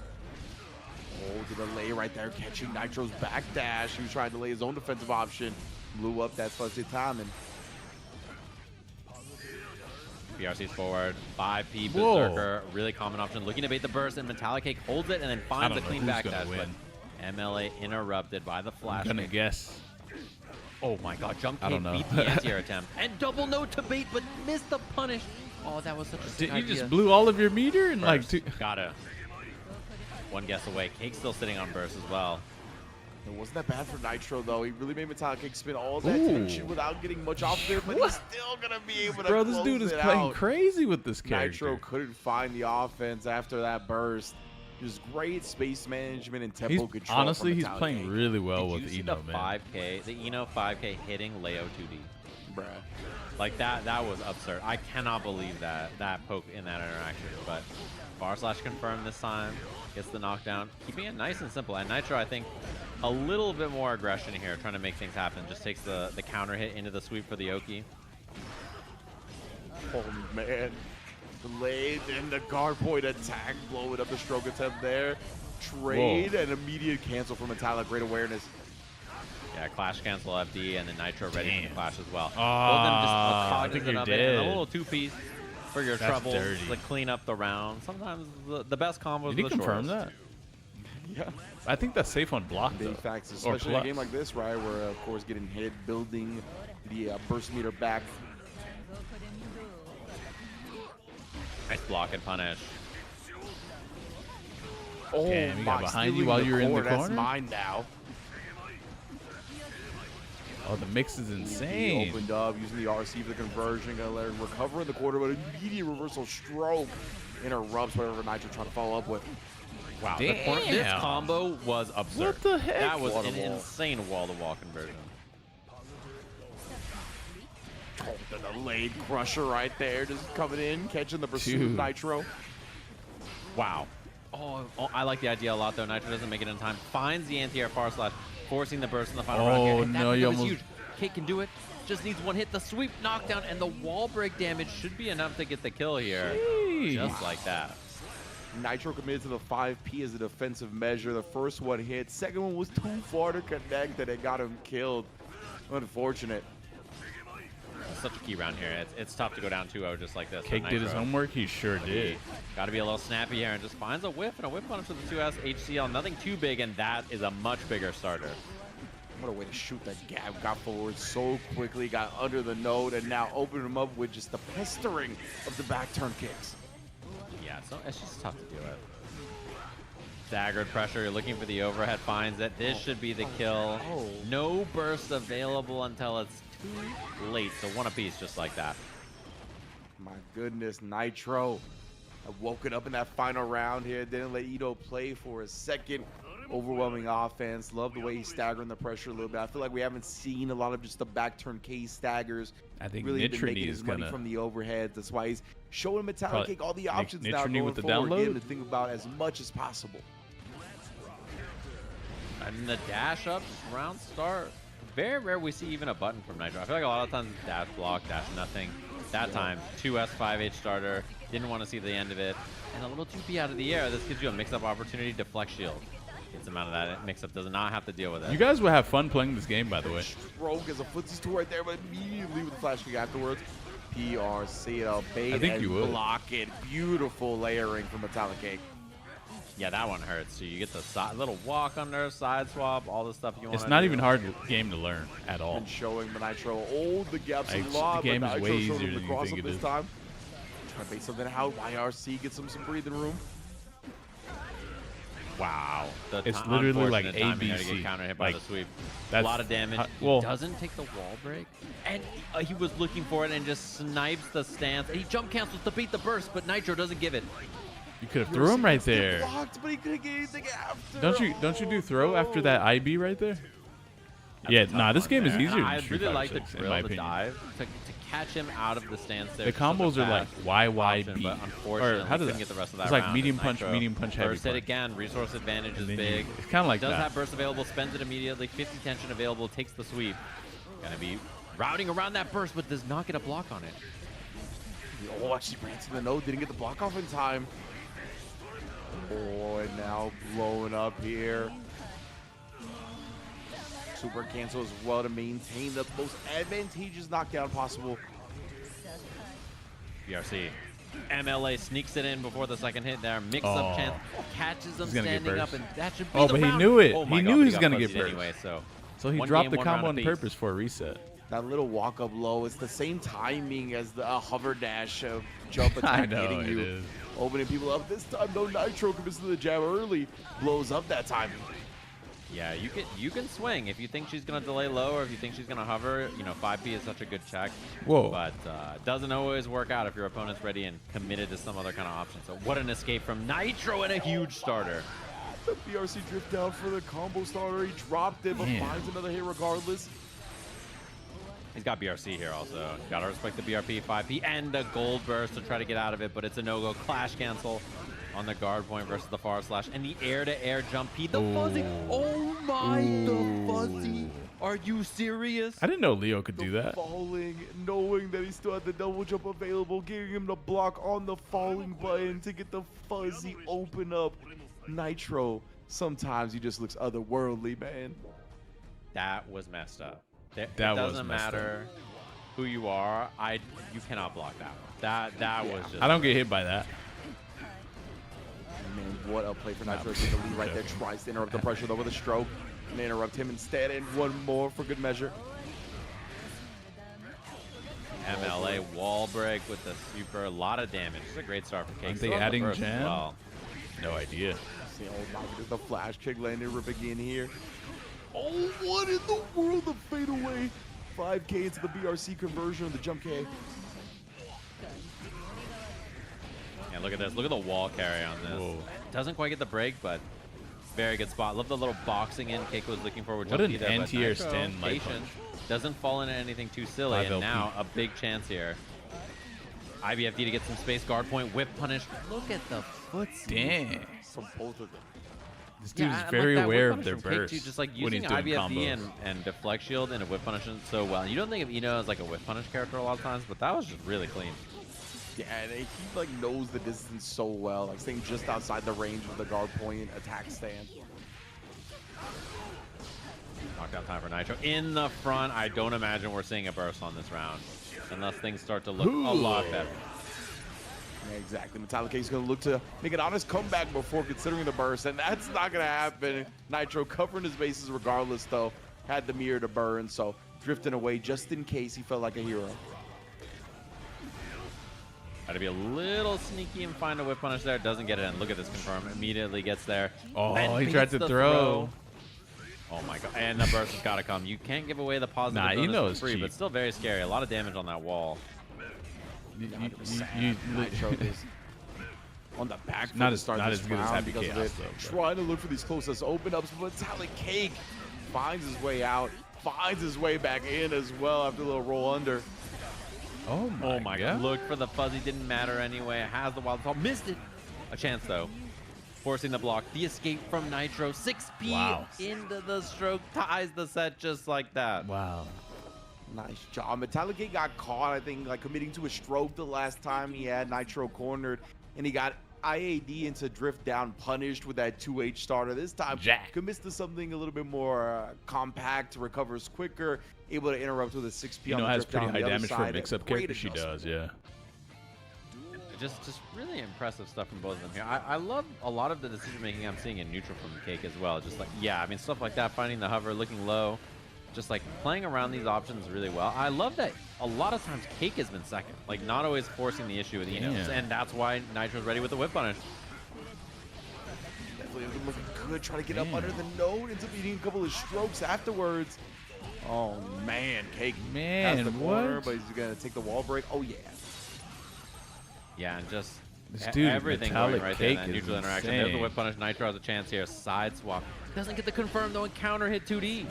Oh, the delay right there, catching Nitro's back dash. He was trying to delay his own defensive option. Blew up that fuzzy timing. BRC's forward, 5P Whoa. Berserker, really common option. Looking to bait the burst, and Metallic Cake holds it and then finds a don't know clean who's back gonna dash, but win. MLA interrupted by the I'm flash gonna kick. guess. Oh my God, Jump I Cake don't know. beat the anti-air attempt. And double no to bait, but missed the punish. Oh, that was such a sick Did you idea. just blew all of your meter in like Burst. two? Gotta. One guess away. Cake's still sitting on burst as well. It wasn't that bad for Nitro, though. He really made Metallic Cake spin all that Ooh. tension without getting much off of it, but he's still going to be able to Bro, this close dude is it playing out. crazy with this character. Nitro couldn't find the offense after that burst. Just great space management and tempo He's control. honestly, from he's Metallic playing Cake. really well Did with you see Eno, the man. 5K, the Eno 5K hitting Leo 2D? Bruh. Like that was absurd. I cannot believe that poke in that interaction. But // confirmed this time, gets the knockdown, keeping it nice and simple. And Nitro, I think, a little bit more aggression here, trying to make things happen. Just takes the counter hit into the sweep for the Oki. Oh, man. Delayed and the guard point attack, blowing up the stroke attempt there. Trade and immediate cancel for Metallic. Great awareness. Yeah, Clash cancel FD, and then Nitro ready for Damn. the Clash as well. Ah, Both of them just I think cognizant you're of it, and a dead. little two-piece for your That's troubles dirty. to clean up the round. Sometimes the best combos Did he are the confirm shortest. that? Yeah. I think that's safe on block, though. Big facts, Or especially in a plus. game like this, right, where, of course, getting hit, building the burst meter back. Nice block and punish. Oh, Damn, he got my, behind you stealing while you were in the That's corner? mine now. Oh, the mix is He insane. opened up using the RC for the conversion. Gonna let him recover in the quarter, but immediate reversal stroke. interrupts whatever Nitro trying to follow up with. Wow, Damn. this combo was absurd. What the heck? That was Wall to an wall. insane wall-to-wall conversion. Oh, the delayed crusher right there, just coming in, catching the pursuit of Dude. Nitro. Wow. Oh, I like the idea a lot, though. Nitro doesn't make it in time. Finds the anti-air far slash, forcing the burst in the final round here. And no, that you was almost... huge. Kate can do it. Just needs one hit. The sweep knockdown and the wall break damage should be enough to get the kill here. Jeez. Just like that. Nitro committed to the 5P as a defensive measure. The first one hit. Second one was too far to connect and it got him killed. Unfortunate. Such a key round here. It's tough to go down 2-0 just like this. Cake did his homework. He sure did. Got to be a little snappy here and just finds a whiff and a whiff punish with the 2S HCL. Nothing too big, and that is a much bigger starter. What a way to shoot that gap. Got forward so quickly, got under the node, and now opened him up with just the pestering of the back turn kicks. Yeah, it's just tough to do it. Staggered pressure. You're looking for the overhead. Finds that this should be the kill. No burst available until it's too late. So one apiece just like that. My goodness, Nitro. I woke it up in that final round here. Didn't let Ito play for a second. Overwhelming offense. Love the way he's staggering the pressure a little bit. I feel like we haven't seen a lot of just the back turn K staggers. I think really been Nitrony making is his money gonna from the overheads. That's why he's showing Metallic Probably Cake all the options now Nitrony going with the forward. download? Getting to think about as much as possible. And the dash up round start. Very rare we see even a button from Nitro. I feel like a lot of times dash block, dash nothing. That time, 2S 5H starter. Didn't want to see the end of it. And a little 2P out of the air. This gives you a mix-up opportunity to flex shield. Gets him out of that mix-up. Does not have to deal with it. You guys will have fun playing this game, by the way. Stroke as a footsies tool right there, but immediately with the flash kick afterwards. PRC, it'll bait I think and you would. block it. Beautiful layering from Metallic Cake. Yeah, that one hurts. So you get the little walk under, side swap, all the stuff you want. It's not even hard game to learn at all. And showing the Nitro, the gaps a Like, lot, the game but is Nitro way showed easier him the than you cross think up it this is. time. Trying to bait something out. YRC gets him some breathing room. Wow. It's literally like unfortunate timing there to ABC. get counter hit by Like, the sweep. A that's lot of damage. well, He doesn't take the wall break. And he was looking for it and just snipes the stance. And he jump cancels to beat the burst, but Nitro doesn't give it. you could have threw him right there. Blocked, but he couldn't get anything after. Don't you do throw after that IB right there? Yeah, nah, this game is easier than I Street really Fighter like the 6, in drill, my the opinion. dive, to catch him out of the stance there. The combos are like YYB, option, but unfortunately, or how does couldn't that? get the rest of that It's like round. medium It's punch, Nitro. medium punch, heavy Burst hit punch. again, resource advantage is And then big. it's kind of like Does that. have burst available, spends it immediately, 50 tension available, takes the sweep. Gonna be routing around that burst, but does not get a block on it. Oh, actually ran to the node, didn't get the block off in time. Oh, and now blowing up here. Super cancel as well to maintain the most advantageous knockdown possible. BRC. MLA sneaks it in before the second hit there. Mix Oh. up chance, catches him He's gonna get standing up, burst. and that should be Oh, the but he round. knew it. Oh He my knew God, he but was got gonna get fuzzied burst. anyway. So he one dropped game, the one round combo on apiece. purpose for a reset. That little walk up low, it's the same timing as the hover dash jump attack I know, hitting it you. is. Opening people up. This time, no Nitro commits to the jab early. Blows up that time. Yeah, you can swing if you think she's gonna delay low or if you think she's gonna hover. You know, 5P is such a good check. Whoa. But it doesn't always work out if your opponent's ready and committed to some other kind of option. So what an escape from Nitro and a huge starter. The BRC drift down for the combo starter. He dropped it, but Man. finds another hit regardless. He's got BRC here also. Gotta respect the BRP, 5P, and a gold burst to try to get out of it, but it's a no-go. Clash cancel on the guard point versus the far slash. And the air-to-air jump P. The fuzzy. Oh my, the fuzzy. Are you serious? I didn't know Leo could do The that. falling, knowing that he still had the double jump available, giving him the block on the falling button to get the fuzzy open up. Nitro, sometimes he just looks otherworldly, man. That was messed up. It That was doesn't messed up. matter who you are. You cannot block that one. That was just. I don't get hit by that. Man, what a play for Nitro to get the lead right there. Tries to interrupt the pressure though with a stroke. And interrupt him instead, and one more for good measure. MLA wall break with the super. A lot of damage. It's a great start for Cake. Aren't they Still on the adding burst as jam? well. No idea. See, oh my goodness, the flash kick landed rip again here. Oh, what in the world? The fadeaway. 5K into the BRC conversion of the jump K. And look at this. Look at the wall carry on this. Whoa. Doesn't quite get the break, but very good spot. Love the little boxing in Keiko was looking for. What an anti-air stand light punch. Doesn't fall into anything too silly, and now a big chance here. IBFD to get some space, guard point, whip punish. Look at the foot. Damn. From both of them. This dude is very aware of their burst. Just like when using he's doing IBFD combos. and deflect shield and a whip punish so well. And you don't think of Eno as like a whip punish character a lot of times, but that was just really clean. Yeah, and he like knows the distance so well, like staying just outside the range of the guard point attack stand. Knockdown time for Nitro in the front. I don't imagine we're seeing a burst on this round unless things start to look a lot better. Yeah, exactly. Metallic is going to look to make an honest comeback before considering the burst, and that's not going to happen. Nitro covering his bases regardless, though. Had the mirror to burn, so drifting away just in case he felt like a hero. Got to be a little sneaky and find a whip punish there. Doesn't get it in. Look at this confirm. Immediately gets there. Oh, Then he tried to throw. Oh my god. And the burst has got to come. You can't give away the positive Nah, bonus Eno's for free, cheap. but still very scary. A lot of damage on that wall. Nitro is on the back foot not to as start not this as good as round Happy because of Chaos it. though. Trying to look for these closest open ups, but Metallic Cake finds his way out, finds his way back in as well after a little roll under. Oh my god. Look for the fuzzy. Didn't matter anyway. It has the wild call. Missed it. A chance though. Forcing the block. The escape from Nitro. 6P into the stroke. Ties the set just like that. Wow. Nice job. Metallic Cake got caught, I think, like committing to a stroke the last time he had Nitro cornered, and he got IAD into drift down punished with that 2H starter. This time, Jack commits to something a little bit more compact, recovers quicker, able to interrupt with a 6P on the has drift pretty down high the other damage for a side. mix-up Great character. She adjustment. does, yeah. Just really impressive stuff from both of them here. I love a lot of the decision making I'm seeing in neutral from Cake as well. Just like, yeah, I mean, stuff like that, finding the hover, looking low, just like playing around these options really well. I love that a lot of times Cake has been second, like not always forcing the issue with Enos, and that's why Nitro's ready with the whip punish. Definitely looking good, trying to get up under the node, ends up eating a couple of strokes afterwards. Oh man, Cake has the corner, but he's gonna take the wall break. Oh yeah. Yeah, and just this dude, everything Metallic going right Cake there in that neutral interaction. insane. There's the whip punish. Nitro has a chance here. Side swap. Doesn't get the confirm though, and counter hit 2D.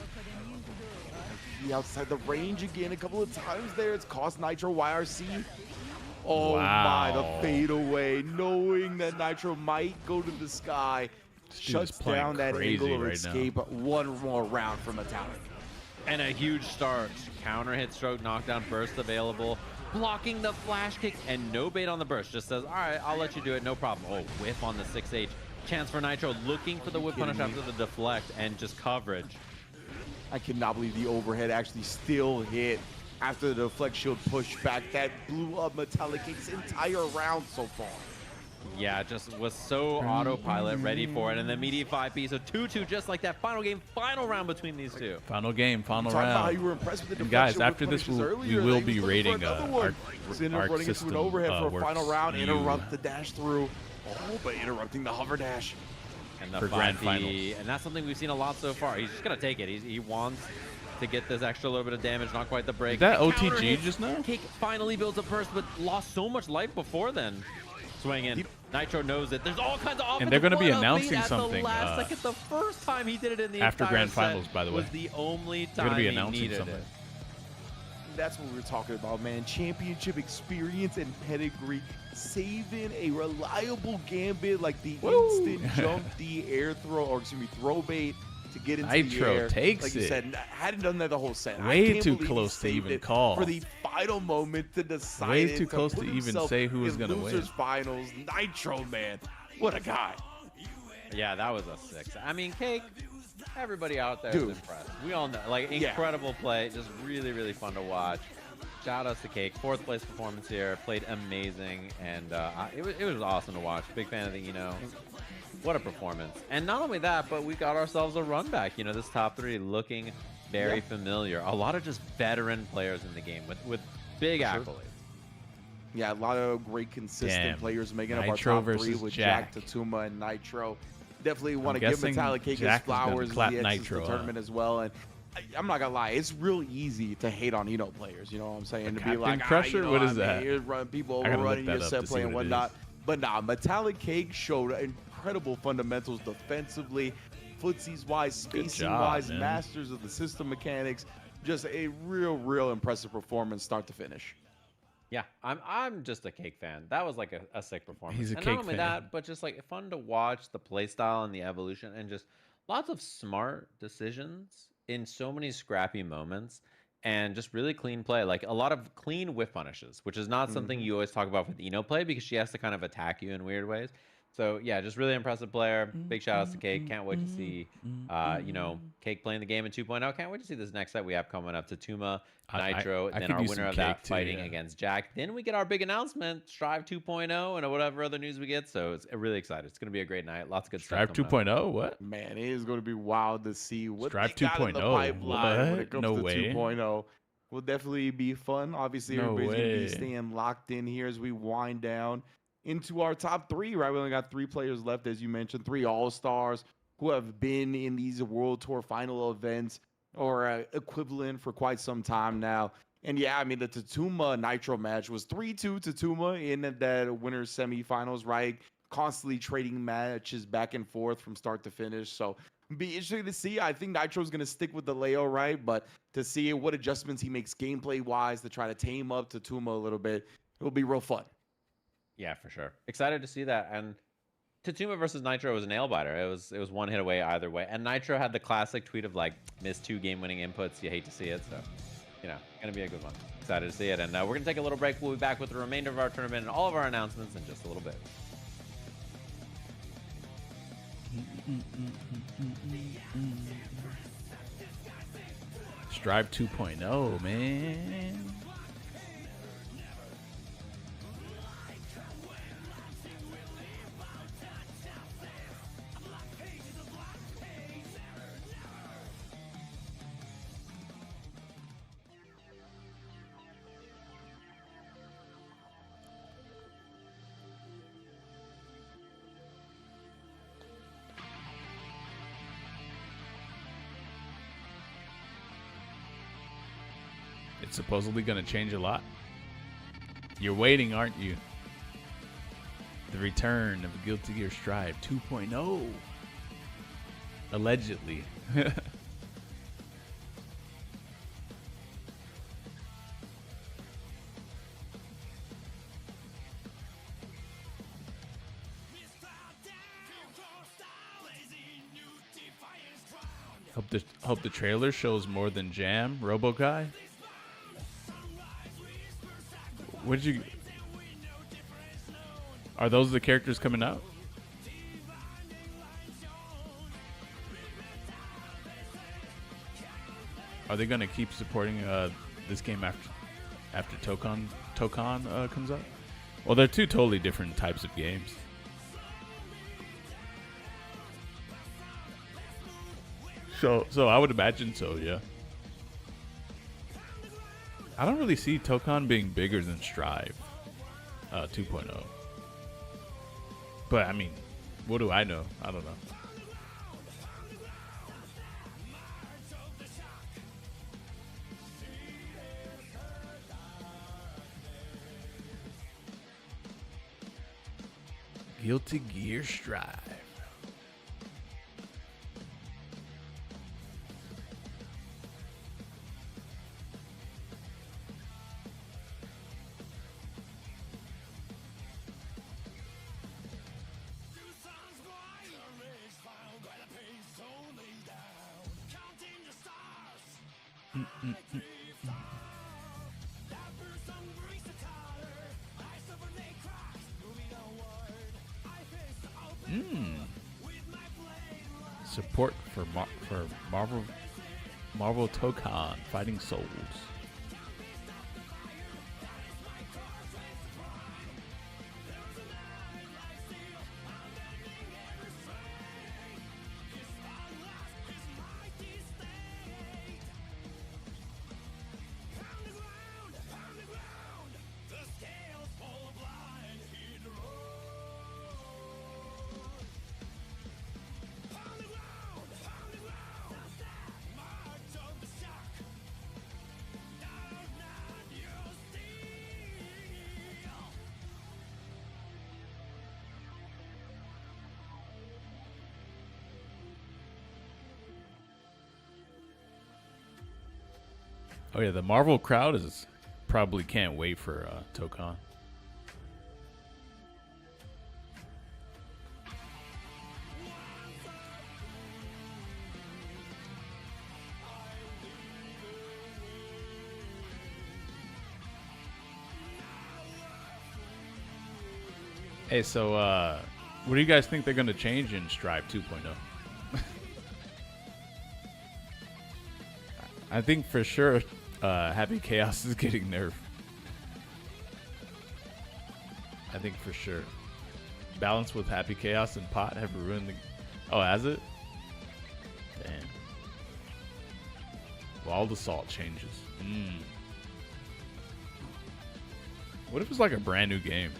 Outside the range again a couple of times there. It's cost Nitro YRC. Oh Wow. my, the fade away, knowing that Nitro might go to the sky. Shuts down that angle of escape. One more round for Metallic. And a huge start. Counter hit, stroke, knockdown, burst available. Blocking the flash kick and no bait on the burst. Just says, all right, I'll let you do it, no problem. Oh, whiff on the 6H. Chance for Nitro, looking for the whip punish after the deflect and just coverage. I cannot believe the overhead actually still hit after the deflect shield push back. That blew up Metallic Cake's entire round so far. Yeah, just was so autopilot, ready for it. And the immediate 5P, so 2-2, just like that. Final game, final round between these two. Final game, final Talk about how round. you were impressed with the And guys, deflection after this, punishes we earlier. will They be was looking rating for another one. So ended up running into an overhead for a final round, interrupt the dash through. Oh, but interrupting the hover dash. And the For grand 5P, finals. and that's something we've seen a lot so far. He's just going to take it. He wants to get this extra little bit of damage, not quite the break. Is that Counter OTG hit. just now? Cake finally builds a burst, but lost so much life before then. Swing in. Nitro knows it. There's all kinds of offensive. And they're gonna be one-up announcing beat at something, the last second. The first time he did it in the after entire grand set finals, by the way. was the only They're gonna time be he announcing needed something. it. That's what we were talking about, man. Championship experience and pedigree. Saving a reliable gambit like the instant jump D air throw, or excuse me, throw bait to get into Nitro the air. takes like you it. said, hadn't done that the whole set. I Way can't too believe he close to saved even it call. for the final moment to decide. Way it, too close put to even himself say who was in gonna win. losers finals. Nitro, man, what a guy. Yeah, that was a 6. I mean, Cake, everybody out there Dude. is impressed. We all know. Like, incredible play. Just really, really fun to watch. Shout outs to Cake. 4th place performance here. Played amazing. And it was awesome to watch. Big fan of the, what a performance. And not only that, but we got ourselves a run back. This top 3 looking very familiar. A lot of just veteran players in the game with big accolades. Yeah, a lot of great consistent players making up Nitro our top 3 versus with Jack. Tatuma and Nitro. Definitely want to give guessing Metallic Cake his Jack is gonna flowers clap in the Nitro the tournament as well. And I'm not gonna lie, it's real easy to hate on players. You know what I'm saying? To be like, Captain Crusher? What is that? Run people I gotta overrunning look your that up set to see play and what it whatnot. But nah, Metallic Cake showed incredible fundamentals defensively, footsies-wise, spacing-wise, masters of the system mechanics. Just a real impressive performance start to finish. Yeah, I'm just a Cake fan. That was like a sick performance. He's a and Cake not only fan. that, but just like fun to watch the playstyle and the evolution and just lots of smart decisions in so many scrappy moments and just really clean play. Like a lot of clean whiff punishes, which is not something you always talk about with Eno play because she has to kind of attack you in weird ways. So yeah, just really impressive player. Big shout outs to Cake. Can't wait to see, Cake playing the game in 2.0. Can't wait to see this next set we have coming up. Tatuma, Nitro, then our winner of that fighting against Jack. Then we get our big announcement, Strive 2.0, and whatever other news we get. So it's really excited. It's going to be a great night. Lots of good Strive stuff. Strive 2.0? What? Man, it is going to be wild to see what Strive they got in the pipeline when it comes to 2.0. Will definitely be fun. Obviously, everybody's going to be staying locked in here as we wind down into our top 3, right? We only got 3 players left, as you mentioned, 3 all-stars who have been in these World Tour final events or equivalent for quite some time now. And yeah, I mean, the Tatuma Nitro match was 3-2 Tatuma in that winner's semifinals, right? Constantly trading matches back and forth from start to finish. So be interesting to see. I think Nitro's going to stick with the Leo, right? But to see what adjustments he makes gameplay-wise to try to tame up Tatuma a little bit, it'll be real fun. Yeah, for sure. Excited to see that. And Tatuma versus Nitro was a nail biter. It was one hit away either way. And Nitro had the classic tweet of like, missed 2 game-winning inputs. You hate to see it. So, going to be a good one. Excited to see it. And we're going to take a little break. We'll be back with the remainder of our tournament and all of our announcements in just a little bit. Strive 2.0, man. It's supposedly going to change a lot. You're waiting, aren't you? The return of Guilty Gear Strive 2.0. Allegedly. Hope the trailer shows more than Jam, Robo Guy. What did you? Are those the characters coming out? Are they gonna keep supporting this game after Tokon comes out? Well, they're 2 totally different types of games. So I would imagine so, yeah. I don't really see Tokon being bigger than Strive 2.0. But, I mean, what do I know? I don't know. Guilty Gear Strive. Support for Marvel Tokon Fighting Souls. Oh yeah, the Marvel crowd is probably can't wait for Tokon. Hey, so what do you guys think they're gonna change in Strive 2.0? I think for sure Happy Chaos is getting nerfed. I think for sure. Balance with Happy Chaos and Pot have ruined the... Oh, has it? Damn. Wild Assault changes. What if it's like a brand new game?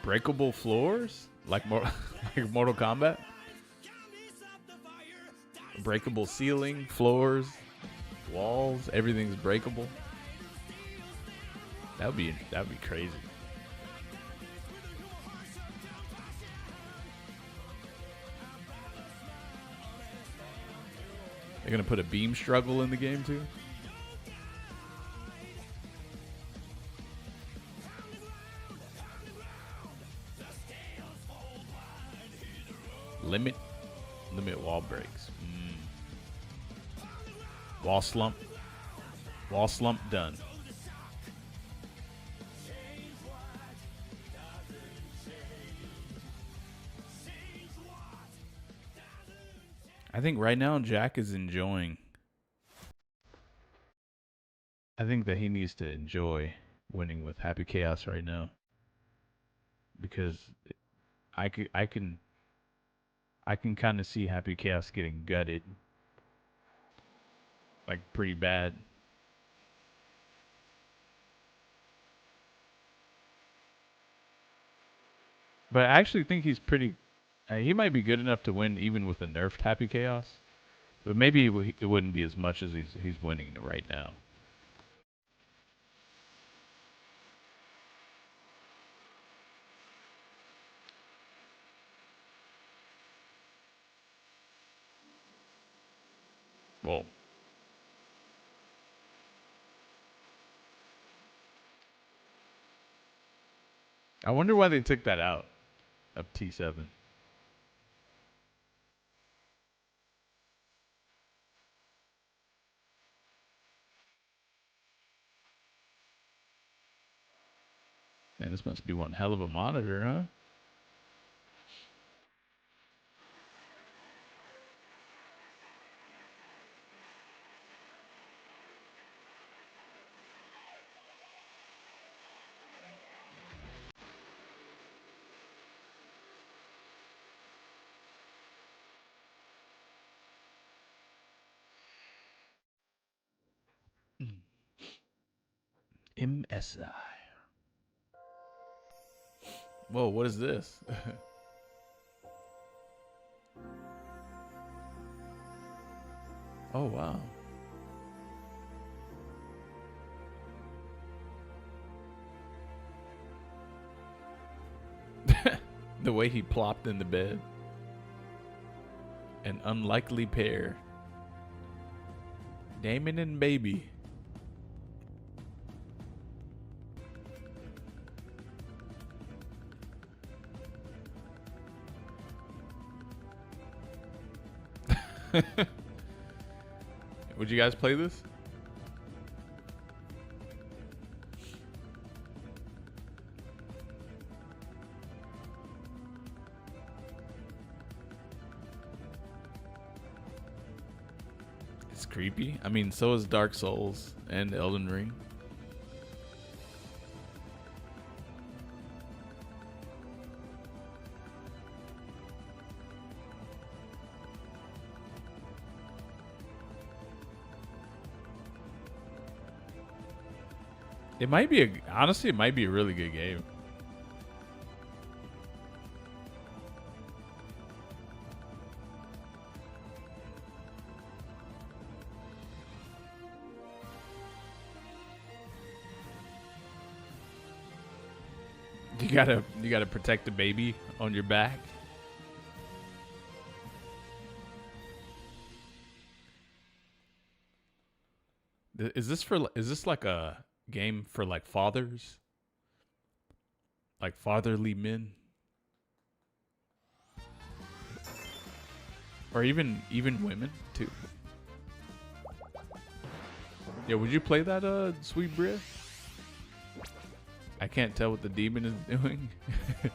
Breakable floors? Like more like Mortal Kombat? Breakable ceiling, floors, walls, everything's breakable. That'd be crazy. They're gonna put a beam struggle in the game too? Limit wall breaks. Wall slump done. I think right now Jack is enjoying. I think that he needs to enjoy winning with Happy Chaos right now, because I can kind of see Happy Chaos getting gutted. Like, pretty bad. But I actually think he's pretty... he might be good enough to win even with a nerfed Happy Chaos. But maybe it wouldn't be as much as he's winning right now. Well... I wonder why they took that out of T7. Man, this must be one hell of a monitor, huh? MSI. Whoa, what is this? Oh, wow. The way he plopped in the bed. An unlikely pair. Damon and Baby. Would you guys play this? It's creepy. I mean, so is Dark Souls and Elden Ring. It might be honestly, it might be a really good game. You gotta protect the baby on your back. Is this like a game for like fathers? Like fatherly men? Or even women too. Yeah, would you play that Sweet Bria? I can't tell what the demon is doing. It's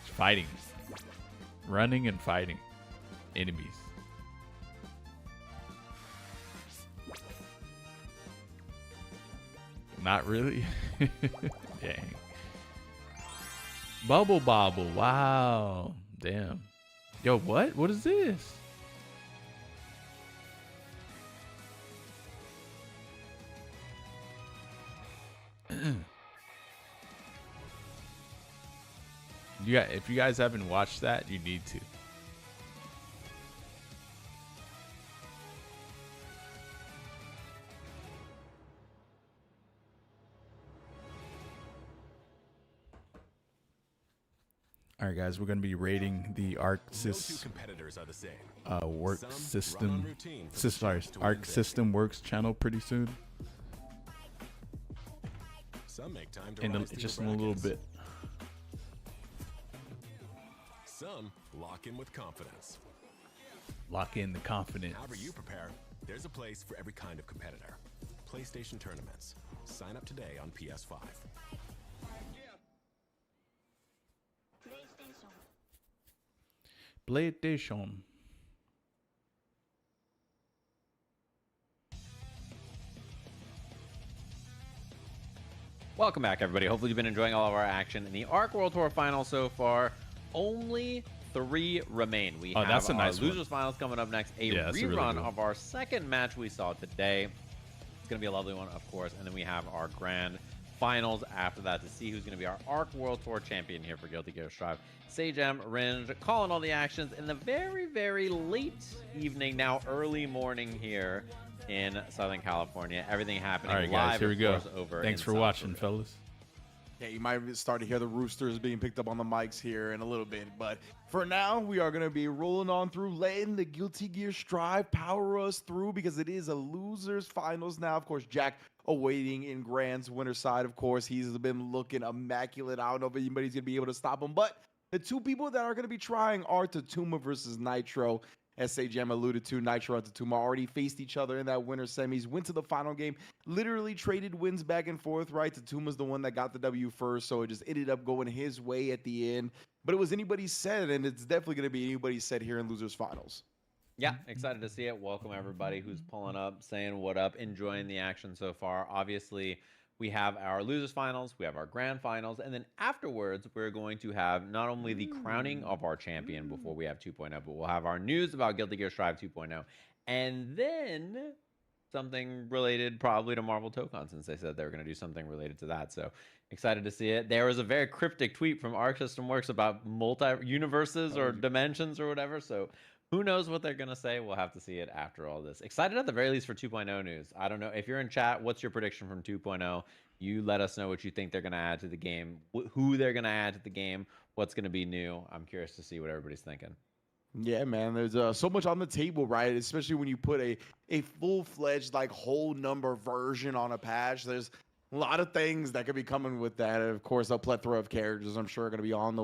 fighting. Running and fighting enemies. Not really. Dang. Bubble Bobble. Wow. Damn. Yo, what? What is this? If you guys haven't watched that, you need to. All right, guys, we're going to be rating the ArcSystemWorks channel pretty soon. Just in a little bit. Some lock in with confidence. Lock in the confidence. However you prepare, there's a place for every kind of competitor. PlayStation tournaments. Sign up today on PS5. PlayStation. Welcome back, everybody. Hopefully you've been enjoying all of our action in the Arc World Tour Final so far. Only 3 remain. We have that's a our nice losers finals coming up next. A rerun of our second match we saw today. It's going to be a lovely one, of course. And then we have our grand finals after that to see who's going to be our Arc World Tour champion here for Guilty Gear Strive. Sagem, Ringe, calling all the actions in the very, very late evening, now early morning here in Southern California. Everything happening all right, live, guys, here we go. Over Thanks for watching, fellas. Yeah, you might start to hear the roosters being picked up on the mics here in a little bit. But for now, we are going to be rolling on through, letting the Guilty Gear Strive power us through because it is a losers finals now. Of course, Jack awaiting in Grand's winner side. Of course, he's been looking immaculate. I don't know if anybody's going to be able to stop him. But the 2 people that are going to be trying are Tatuma versus Nitro. As Sagem alluded to, Nitro and Tatuma already faced each other in that winner semis, went to the final game, literally traded wins back and forth, right? Tatuma's the one that got the W first, so it just ended up going his way at the end. But it was anybody's set, and it's definitely going to be anybody's set here in Losers Finals. Yeah, excited to see it. Welcome everybody who's pulling up, saying what up, enjoying the action so far. Obviously, we have our losers finals, we have our grand finals, and then afterwards, we're going to have not only the crowning of our champion before we have 2.0, but we'll have our news about Guilty Gear Strive 2.0, and then something related probably to Marvel Tokon, since they said they were going to do something related to that. So excited to see it. There was a very cryptic tweet from ArcSystemWorks about multi-universes or dimensions or whatever, so who knows what they're going to say? We'll have to see it after all this. Excited at the very least for 2.0 news. I don't know. If you're in chat, what's your prediction from 2.0? You let us know what you think they're going to add to the game, who they're going to add to the game, what's going to be new. I'm curious to see what everybody's thinking. Yeah, man, there's so much on the table, right? Especially when you put a full-fledged, like, whole number version on a patch. There's a lot of things that could be coming with that. And, of course, a plethora of characters I'm sure are going to be on the